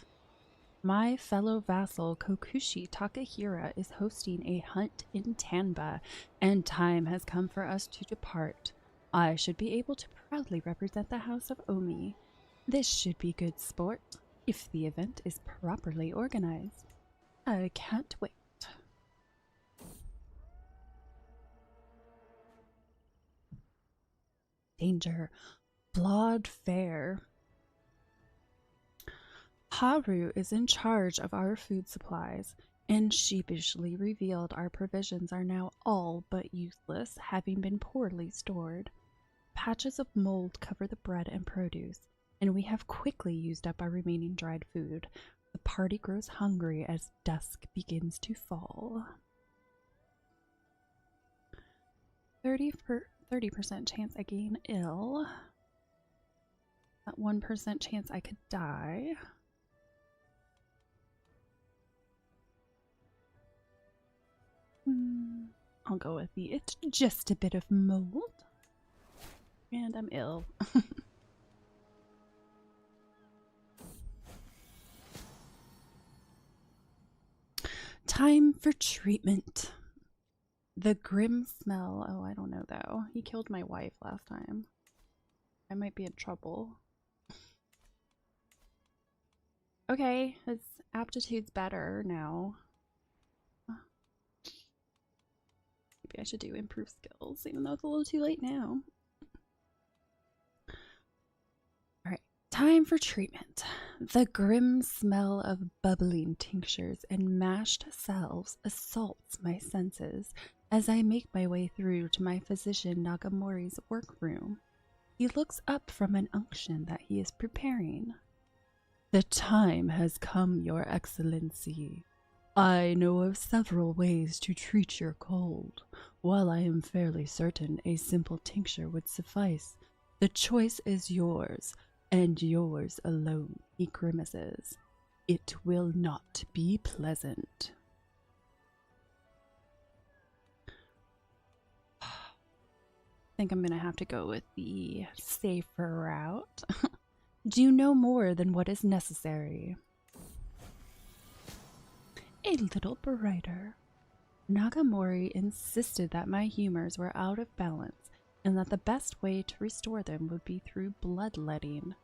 My fellow vassal Kokushi Takahira is hosting a hunt in Tanba, and time has come for us to depart. I should be able to proudly represent the House of Omi. This should be good sport, if the event is properly organized. I can't wait. Danger. Flawed fare. Haru is in charge of our food supplies, and sheepishly revealed our provisions are now all but useless, having been poorly stored. Patches of mold cover the bread and produce, and we have quickly used up our remaining dried food. The party grows hungry as dusk begins to fall. 30% chance I gain ill. That 1% chance I could die. I'll go with the it's just a bit of mold. And I'm ill. Time for treatment. The grim smell. Oh, I don't know though. He killed my wife last time. I might be in trouble. Okay, his aptitude's better now. Maybe I should do improve skills, even though it's a little too late now. Alright, time for treatment. The grim smell of bubbling tinctures and mashed salves assaults my senses as I make my way through to my physician Nagamori's workroom. He looks up from an unction that he is preparing. The time has come, Your Excellency. I know of several ways to treat your cold. While I am fairly certain a simple tincture would suffice, the choice is yours, and yours alone, he grimaces. It will not be pleasant. I think I'm gonna have to go with the safer route. Do no more than what is necessary. A little brighter. Nagamori insisted that my humors were out of balance and that the best way to restore them would be through bloodletting.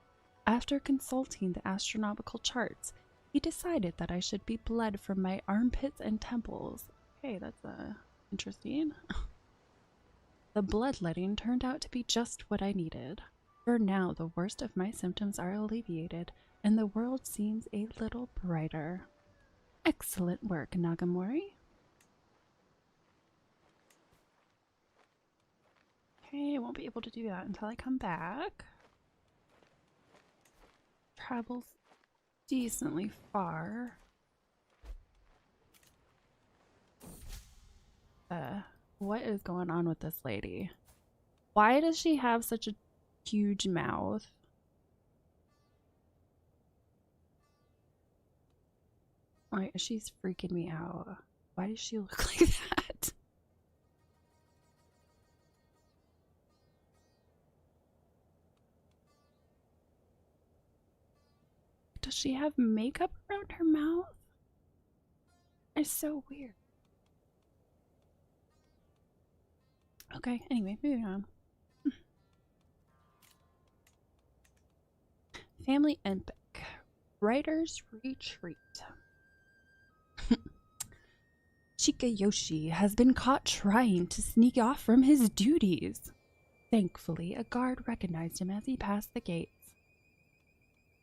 After consulting the astronomical charts, he decided that I should be bled from my armpits and temples. Okay, that's interesting. The bloodletting turned out to be just what I needed. For now, the worst of my symptoms are alleviated, and the world seems a little brighter. Excellent work, Nagamori. Okay, I won't be able to do that until I come back. Travels decently far. What is going on with this lady? Why does she have such a huge mouth? Why, she's freaking me out. Why does she look like that? Does she have makeup around her mouth? It's so weird. Okay, anyway, moving on. Family epic. Writer's retreat. Chikayoshi has been caught trying to sneak off from his duties. Thankfully, a guard recognized him as he passed the gates.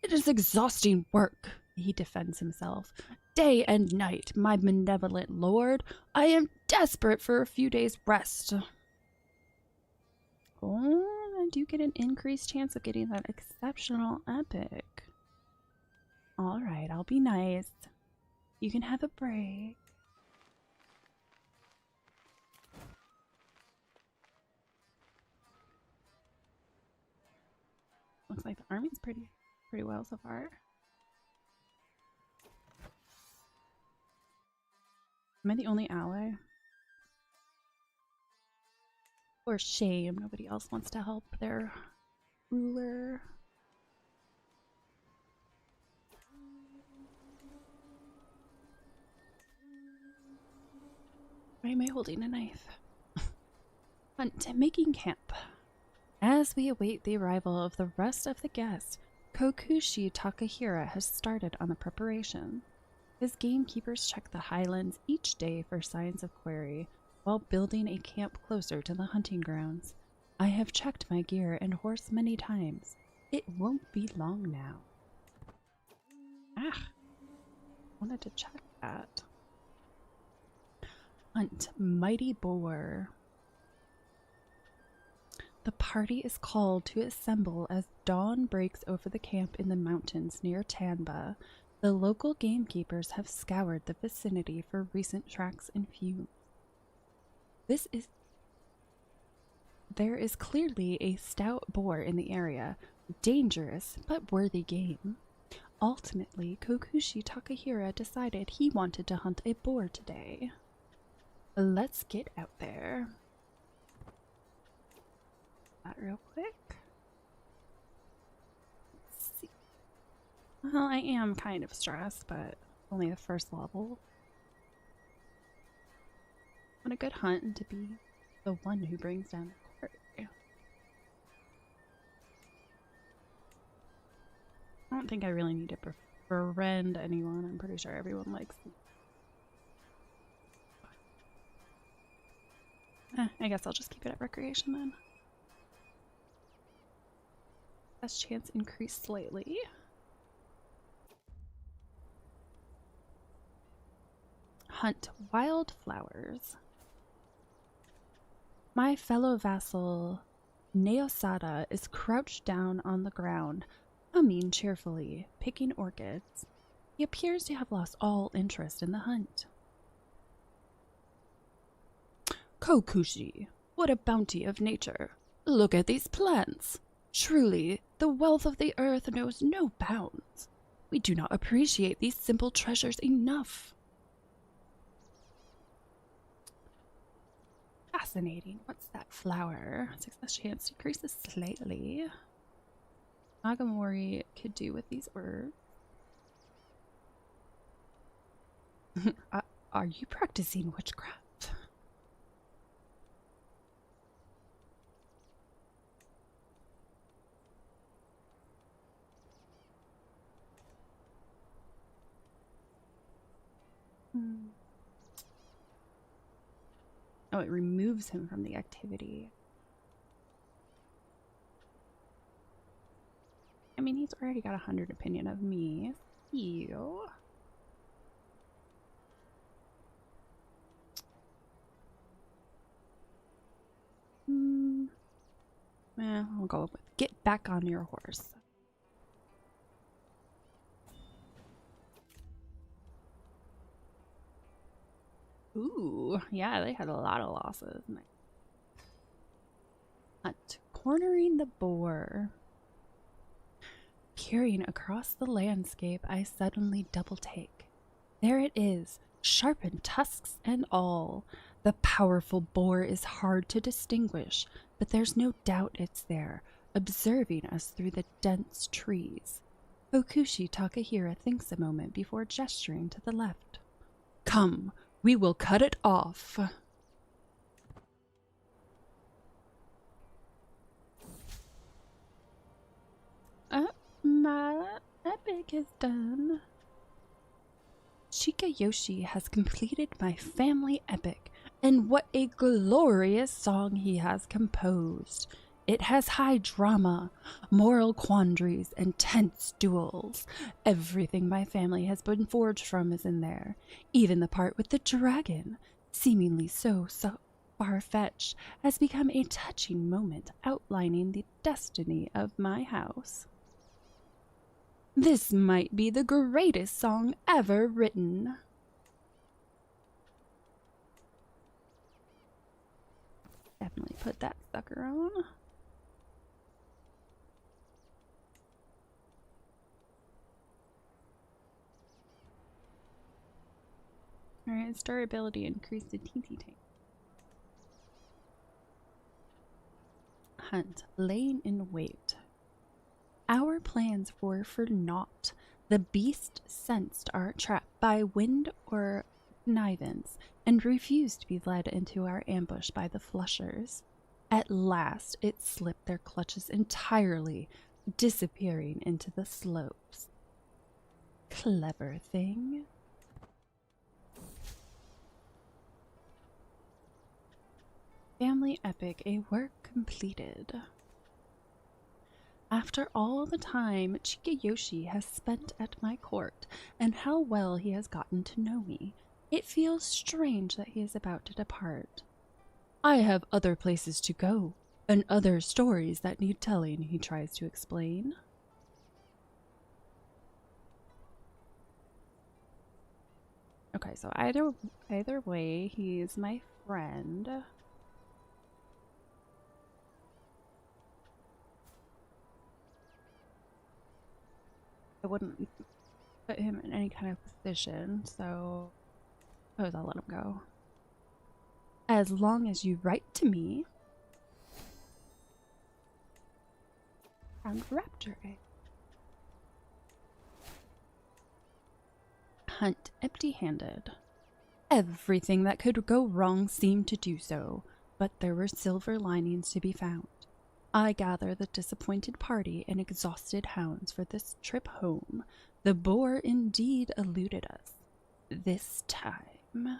It is exhausting work, he defends himself. Day and night, my benevolent lord. I am desperate for a few days' rest. Oh, I do get an increased chance of getting that exceptional epic. Alright, I'll be nice. You can have a break. Looks like the army's pretty well so far. Am I the only ally? For shame, nobody else wants to help their ruler. Why am I holding a knife? Hunt, making camp. As we await the arrival of the rest of the guests, Kokushi Takahira has started on the preparation. His gamekeepers check the highlands each day for signs of quarry, while building a camp closer to the hunting grounds. I have checked my gear and horse many times. It won't be long now. Ah, wanted to check that. Hunt mighty boar. The party is called to assemble as dawn breaks over the camp in the mountains near Tanba. The local gamekeepers have scoured the vicinity for recent tracks and fumes. There is clearly a stout boar in the area, dangerous but worthy game. Ultimately, Kokushi Takahira decided he wanted to hunt a boar today. Let's get out there. That real quick. Let's see. Well, I am kind of stressed, but only the first level. What a good hunt to be the one who brings down the quarry. I don't think I really need to befriend anyone. I'm pretty sure everyone likes me. I guess I'll just keep it at recreation then. Best chance increased slightly. Hunt wildflowers. My fellow vassal Neosada is crouched down on the ground, humming cheerfully, picking orchids. He appears to have lost all interest in the hunt. Kokushi, what a bounty of nature! Look at these plants! Truly, the wealth of the earth knows no bounds. We do not appreciate these simple treasures enough. Fascinating. What's that flower? Success chance decreases slightly. Nagamori could do with these words. Are you practicing witchcraft? Oh, it removes him from the activity. I mean, he's already got 100 opinion of me. Ew. I'll go with get back on your horse. Ooh, yeah, they had a lot of losses. Hunt. Cornering the boar. Peering across the landscape, I suddenly double take. There it is, sharpened tusks and all. The powerful boar is hard to distinguish, but there's no doubt it's there, observing us through the dense trees. Okushi Takahira thinks a moment before gesturing to the left. Come, we will cut it off. My epic is done. Shikayoshi has completed my family epic, and what a glorious song he has composed. It has high drama, moral quandaries, and tense duels. Everything my family has been forged from is in there. Even the part with the dragon, seemingly so far-fetched, has become a touching moment outlining the destiny of my house. This might be the greatest song ever written. Definitely put that sucker on. Alright, its durability increased to TT tank. Hunt, laying in wait. Our plans were for naught. The beast sensed our trap by wind or connivance and refused to be led into our ambush by the flushers. At last, it slipped their clutches entirely, disappearing into the slopes. Clever thing. Family epic, a work completed. After all the time Chikayoshi has spent at my court, and how well he has gotten to know me, it feels strange that he is about to depart. I have other places to go, and other stories that need telling, he tries to explain. Okay, so either way, he's my friend. I wouldn't put him in any kind of position, so I suppose I'll let him go. As long as you write to me. Found raptor egg. Hunt empty-handed. Everything that could go wrong seemed to do so, but there were silver linings to be found. I gather the disappointed party and exhausted hounds for this trip home. The boar indeed eluded us. This time.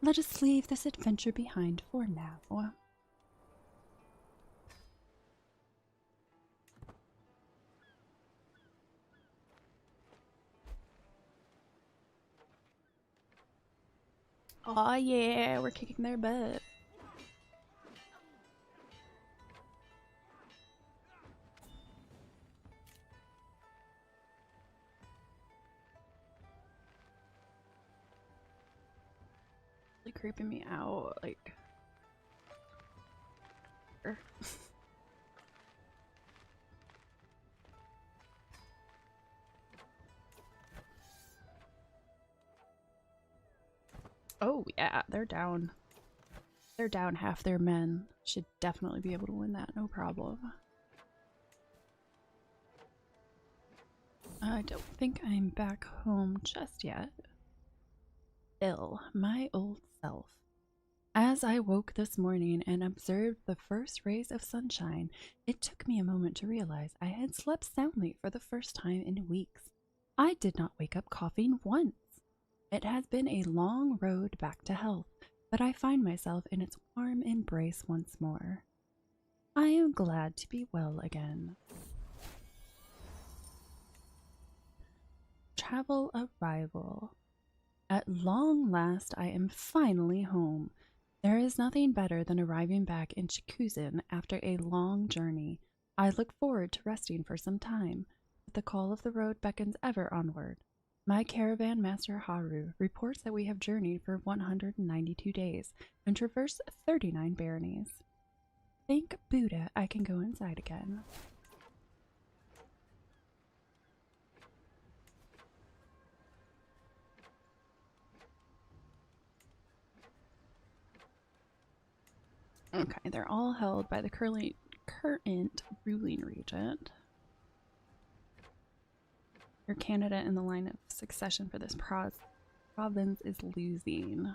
Let us leave this adventure behind for now. Oh yeah, we're kicking their butt. Really creeping me out, like. Oh yeah, they're down. They're down half their men. Should definitely be able to win that, no problem. I don't think I'm back home just yet. Bill, my old self. As I woke this morning and observed the first rays of sunshine, it took me a moment to realize I had slept soundly for the first time in weeks. I did not wake up coughing once. It has been a long road back to health, but I find myself in its warm embrace once more. I am glad to be well again. Travel arrival. At long last, I am finally home. There is nothing better than arriving back in Shikuzen after a long journey. I look forward to resting for some time, but the call of the road beckons ever onward. My caravan master Haru reports that we have journeyed for 192 days and traversed 39 baronies. Thank Buddha I can go inside again. Okay, they're all held by the current ruling regent. Your candidate in the line of succession for this province is losing.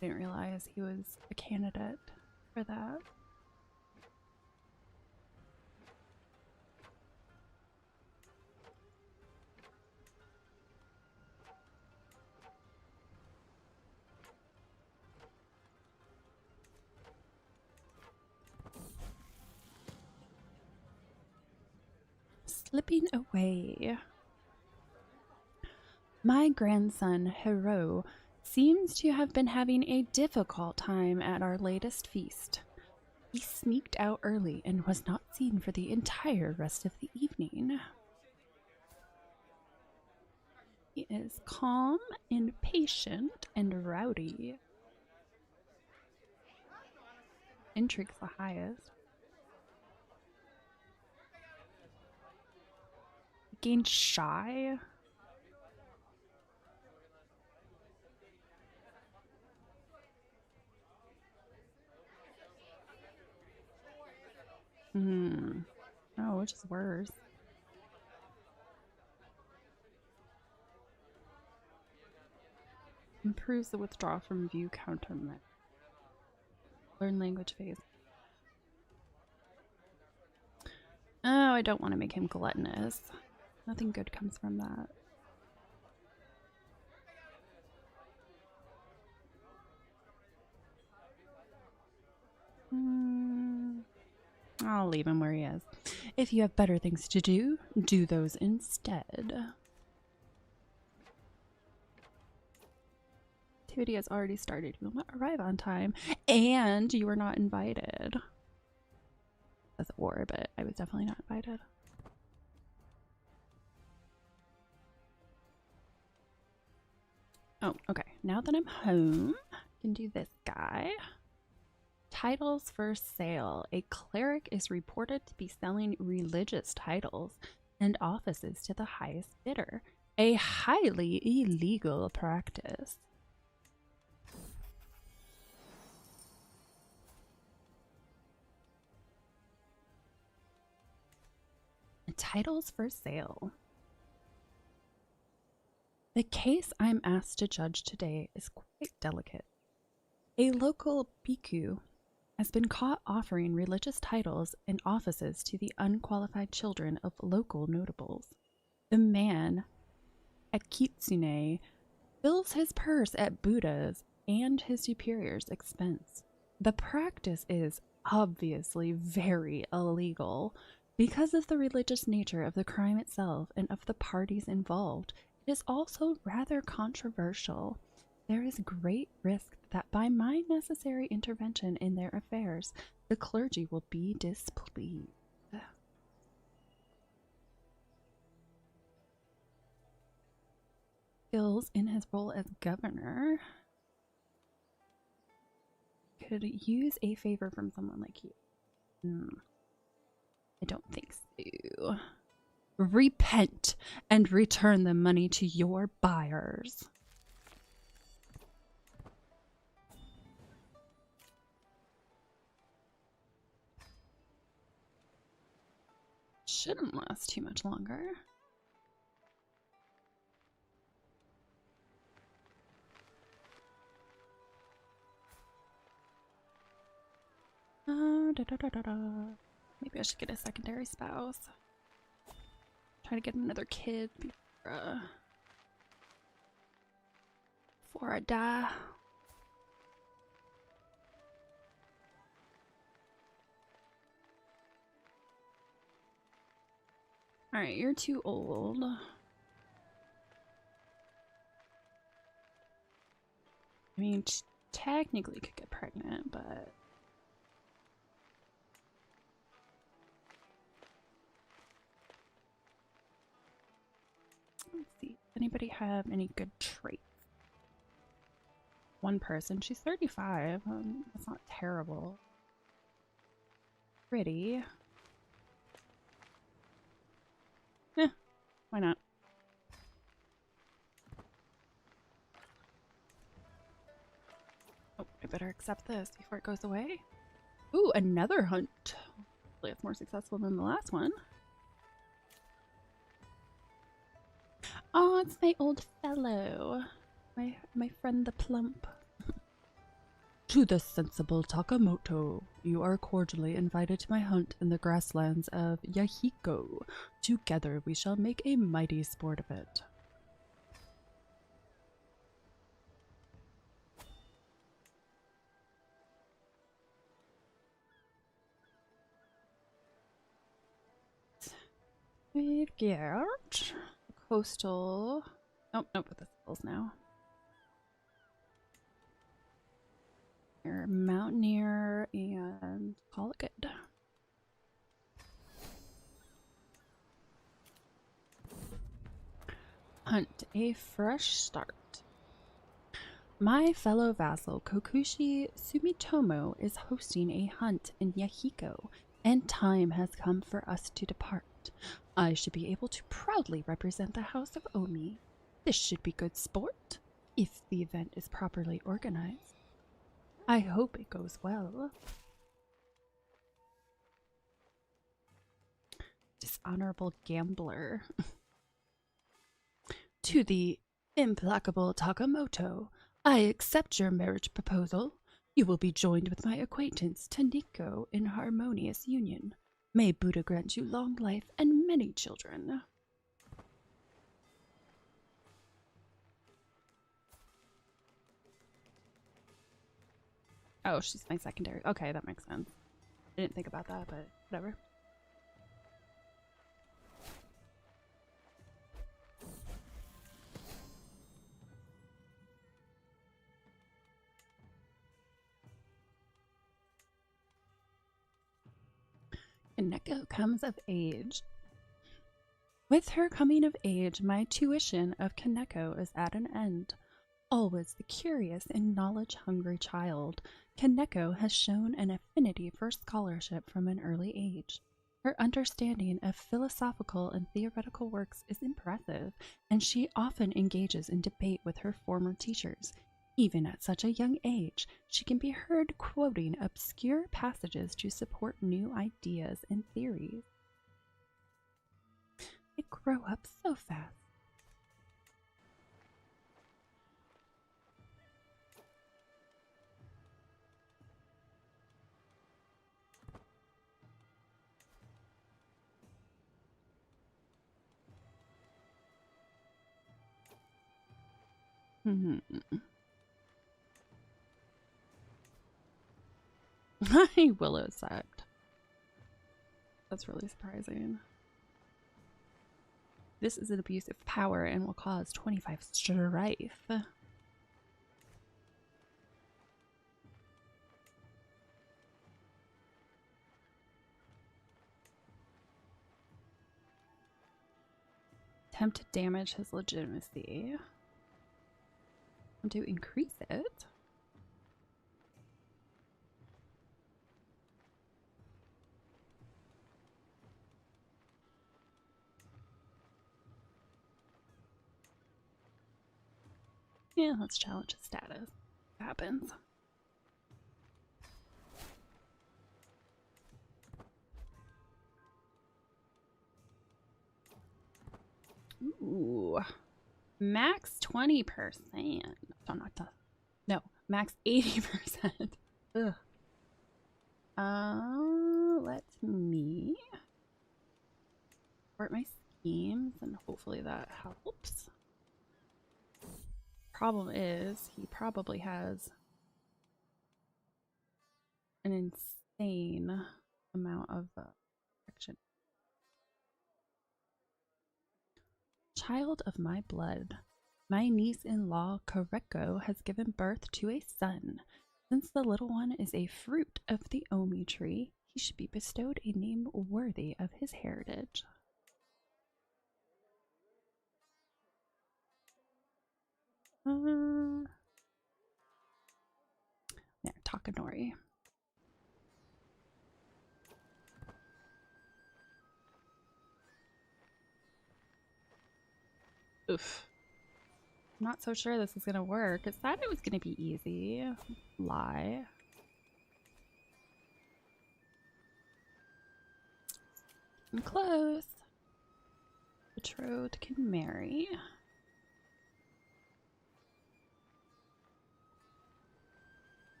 Didn't realize he was a candidate for that. Slipping away. My grandson, Hero, seems to have been having a difficult time at our latest feast. He sneaked out early and was not seen for the entire rest of the evening. He is calm and patient and rowdy. Intrigue's the highest. Gained shy. Oh, which is worse? Improves the withdrawal from view counter. Learn language phase. Oh, I don't want to make him gluttonous. Nothing good comes from that. I'll leave him where he is. If you have better things to do, do those instead. Activity has already started. You will not arrive on time, and you were not invited. That's a war, but I was definitely not invited. Oh, okay. Now that I'm home, I can do this guy. Titles for sale. A cleric is reported to be selling religious titles and offices to the highest bidder. A highly illegal practice. Titles for sale. The case I'm asked to judge today is quite delicate. A local bhikkhu has been caught offering religious titles and offices to the unqualified children of local notables. The man at Kitsune fills his purse at Buddha's and his superior's expense. The practice is obviously very illegal. Because of the religious nature of the crime itself and of the parties involved, it is also rather controversial. There is great risk that by my necessary intervention in their affairs, the clergy will be displeased. Skills in his role as governor could use a favor from someone like you. I don't think so. Repent and return the money to your buyers. Shouldn't last too much longer. Maybe I should get a secondary spouse. Try to get another kid before I die. Alright, you're too old. I mean, technically could get pregnant, but... Let's see. Anybody have any good traits? One person. She's 35. That's not terrible. Pretty. Eh, why not? Oh, I better accept this before it goes away. Ooh, another hunt. Hopefully it's more successful than the last one. Oh, it's my old fellow. My friend the plump. To the sensible Takamoto, you are cordially invited to my hunt in the grasslands of Yahiko. Together we shall make a mighty sport of it. We've got coastal. Oh, nope, with the skills now. You're mountaineer and call it good. Hunt, a fresh start. My fellow vassal Kokushi Sumitomo is hosting a hunt in Yahiko, and time has come for us to depart. I should be able to proudly represent the House of Omi. This should be good sport, if the event is properly organized. I hope it goes well. Dishonorable gambler. To the implacable Takamoto, I accept your marriage proposal. You will be joined with my acquaintance Taniko in harmonious union. May Buddha grant you long life and many children. Oh, she's my secondary. Okay, that makes sense. I didn't think about that, but whatever. Kaneko comes of age. With her coming of age, my tuition of Kaneko is at an end. Always the curious and knowledge-hungry child, Kaneko has shown an affinity for scholarship from an early age. Her understanding of philosophical and theoretical works is impressive, and she often engages in debate with her former teachers. Even at such a young age, she can be heard quoting obscure passages to support new ideas and theories. They grow up so fast. Willow sect. That's really surprising. This is an abuse of power and will cause 25 strife. Attempt to damage his legitimacy. And to increase it. Yeah, let's challenge his status. What happens? Ooh. Max 20%. So not to, no, max 80%. Ugh. Let me sort my schemes and hopefully that helps. Problem is, he probably has an insane amount of protection. Child of my blood, my niece-in-law Koreko has given birth to a son. Since the little one is a fruit of the Omi tree, he should be bestowed a name worthy of his heritage. There, Takanori. Oof. I'm not so sure this is gonna work. It thought it was gonna be easy. Lie. And close. Betrothed can marry.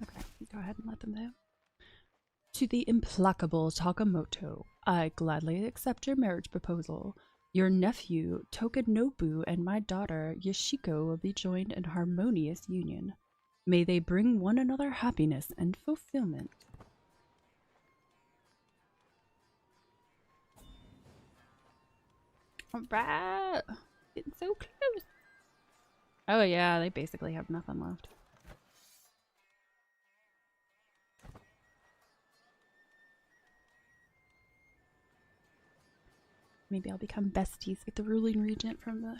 Okay, go ahead and let them know. To the implacable Takamoto, I gladly accept your marriage proposal. Your nephew Tokanobu and my daughter Yoshiko will be joined in harmonious union. May they bring one another happiness and fulfillment. Alright, getting so close. Oh yeah, they basically have nothing left. Maybe I'll become besties with the ruling regent from the...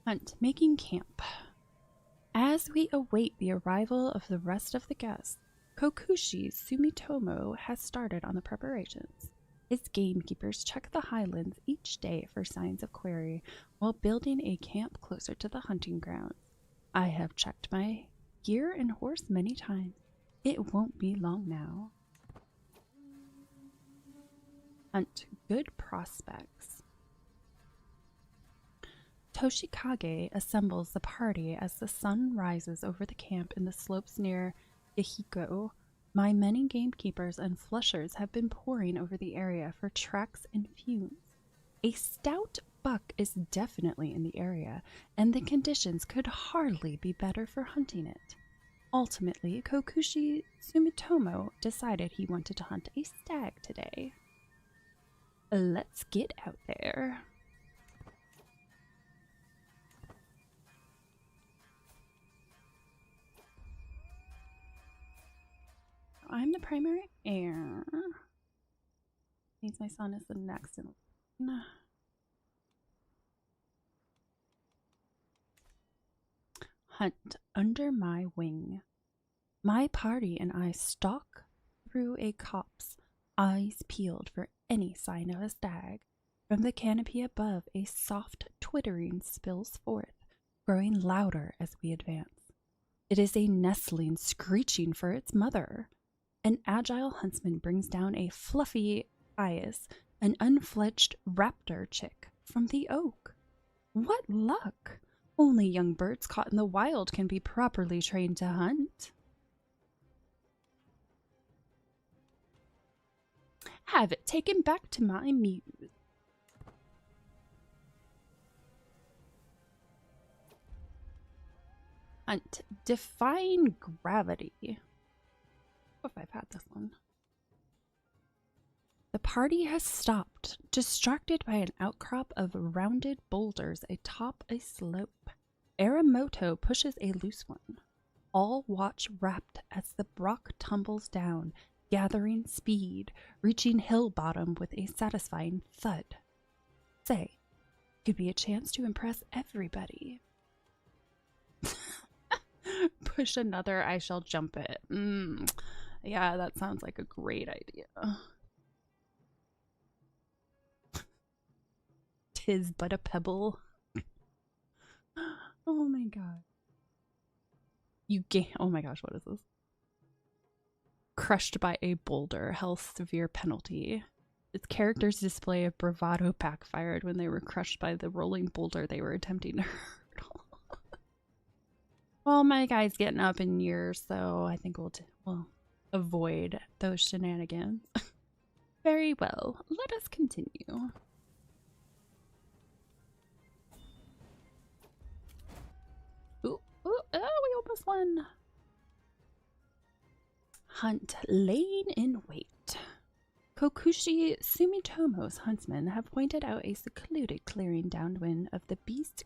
Hunt, making camp. As we await the arrival of the rest of the guests, Kokushi Sumitomo has started on the preparations. His gamekeepers check the highlands each day for signs of quarry while building a camp closer to the hunting grounds. I have checked my gear and horse many times. It won't be long now. Hunt good prospects. Toshikage assembles the party as the sun rises over the camp in the slopes near Ihiko. My many gamekeepers and flushers have been poring over the area for tracks and fumes. A stout buck is definitely in the area, and the conditions could hardly be better for hunting it. Ultimately, Kokushi Sumitomo decided he wanted to hunt a stag today. Let's get out there. I'm the primary heir. Means my son is the next in line. Hunt under my wing. My party and I stalk through a copse, eyes peeled for any sign of a stag. From the canopy above, a soft twittering spills forth, growing louder as we advance. It is a nestling screeching for its mother. An agile huntsman brings down a fluffy eyes, an unfledged raptor chick from the oak. What luck! Only young birds caught in the wild can be properly trained to hunt. Have it taken back to my muse. Hunt. Defying gravity. What if I've had this one? The party has stopped, distracted by an outcrop of rounded boulders atop a slope. Aramoto pushes a loose one. All watch rapt as the rock tumbles down, gathering speed, reaching hill bottom with a satisfying thud. Say, could be a chance to impress everybody. Push another, I shall jump it. Yeah, that sounds like a great idea. Tis but a pebble. Oh my god. You gain. Oh my gosh, what is this? Crushed by a boulder, health severe penalty. Its character's display of bravado backfired when they were crushed by the rolling boulder they were attempting to hurdle. Well, my guy's getting up in years, so I think we'll avoid those shenanigans. Very well. Let us continue. Ooh, ooh, oh, we almost won. Hunt, laying in wait. Kokushi Sumitomo's huntsmen have pointed out a secluded clearing downwind of the beast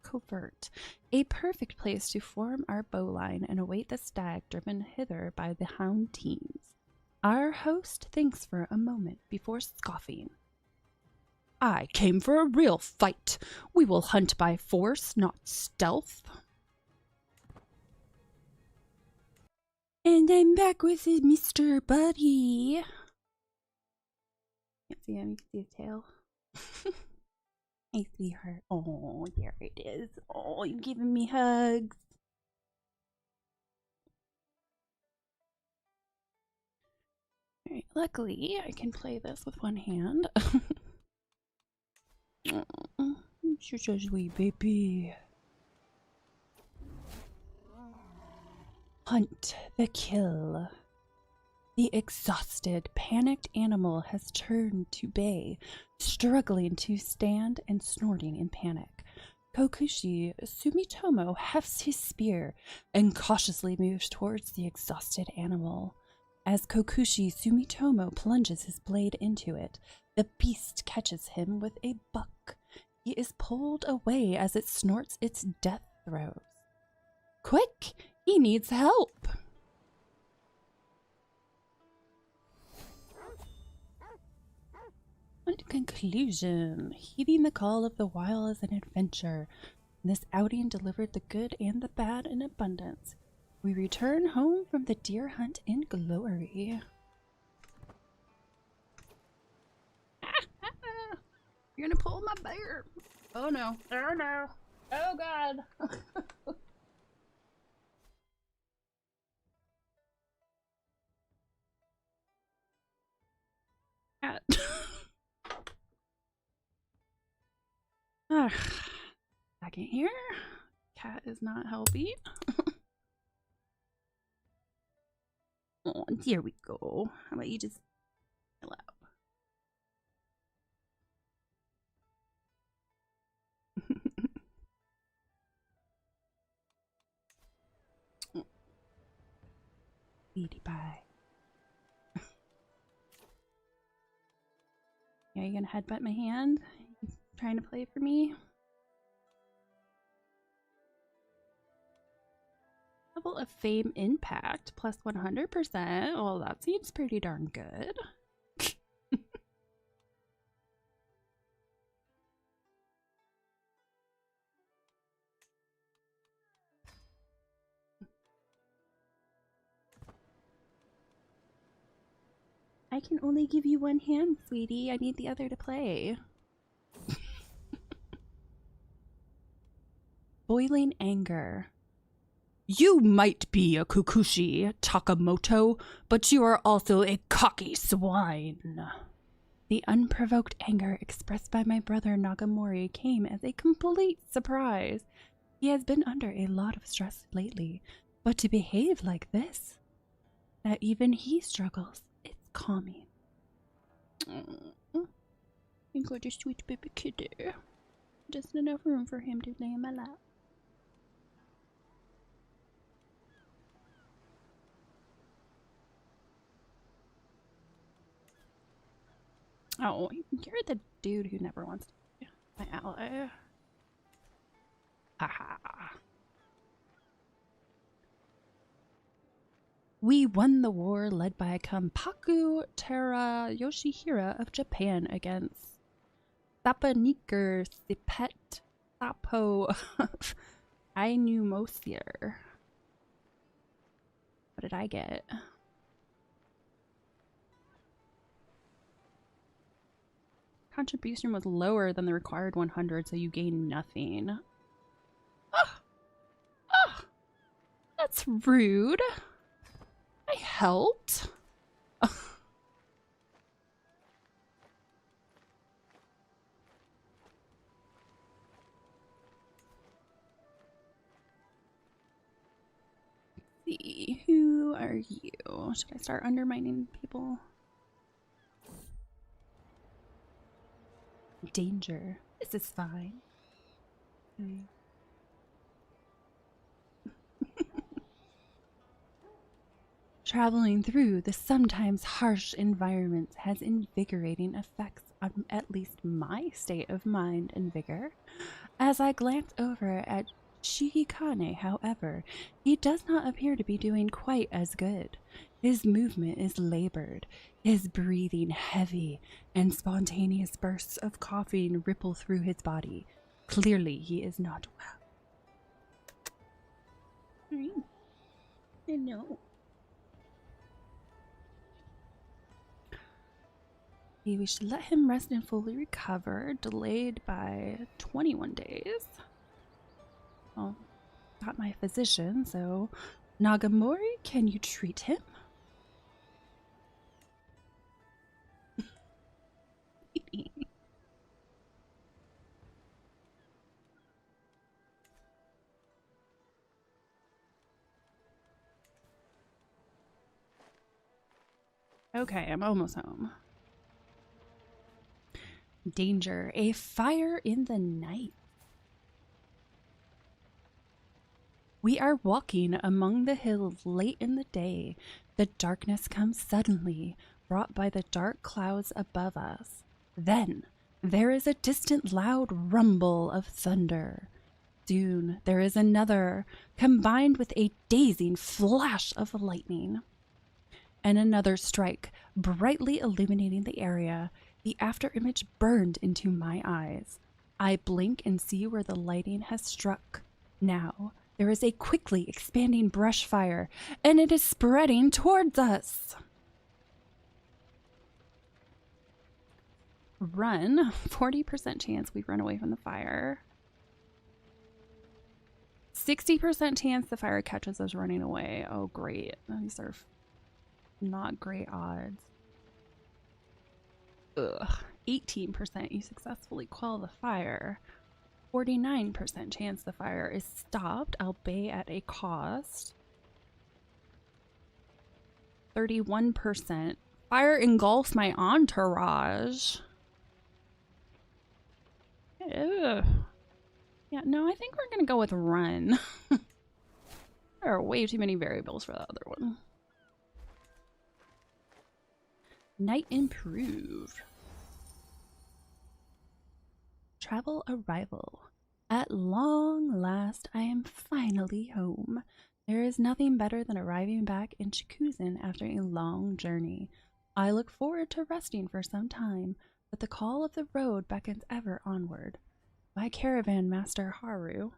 covert, a perfect place to form our bowline and await the stag driven hither by the hound teams. Our host thinks for a moment before scoffing. I came for a real fight. We will hunt by force, not stealth. And I'm back with it, Mr. Buddy. Can't see him, you can see his tail. Hey, sweetheart. Oh, there it is. Oh, you're giving me hugs. Alright, luckily, I can play this with one hand. Oh, you're so sweet, baby. Hunt the kill. The exhausted, panicked animal has turned to bay, struggling to stand and snorting in panic. Kokushi Sumitomo hefts his spear and cautiously moves towards the exhausted animal. As Kokushi Sumitomo plunges his blade into it, the beast catches him with a buck. He is pulled away as it snorts its death throes. Quick! He needs help! Conclusion. Heeding the call of the wild is an adventure. This outing delivered the good and the bad in abundance. We return home from the deer hunt in glory. You're gonna pull my bear. Oh no. Oh no. Oh god. Cat. Second here. Cat is not helping. Oh, here we go. How about you just chill out? Beauty pie. Yeah, you gonna headbutt my hand? You trying to play for me? Level of fame impact plus 100%. Well, that seems pretty darn good. I can only give you one hand, sweetie. I need the other to play. Boiling anger. You might be a Kukushi, Takamoto, but you are also a cocky swine. The unprovoked anger expressed by my brother Nagamori came as a complete surprise. He has been under a lot of stress lately, but to behave like this, that even he struggles, it's calming. You got a sweet baby kitty. Just enough room for him to lay in my lap. Oh, you're the dude who never wants to be my ally. Haha. We won the war led by Kampaku Tera Yoshihira of Japan against Sapaniker Sipet Sapo of Ainumosir. What did I get? Contribution was lower than the required 100, so you gain nothing. Oh, that's rude. I helped. Let's see, who are you? Should I start undermining people? Danger. This is fine. Traveling through the sometimes harsh environments has invigorating effects on at least my state of mind and vigor. As I glance over at Shihikane, however, he does not appear to be doing quite as good. His movement is labored, his breathing heavy, and spontaneous bursts of coughing ripple through his body. Clearly, he is not well. I know. We should let him rest and fully recover, delayed by 21 days. Well, not my physician, so Nagamori, can you treat him? Okay, I'm almost home. Danger, a fire in the night. We are walking among the hills late in the day. The darkness comes suddenly, brought by the dark clouds above us. Then there is a distant loud rumble of thunder. Soon there is another, combined with a dazing flash of lightning. And another strike, brightly illuminating the area. The afterimage burned into my eyes. I blink and see where the lighting has struck. Now, there is a quickly expanding brush fire, and it is spreading towards us. Run. 40% chance we run away from the fire. 60% chance the fire catches us running away. Oh, great. These are not great odds. Ugh. 18% you successfully quell the fire. 49% chance the fire is stopped, albeit at a cost. 31% fire engulfs my entourage. Ugh. Yeah, no, I think we're gonna go with run. There are way too many variables for the other one. Night improved. Travel arrival. At long last, I am finally home. There is nothing better than arriving back in Shikuzen after a long journey. I look forward to resting for some time, but the call of the road beckons ever onward. My caravan master Haru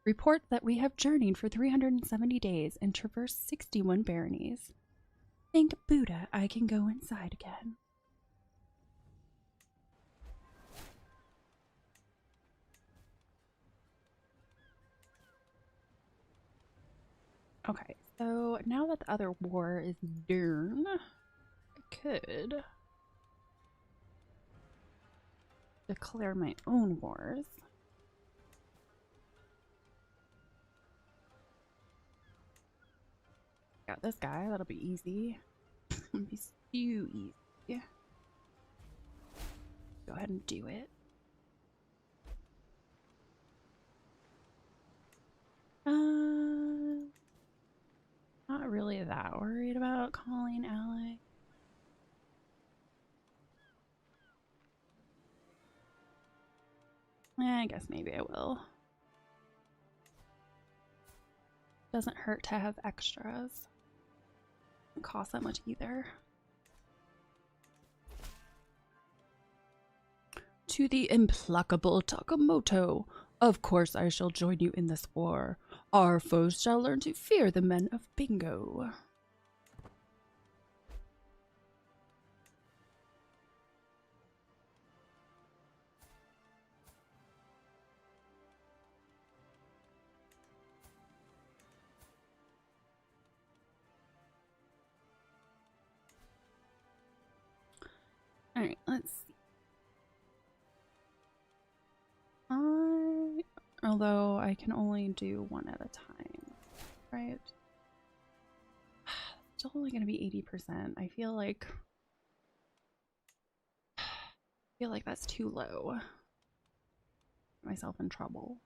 reports that we have journeyed for 370 days and traversed 61 baronies. Thank Buddha I can go inside again. Okay, so now that the other war is done, I could declare my own wars. Got this guy, that'll be easy. It'll be so easy. Go ahead and do it. Not really that worried about calling ally. I guess maybe I will. Doesn't hurt to have extras. Doesn't cost that much either. To the implacable Takamoto, of course I shall join you in this war. Our foes shall learn to fear the men of Bingo. Alright, let's see. Although I can only do one at a time, right? Still only going to be 80%. I feel like that's too low. Get myself in trouble.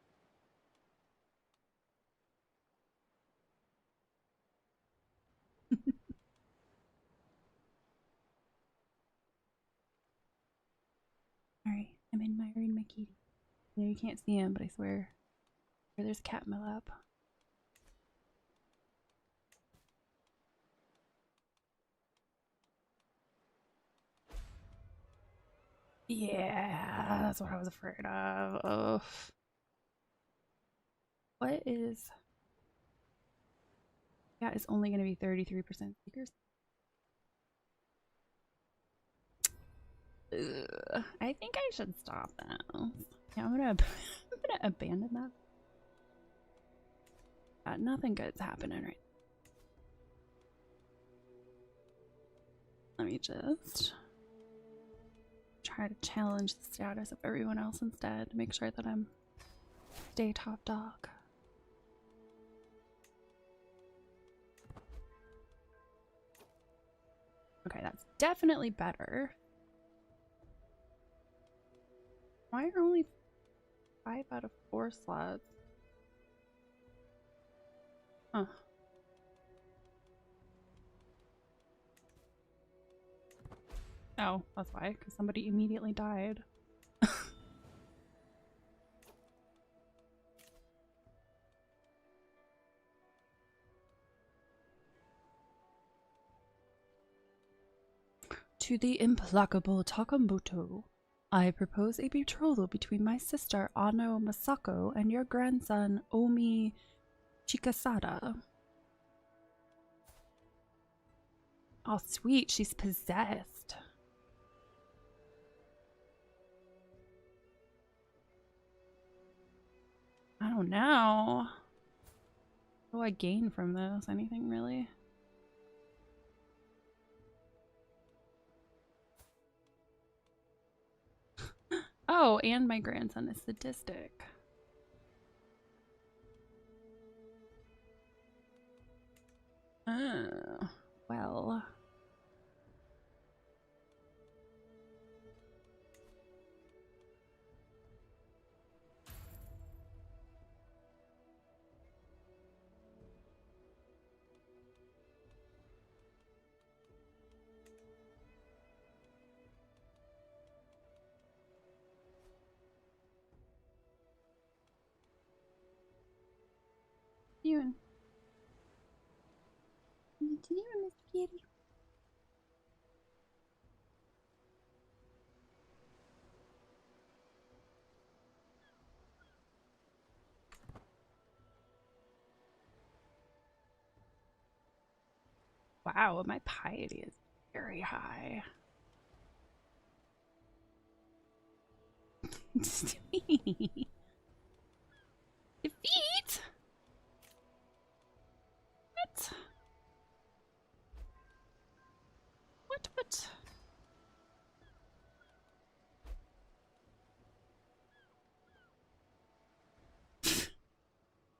Alright, I'm admiring my kitty. Yeah, you can't see him, but I swear there's a cat in my lap. Yeah, that's what I was afraid of. Ugh. What is... Yeah, it's only going to be 33% speakers. Ugh, I think I should stop now. Yeah, I'm gonna abandon that. Nothing good's happening right now. Let me just try to challenge the status of everyone else instead to make sure that I'm stay top dog. Okay, that's definitely better. Why are only 5 out of 4 slots? Huh. Oh, that's why, because somebody immediately died. To the implacable Takamoto, I propose a betrothal between my sister Ano Masako and your grandson Omi Chikasada. Oh, sweet, she's possessed. I don't know. What do I gain from this? Anything really? Oh, and my grandson is sadistic. Well. You and Mr. Kitty. Wow, my piety is very high. Defeat? What?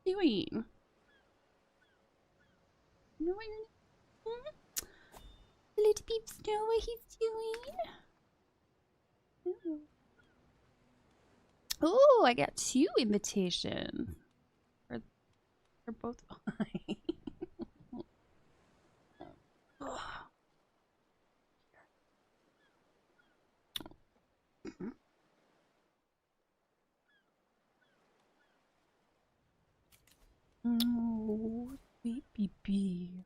Doing? No, little peeps know what he's doing. Oh, I got 2 invitations. For both mine. Oh, sweet baby.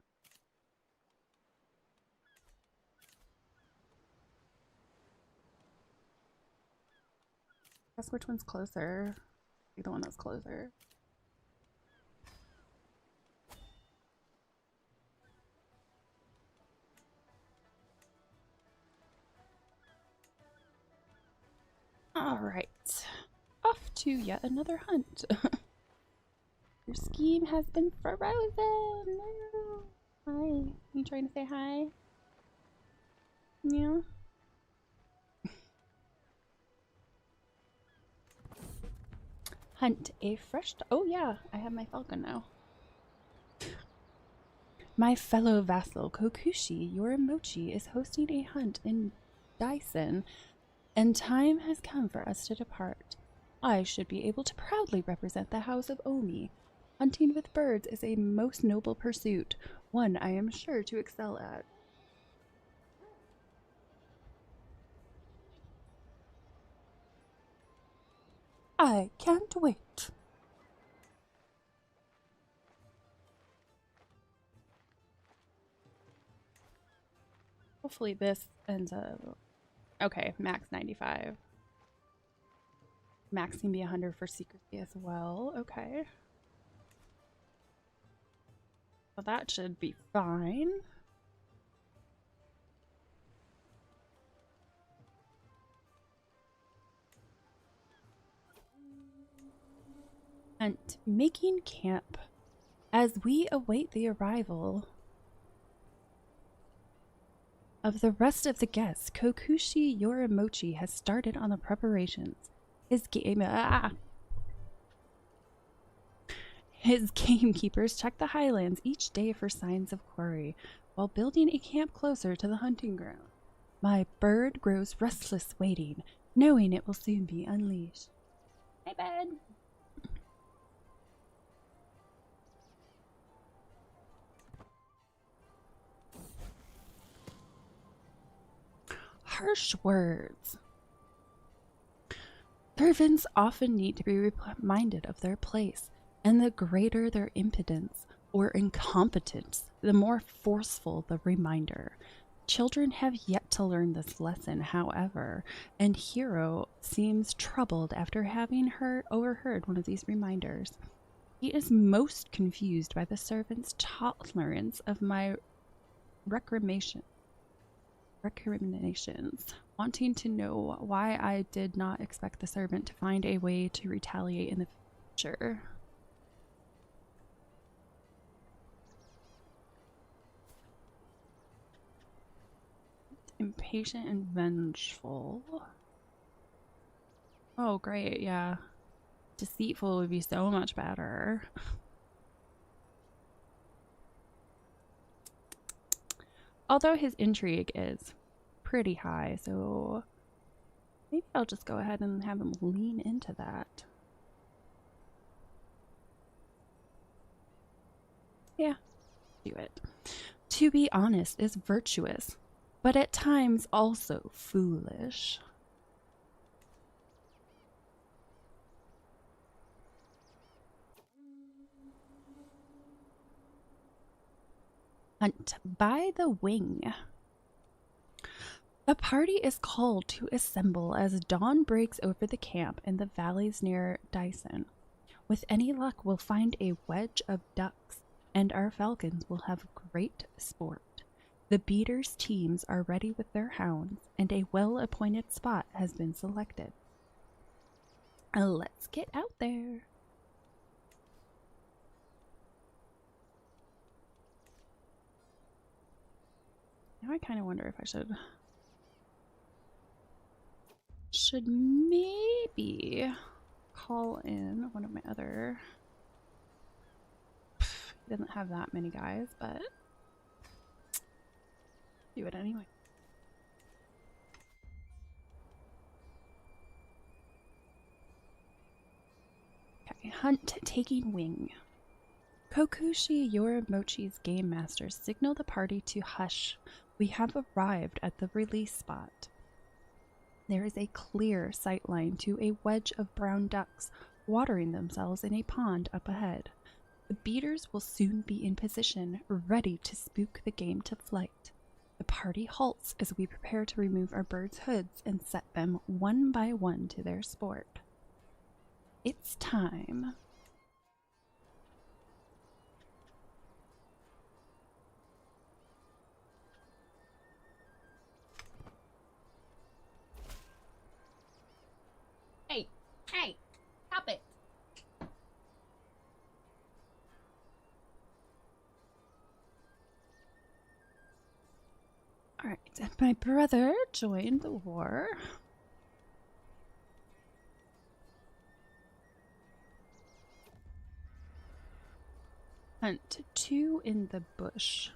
Guess which one's closer? Be the one that's closer. All right, off to yet another hunt. Your scheme has been frozen. No. Hi, you trying to say hi? Yeah. Hunt a fresh. Oh yeah, I have my falcon now. My fellow vassal Kokushi Yorimochi is hosting a hunt in Daisen, and time has come for us to depart. I should be able to proudly represent the house of Omi. Hunting with birds is a most noble pursuit, one I am sure to excel at. I can't wait. Hopefully this ends up... Okay, max 95. Max can be 100 for secrecy as well. Okay. Well, that should be fine. And making camp. As we await the arrival of the rest of the guests, Kokushi Yorimochi has started on the preparations. His gamekeepers check the highlands each day for signs of quarry, while building a camp closer to the hunting ground. My bird grows restless waiting, knowing it will soon be unleashed. Hey, bud. Harsh words. Servants often need to be reminded of their place, and the greater their impotence or incompetence, the more forceful the reminder. Children have yet to learn this lesson, however, and Hiro seems troubled after having overheard one of these reminders. He is most confused by the servant's tolerance of my recriminations, wanting to know why I did not expect the servant to find a way to retaliate in the future. Impatient and vengeful. Oh, great, yeah. Deceitful would be so much better. Although his intrigue is pretty high, so maybe I'll just go ahead and have him lean into that. Yeah, do it. To be honest is virtuous, but at times also foolish. Hunt by the wing. A party is called to assemble as dawn breaks over the camp in the valleys near Daisen. With any luck, we'll find a wedge of ducks, and our falcons will have great sport. The beaters' teams are ready with their hounds, and a well-appointed spot has been selected. Let's get out there. Now I kind of wonder if I should maybe call in one of my other. He doesn't have that many guys, but do it anyway. Okay, hunt taking wing. Kokushi Yorimochi's game masters signal the party to hush. We have arrived at the release spot. There is a clear sight line to a wedge of brown ducks watering themselves in a pond up ahead. The beaters will soon be in position, ready to spook the game to flight. The party halts as we prepare to remove our birds' hoods and set them one by one to their sport. It's time. Hey, stop it. Alright, my brother joined the war. Hunt 2 in the bush.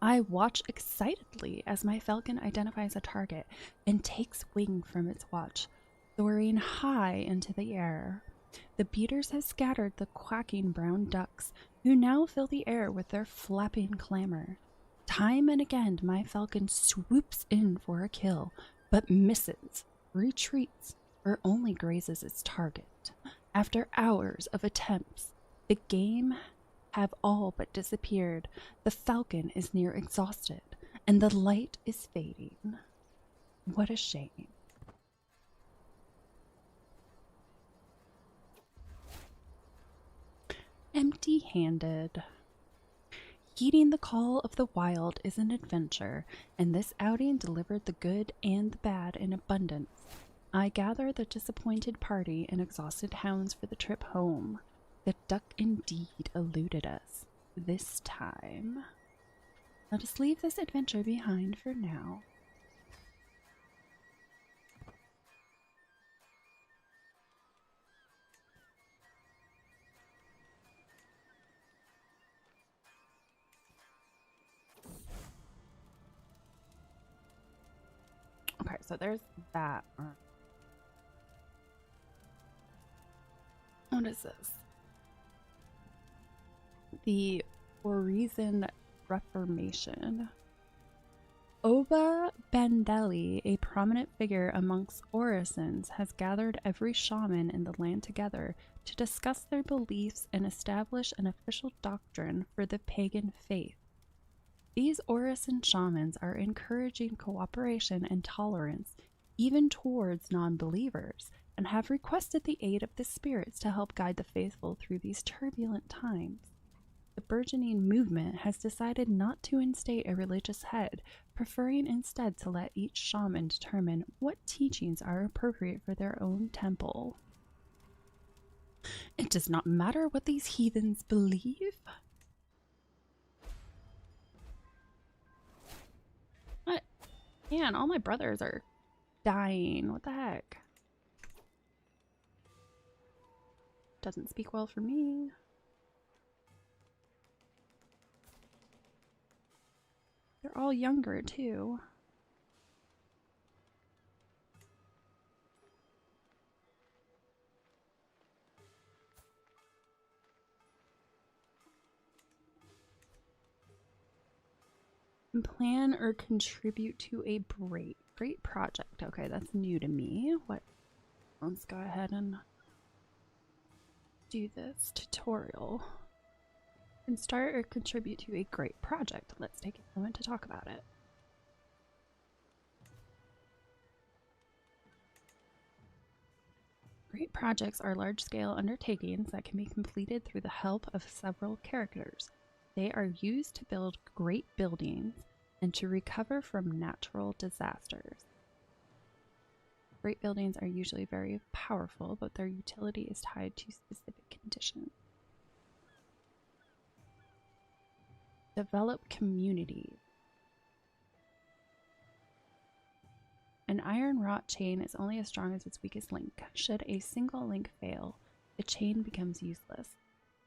I watch excitedly as my falcon identifies a target and takes wing from its watch, soaring high into the air. The beaters have scattered the quacking brown ducks, who now fill the air with their flapping clamor. Time and again my falcon swoops in for a kill, but misses, retreats, or only grazes its target. After hours of attempts, the game have all but disappeared. The falcon is near exhausted, and the light is fading. What a shame. Empty-handed. Heeding the call of the wild is an adventure, and this outing delivered the good and the bad in abundance. I gather the disappointed party and exhausted hounds for the trip home. The duck indeed eluded us this time. Let us leave this adventure behind for now. Okay, so there's that. What is this? The Orison Reformation. Oba Bandeli, a prominent figure amongst Orisons, has gathered every shaman in the land together to discuss their beliefs and establish an official doctrine for the pagan faith. These Orison shamans are encouraging cooperation and tolerance, even towards non-believers, and have requested the aid of the spirits to help guide the faithful through these turbulent times. The burgeoning movement has decided not to instate a religious head, preferring instead to let each shaman determine what teachings are appropriate for their own temple. It does not matter what these heathens believe. What? Man, all my brothers are dying. What the heck? Doesn't speak well for me. They're all younger, too. Plan or contribute to a great project. Okay, that's new to me. What? Let's go ahead and do this tutorial. And start or contribute to a great project. Let's take a moment to talk about it. Great projects are large-scale undertakings that can be completed through the help of several characters. They are used to build great buildings and to recover from natural disasters. Great buildings are usually very powerful, but their utility is tied to specific conditions. Develop community. An iron wrought chain is only as strong as its weakest link. Should a single link fail, the chain becomes useless.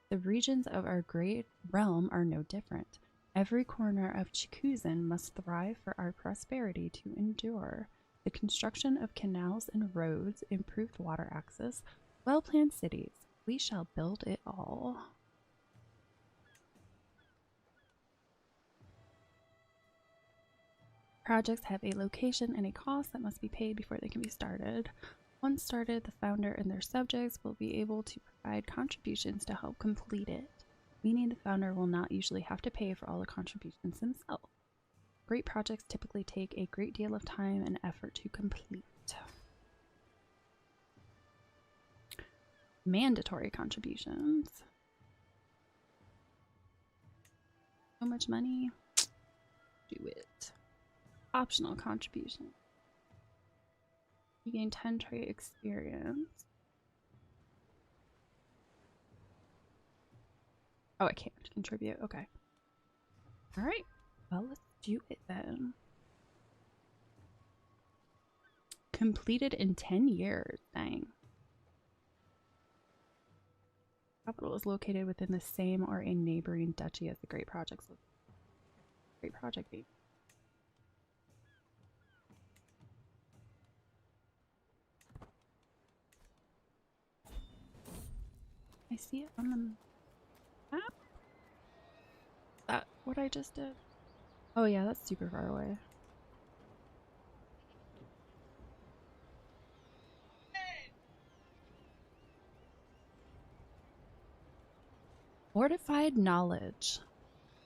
The regions of our great realm are no different. Every corner of Chikuzen must thrive for our prosperity to endure. The construction of canals and roads, improved water access, well-planned cities. We shall build it all. Projects have a location and a cost that must be paid before they can be started. Once started, the founder and their subjects will be able to provide contributions to help complete it, meaning the founder will not usually have to pay for all the contributions himself. Great projects typically take a great deal of time and effort to complete. Mandatory contributions. So much money. Do it. Optional contribution. You gain 10 trait experience. Oh, I can't contribute. Okay. Alright. Well, let's do it then. Completed in 10 years. Dang. Capital is located within the same or a neighboring duchy as the Great Project's Great Project baby. I see it on the map? Is that what I just did? Oh yeah, that's super far away. Fortified knowledge.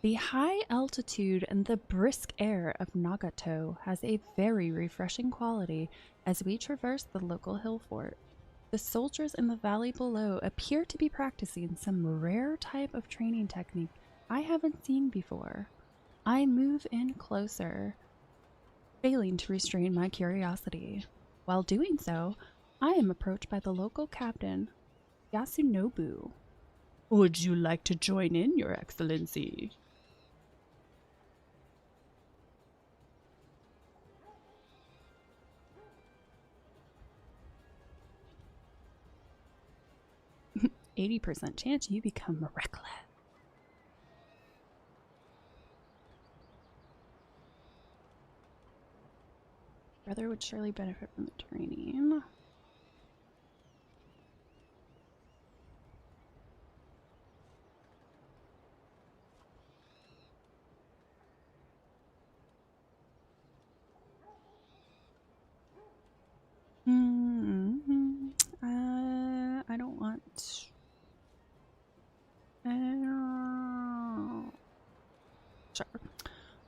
The high altitude and the brisk air of Nagato has a very refreshing quality as we traverse the local hill fort. The soldiers in the valley below appear to be practicing some rare type of training technique I haven't seen before. I move in closer, failing to restrain my curiosity. While doing so, I am approached by the local captain, Yasunobu. Would you like to join in, Your Excellency? %80 chance you become reckless. Brother would surely benefit from the training. I don't want. Sure.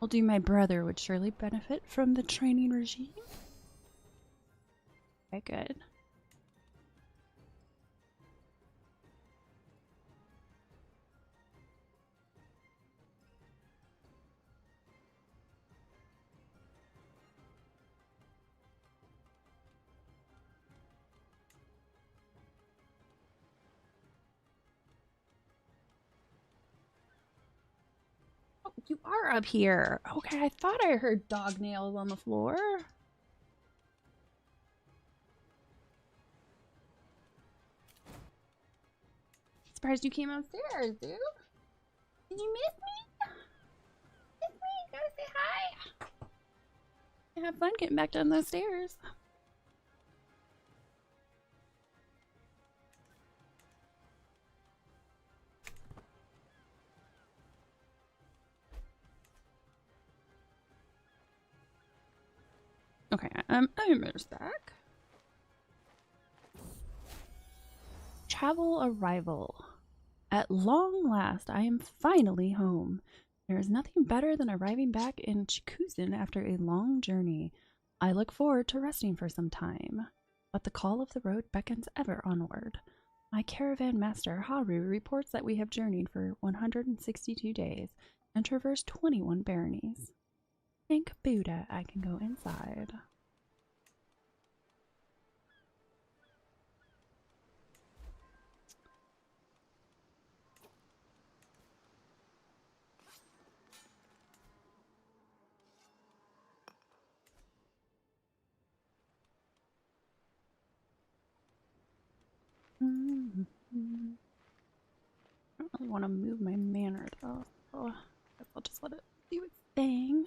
I'll do my brother would surely benefit from the training regime. Okay, good. Oh, you are up here. Okay, I thought I heard dog nails on the floor. Surprised you came upstairs, dude. Did you miss me? Miss me? Gotta say hi. Have fun getting back down those stairs. Okay, I'm back. Travel arrival. At long last, I am finally home. There is nothing better than arriving back in Chikuzen after a long journey. I look forward to resting for some time. But the call of the road beckons ever onward. My caravan master Haru reports that we have journeyed for 162 days and traversed 21 baronies. Thank Buddha I can go inside. really want to move my manor though, so I guess I'll just let it do its thing.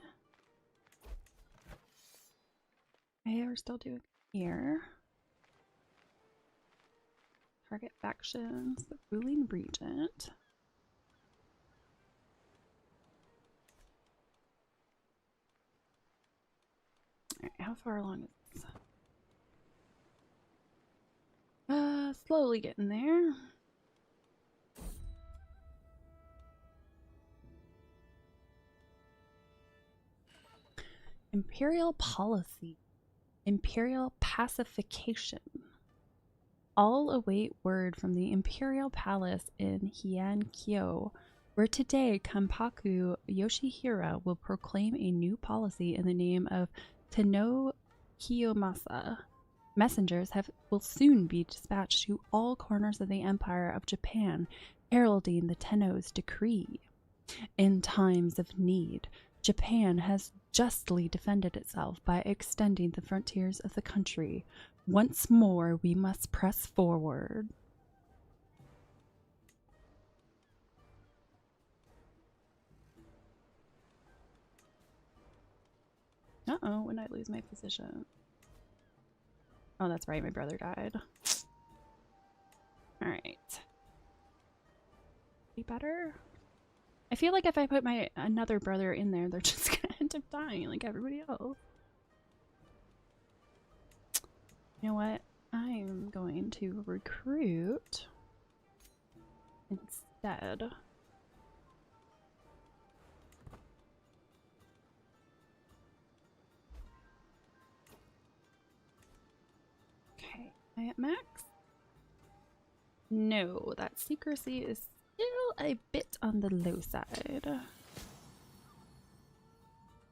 Okay, we're still doing here. Target factions, the Ruling Regent. Alright, how far along is this? Slowly getting there. Imperial policy. Imperial pacification. All await word from the Imperial Palace in Heian-kyo, where today Kanpaku Yoshihira will proclaim a new policy in the name of Tenno Kiyomasa. Messengers will soon be dispatched to all corners of the Empire of Japan, heralding the Tenno's decree. In times of need, Japan has justly defended itself by extending the frontiers of the country. Once more, we must press forward. Uh-oh, when did I lose my position? Oh, that's right, my brother died. Alright. Be better? I feel like if I put my another brother in there, they're just gonna end up dying like everybody else. You know what? I'm going to recruit instead. Okay, am I at max? No, that secrecy is still a bit on the low side. Is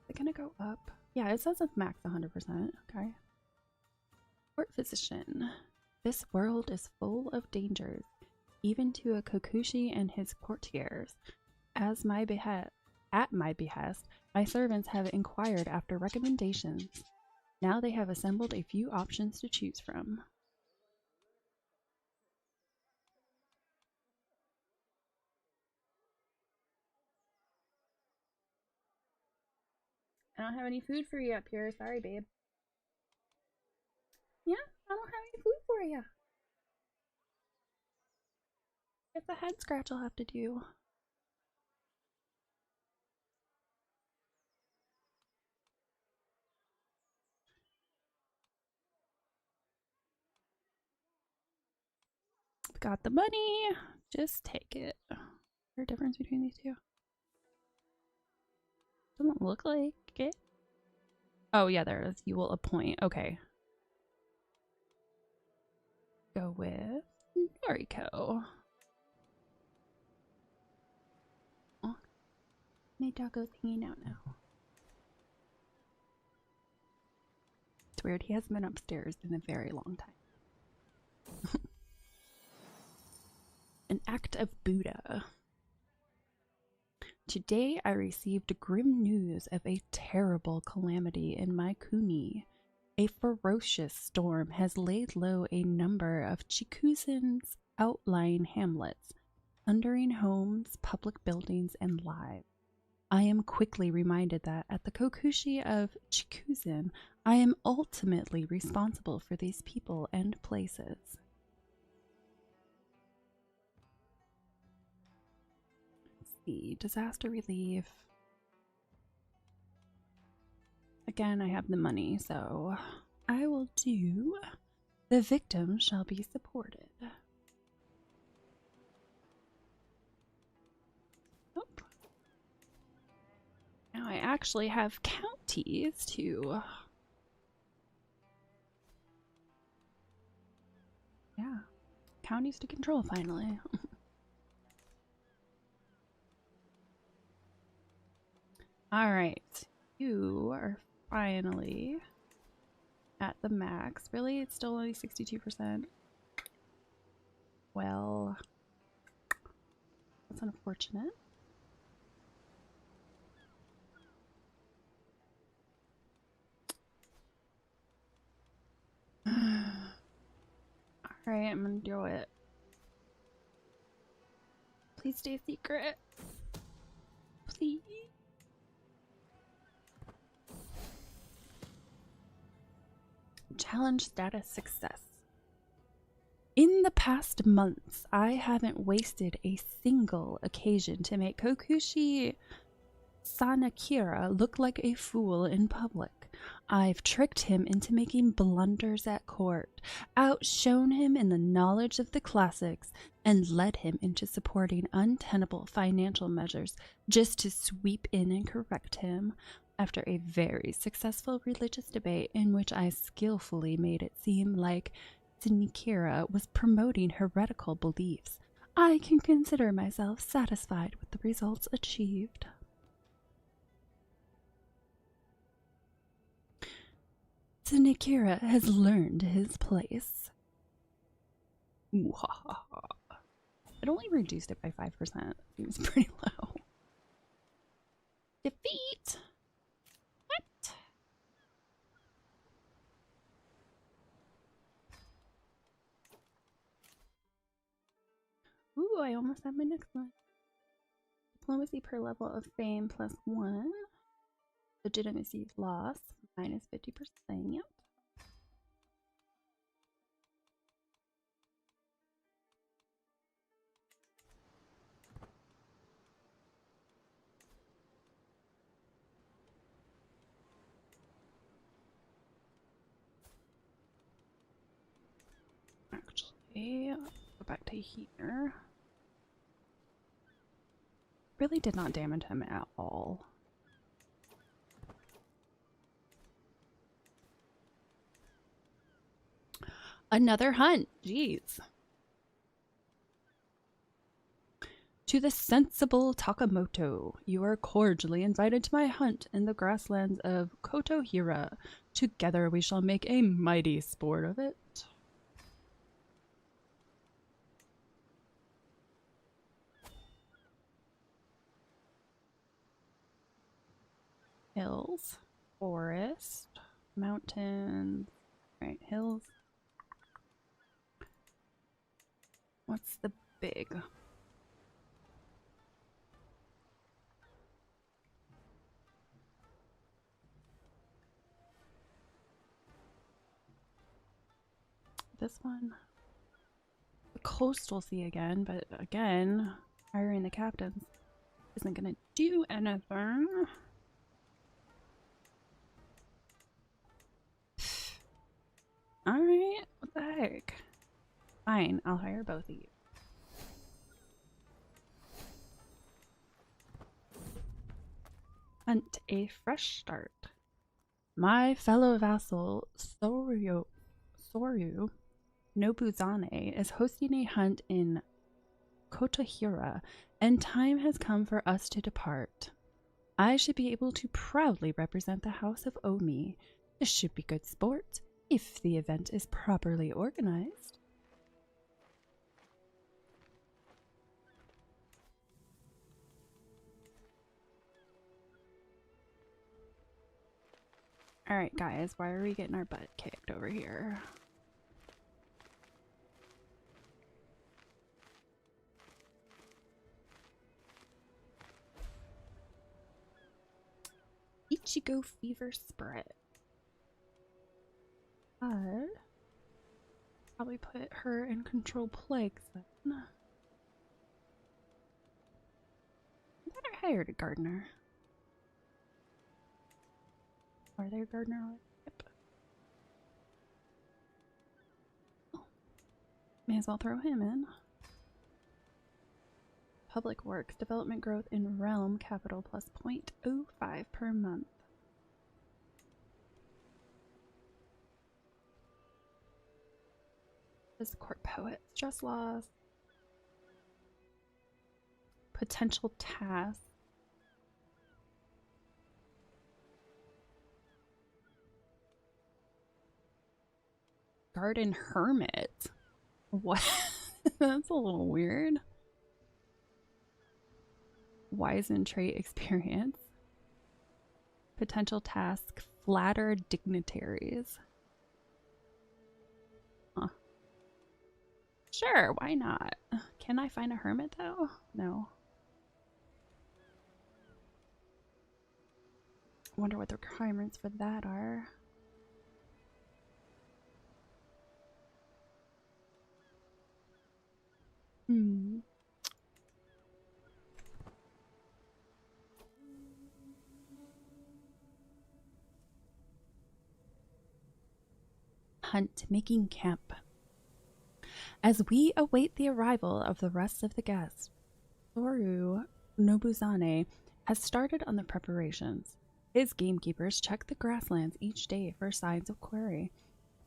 it gonna go up? Yeah, it says it's max 100%. Okay. Court physician. This world is full of dangers, even to a Kokushi and his courtiers. At my behest, my servants have inquired after recommendations. Now they have assembled a few options to choose from. I don't have any food for you up here. Sorry, babe. Yeah, I don't have any food for you. It's a head scratch I'll have to do. Got the money. Just take it. Is there a difference between these two? Doesn't look like it. Oh, yeah, there it is. You will appoint. Okay. Go with Noriko. Oh, my doggo's hanging out now. It's weird. He hasn't been upstairs in a very long time. An act of Buddha. Today I received grim news of a terrible calamity in my kuni. A ferocious storm has laid low a number of Chikuzen's outlying hamlets, thundering homes, public buildings, and lives. I am quickly reminded that at the Kokushi of Chikuzen, I am ultimately responsible for these people and places. Disaster relief. Again, I have the money, so I will do the victim shall be supported. Oh. Now I actually have counties to... Yeah, counties to control finally. Alright, you are finally at the max. Really? It's still only 62%? Well, that's unfortunate. Alright, I'm gonna do it. Please stay secret. Please. Challenge status success. In the past months, I haven't wasted a single occasion to make Kokushi Sanakira look like a fool in public. I've tricked him into making blunders at court, outshone him in the knowledge of the classics, and led him into supporting untenable financial measures just to sweep in and correct him. After a very successful religious debate in which I skillfully made it seem like Sanakira was promoting heretical beliefs, I can consider myself satisfied with the results achieved. Sanakira has learned his place. Ooh, ha, ha, ha. It only reduced it by 5%. Seems pretty low. Defeat! What? Ooh, I almost have my next one. Diplomacy per level of fame +1. Legitimacy loss -50%. Actually, let's go back to here. Really did not damage him at all. Another hunt. Jeez. To the sensible Takamoto, you are cordially invited to my hunt in the grasslands of Kotohira. Together we shall make a mighty sport of it. Hills, forest, mountains, right, hills. What's the big? This one? The coastal sea again, but again, hiring the captains isn't gonna do anything. Alright, what the heck? Fine, I'll hire both of you. Hunt a fresh start. My fellow vassal Soryu Nobuzane is hosting a hunt in Kotohira, and time has come for us to depart. I should be able to proudly represent the House of Omi. This should be good sport, if the event is properly organized. Alright guys, why are we getting our butt kicked over here? Ichigo fever spread. I'd probably put her in control plagues then. I thought I hired a gardener. Are there a gardener? Yep. Oh. May as well throw him in. Public Works, development growth in realm capital plus 0.05 per month. This court poet, stress loss. Potential task. Garden hermit. What? That's a little weird. Wizen trait experience. Potential task, flatter dignitaries. Huh. Sure, why not? Can I find a hermit though? No. I wonder what the requirements for that are. Hmm. Hunt making camp. As we await the arrival of the rest of the guests, Toru Nobuzane has started on the preparations. His gamekeepers check the grasslands each day for signs of quarry,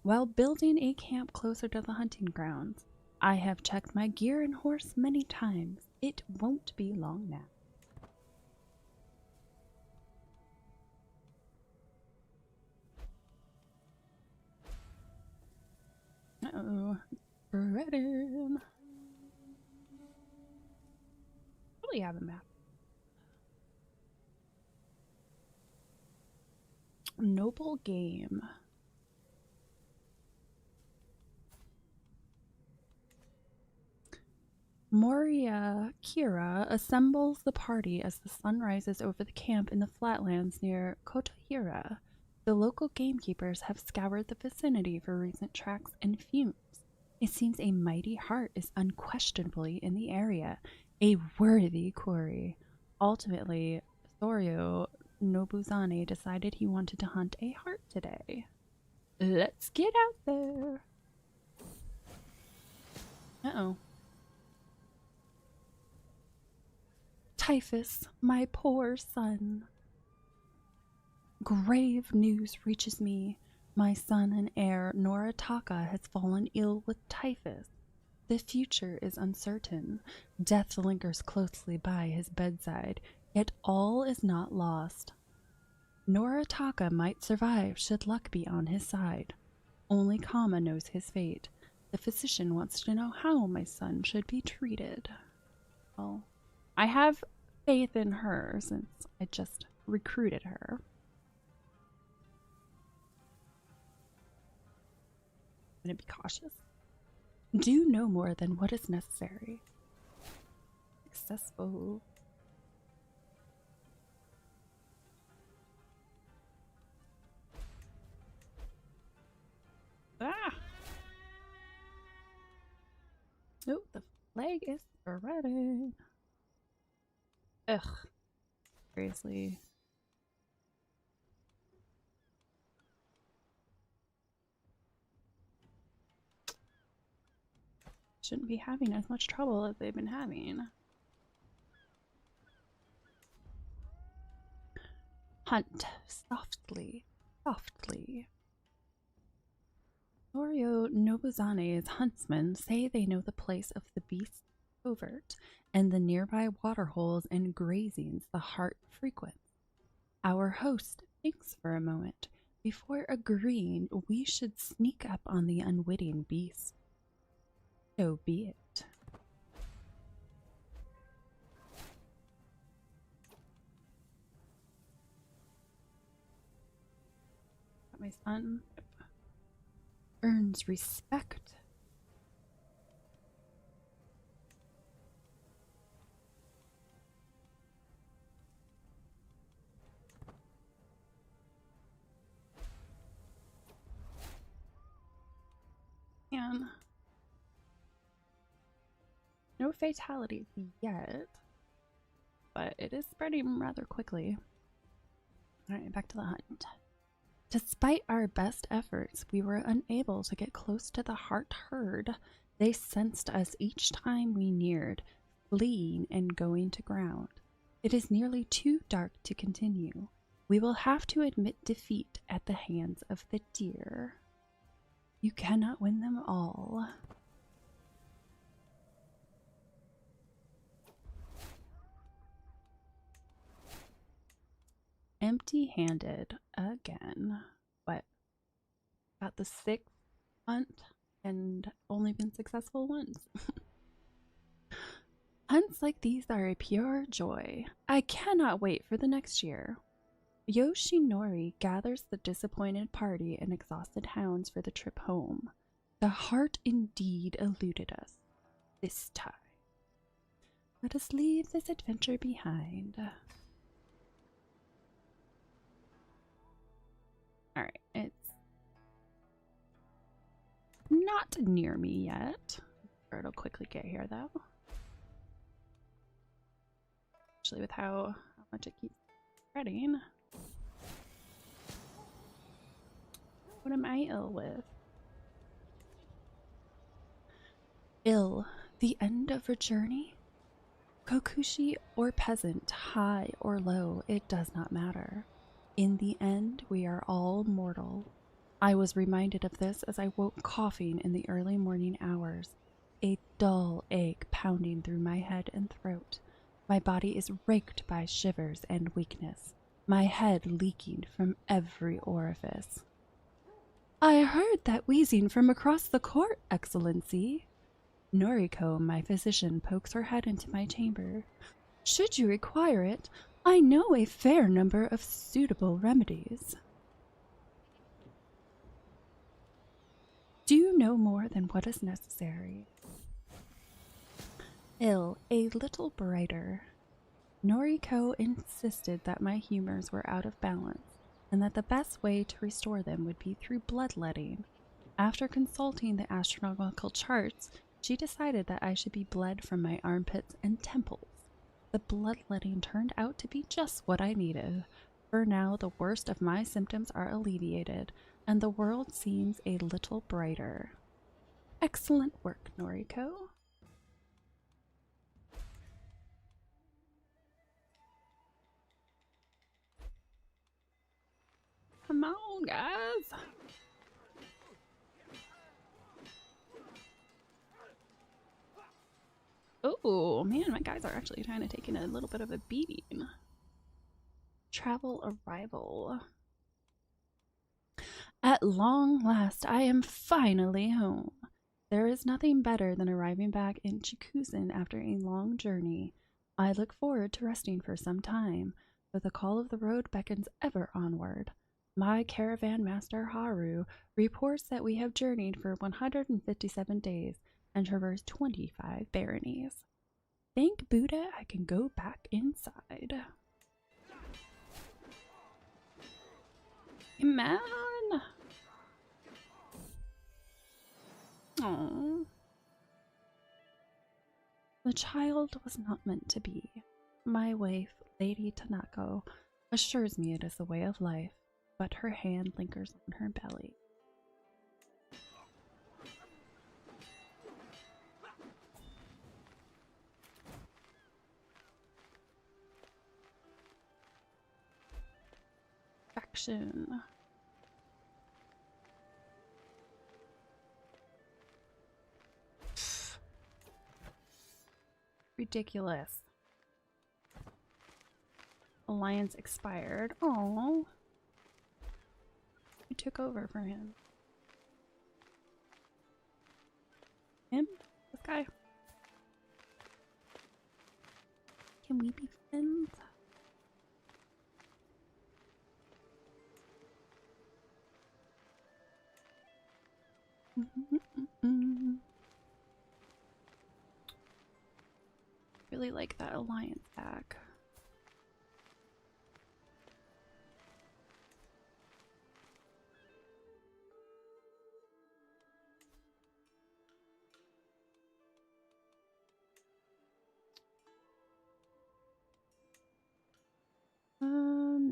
while building a camp closer to the hunting grounds. I have checked my gear and horse many times. It won't be long now. Uh-oh. Spreading. Probably have a map. Noble game. Moria Kira assembles the party as the sun rises over the camp in the flatlands near Kotohira. The local gamekeepers have scoured the vicinity for recent tracks and fumes. It seems a mighty heart is unquestionably in the area, a worthy quarry. Ultimately, Soryo Nobuzane decided he wanted to hunt a heart today. Let's get out there. Uh-oh. Typhus, my poor son. Grave news reaches me. My son and heir, Noritaka, has fallen ill with typhus. The future is uncertain. Death lingers closely by his bedside, yet all is not lost. Noritaka might survive should luck be on his side. Only Kama knows his fate. The physician wants to know how my son should be treated. Well, I have faith in her since I just recruited her. I'm gonna be cautious. Do no more than what is necessary. Successful. Ah! Oh, the flag is spreading. Ugh. Seriously. Shouldn't be having as much trouble as they've been having. Hunt softly, softly. Norio Nobuzane's huntsmen say they know the place of the beast's covert and the nearby waterholes and grazings the heart frequents. Our host thinks for a moment before agreeing we should sneak up on the unwitting beast. So be it. My son earns respect. And no fatalities yet, but it is spreading rather quickly. Alright, back to the hunt. Despite our best efforts, we were unable to get close to the heart herd. They sensed us each time we neared, fleeing and going to ground. It is nearly too dark to continue. We will have to admit defeat at the hands of the deer. You cannot win them all. Empty-handed again. But got the 6th hunt and only been successful once. Hunts like these are a pure joy. I cannot wait for the next year. Yoshinori gathers the disappointed party and exhausted hounds for the trip home. The heart indeed eluded us this time. Let us leave this adventure behind. Alright, it's not near me yet. Or it'll quickly get here though. Especially with how much it keeps spreading. What am I ill with? Ill, the end of a journey? Kokushi or peasant, high or low, it does not matter. In the end, we are all mortal. I was reminded of this as I woke coughing in the early morning hours, a dull ache pounding through my head and throat. My body is raked by shivers and weakness, my head leaking from every orifice. I heard that wheezing from across the court, Excellency. Noriko, my physician, pokes her head into my chamber. Should you require it, I know a fair number of suitable remedies. Do no more than what is necessary. Ill, a little brighter. Noriko insisted that my humors were out of balance, and that the best way to restore them would be through bloodletting. After consulting the astronomical charts, she decided that I should be bled from my armpits and temples. The bloodletting turned out to be just what I needed. For now, the worst of my symptoms are alleviated, and the world seems a little brighter. Excellent work, Noriko. Come on, guys. Oh, man, my guys are actually kind of taking a little bit of a beating. Travel arrival. At long last, I am finally home. There is nothing better than arriving back in Chikuzen after a long journey. I look forward to resting for some time, but the call of the road beckons ever onward. My caravan master Haru reports that we have journeyed for 157 days and traversed 25 baronies. Thank Buddha I can go back inside. Man! Aww. The child was not meant to be. My wife, Lady Tanako, assures me it is the way of life, but her hand lingers on her belly. Faction. Ridiculous. Alliance expired. Oh, I took over for him. Him? This guy? Can we be friends? Really like that alliance back.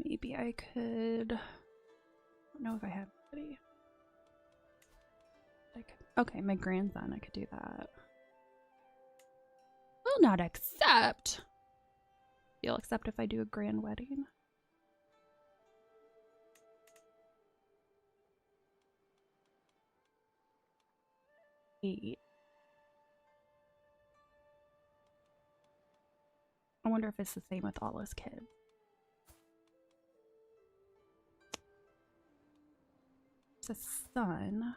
Maybe I could. I don't know if I have anybody. Okay, my grandson, I could do that. Will not accept. You'll accept if I do a grand wedding. I wonder if it's the same with all his kids. There's a son.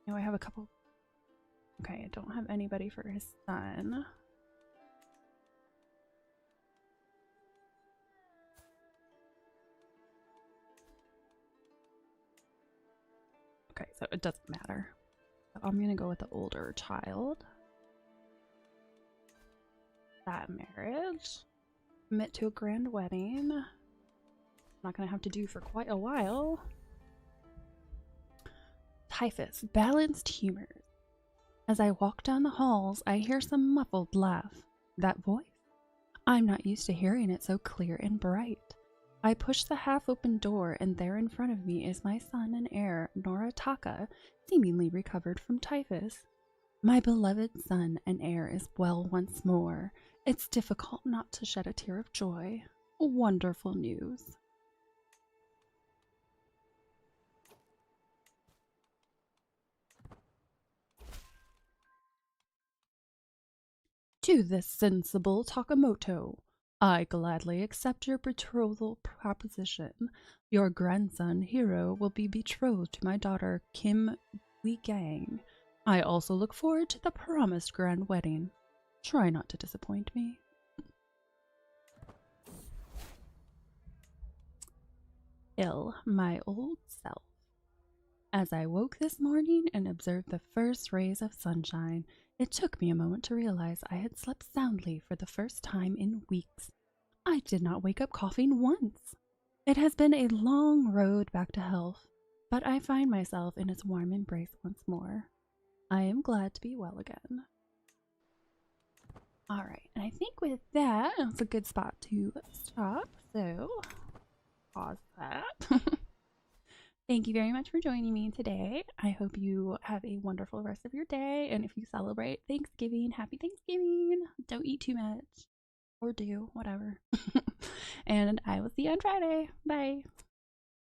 No, I have a couple. Okay, I don't have anybody for his son. Okay, so it doesn't matter. So I'm gonna go with the older child. That marriage. Commit to a grand wedding. Not gonna have to do for quite a while. Typhus, balanced humors. As I walk down the halls, I hear some muffled laugh. That voice? I'm not used to hearing it so clear and bright. I push the half-open door, and there in front of me is my son and heir, Noritaka, seemingly recovered from typhus. My beloved son and heir is well once more. It's difficult not to shed a tear of joy. Wonderful news. To this sensible Takamoto, I gladly accept your betrothal proposition. Your grandson, Hiro, will be betrothed to my daughter, Kim Gang. I also look forward to the promised grand wedding. Try not to disappoint me. My old self. As I woke this morning and observed the first rays of sunshine, it took me a moment to realize I had slept soundly for the first time in weeks. I did not wake up coughing once. It has been a long road back to health, but I find myself in its warm embrace once more. I am glad to be well again. Alright, and I think with that, it's a good spot to stop, so pause that. Thank you very much for joining me today. I hope you have a wonderful rest of your day, and if you celebrate Thanksgiving, happy Thanksgiving. Don't eat too much, or do, whatever. And I will see you on Friday. Bye.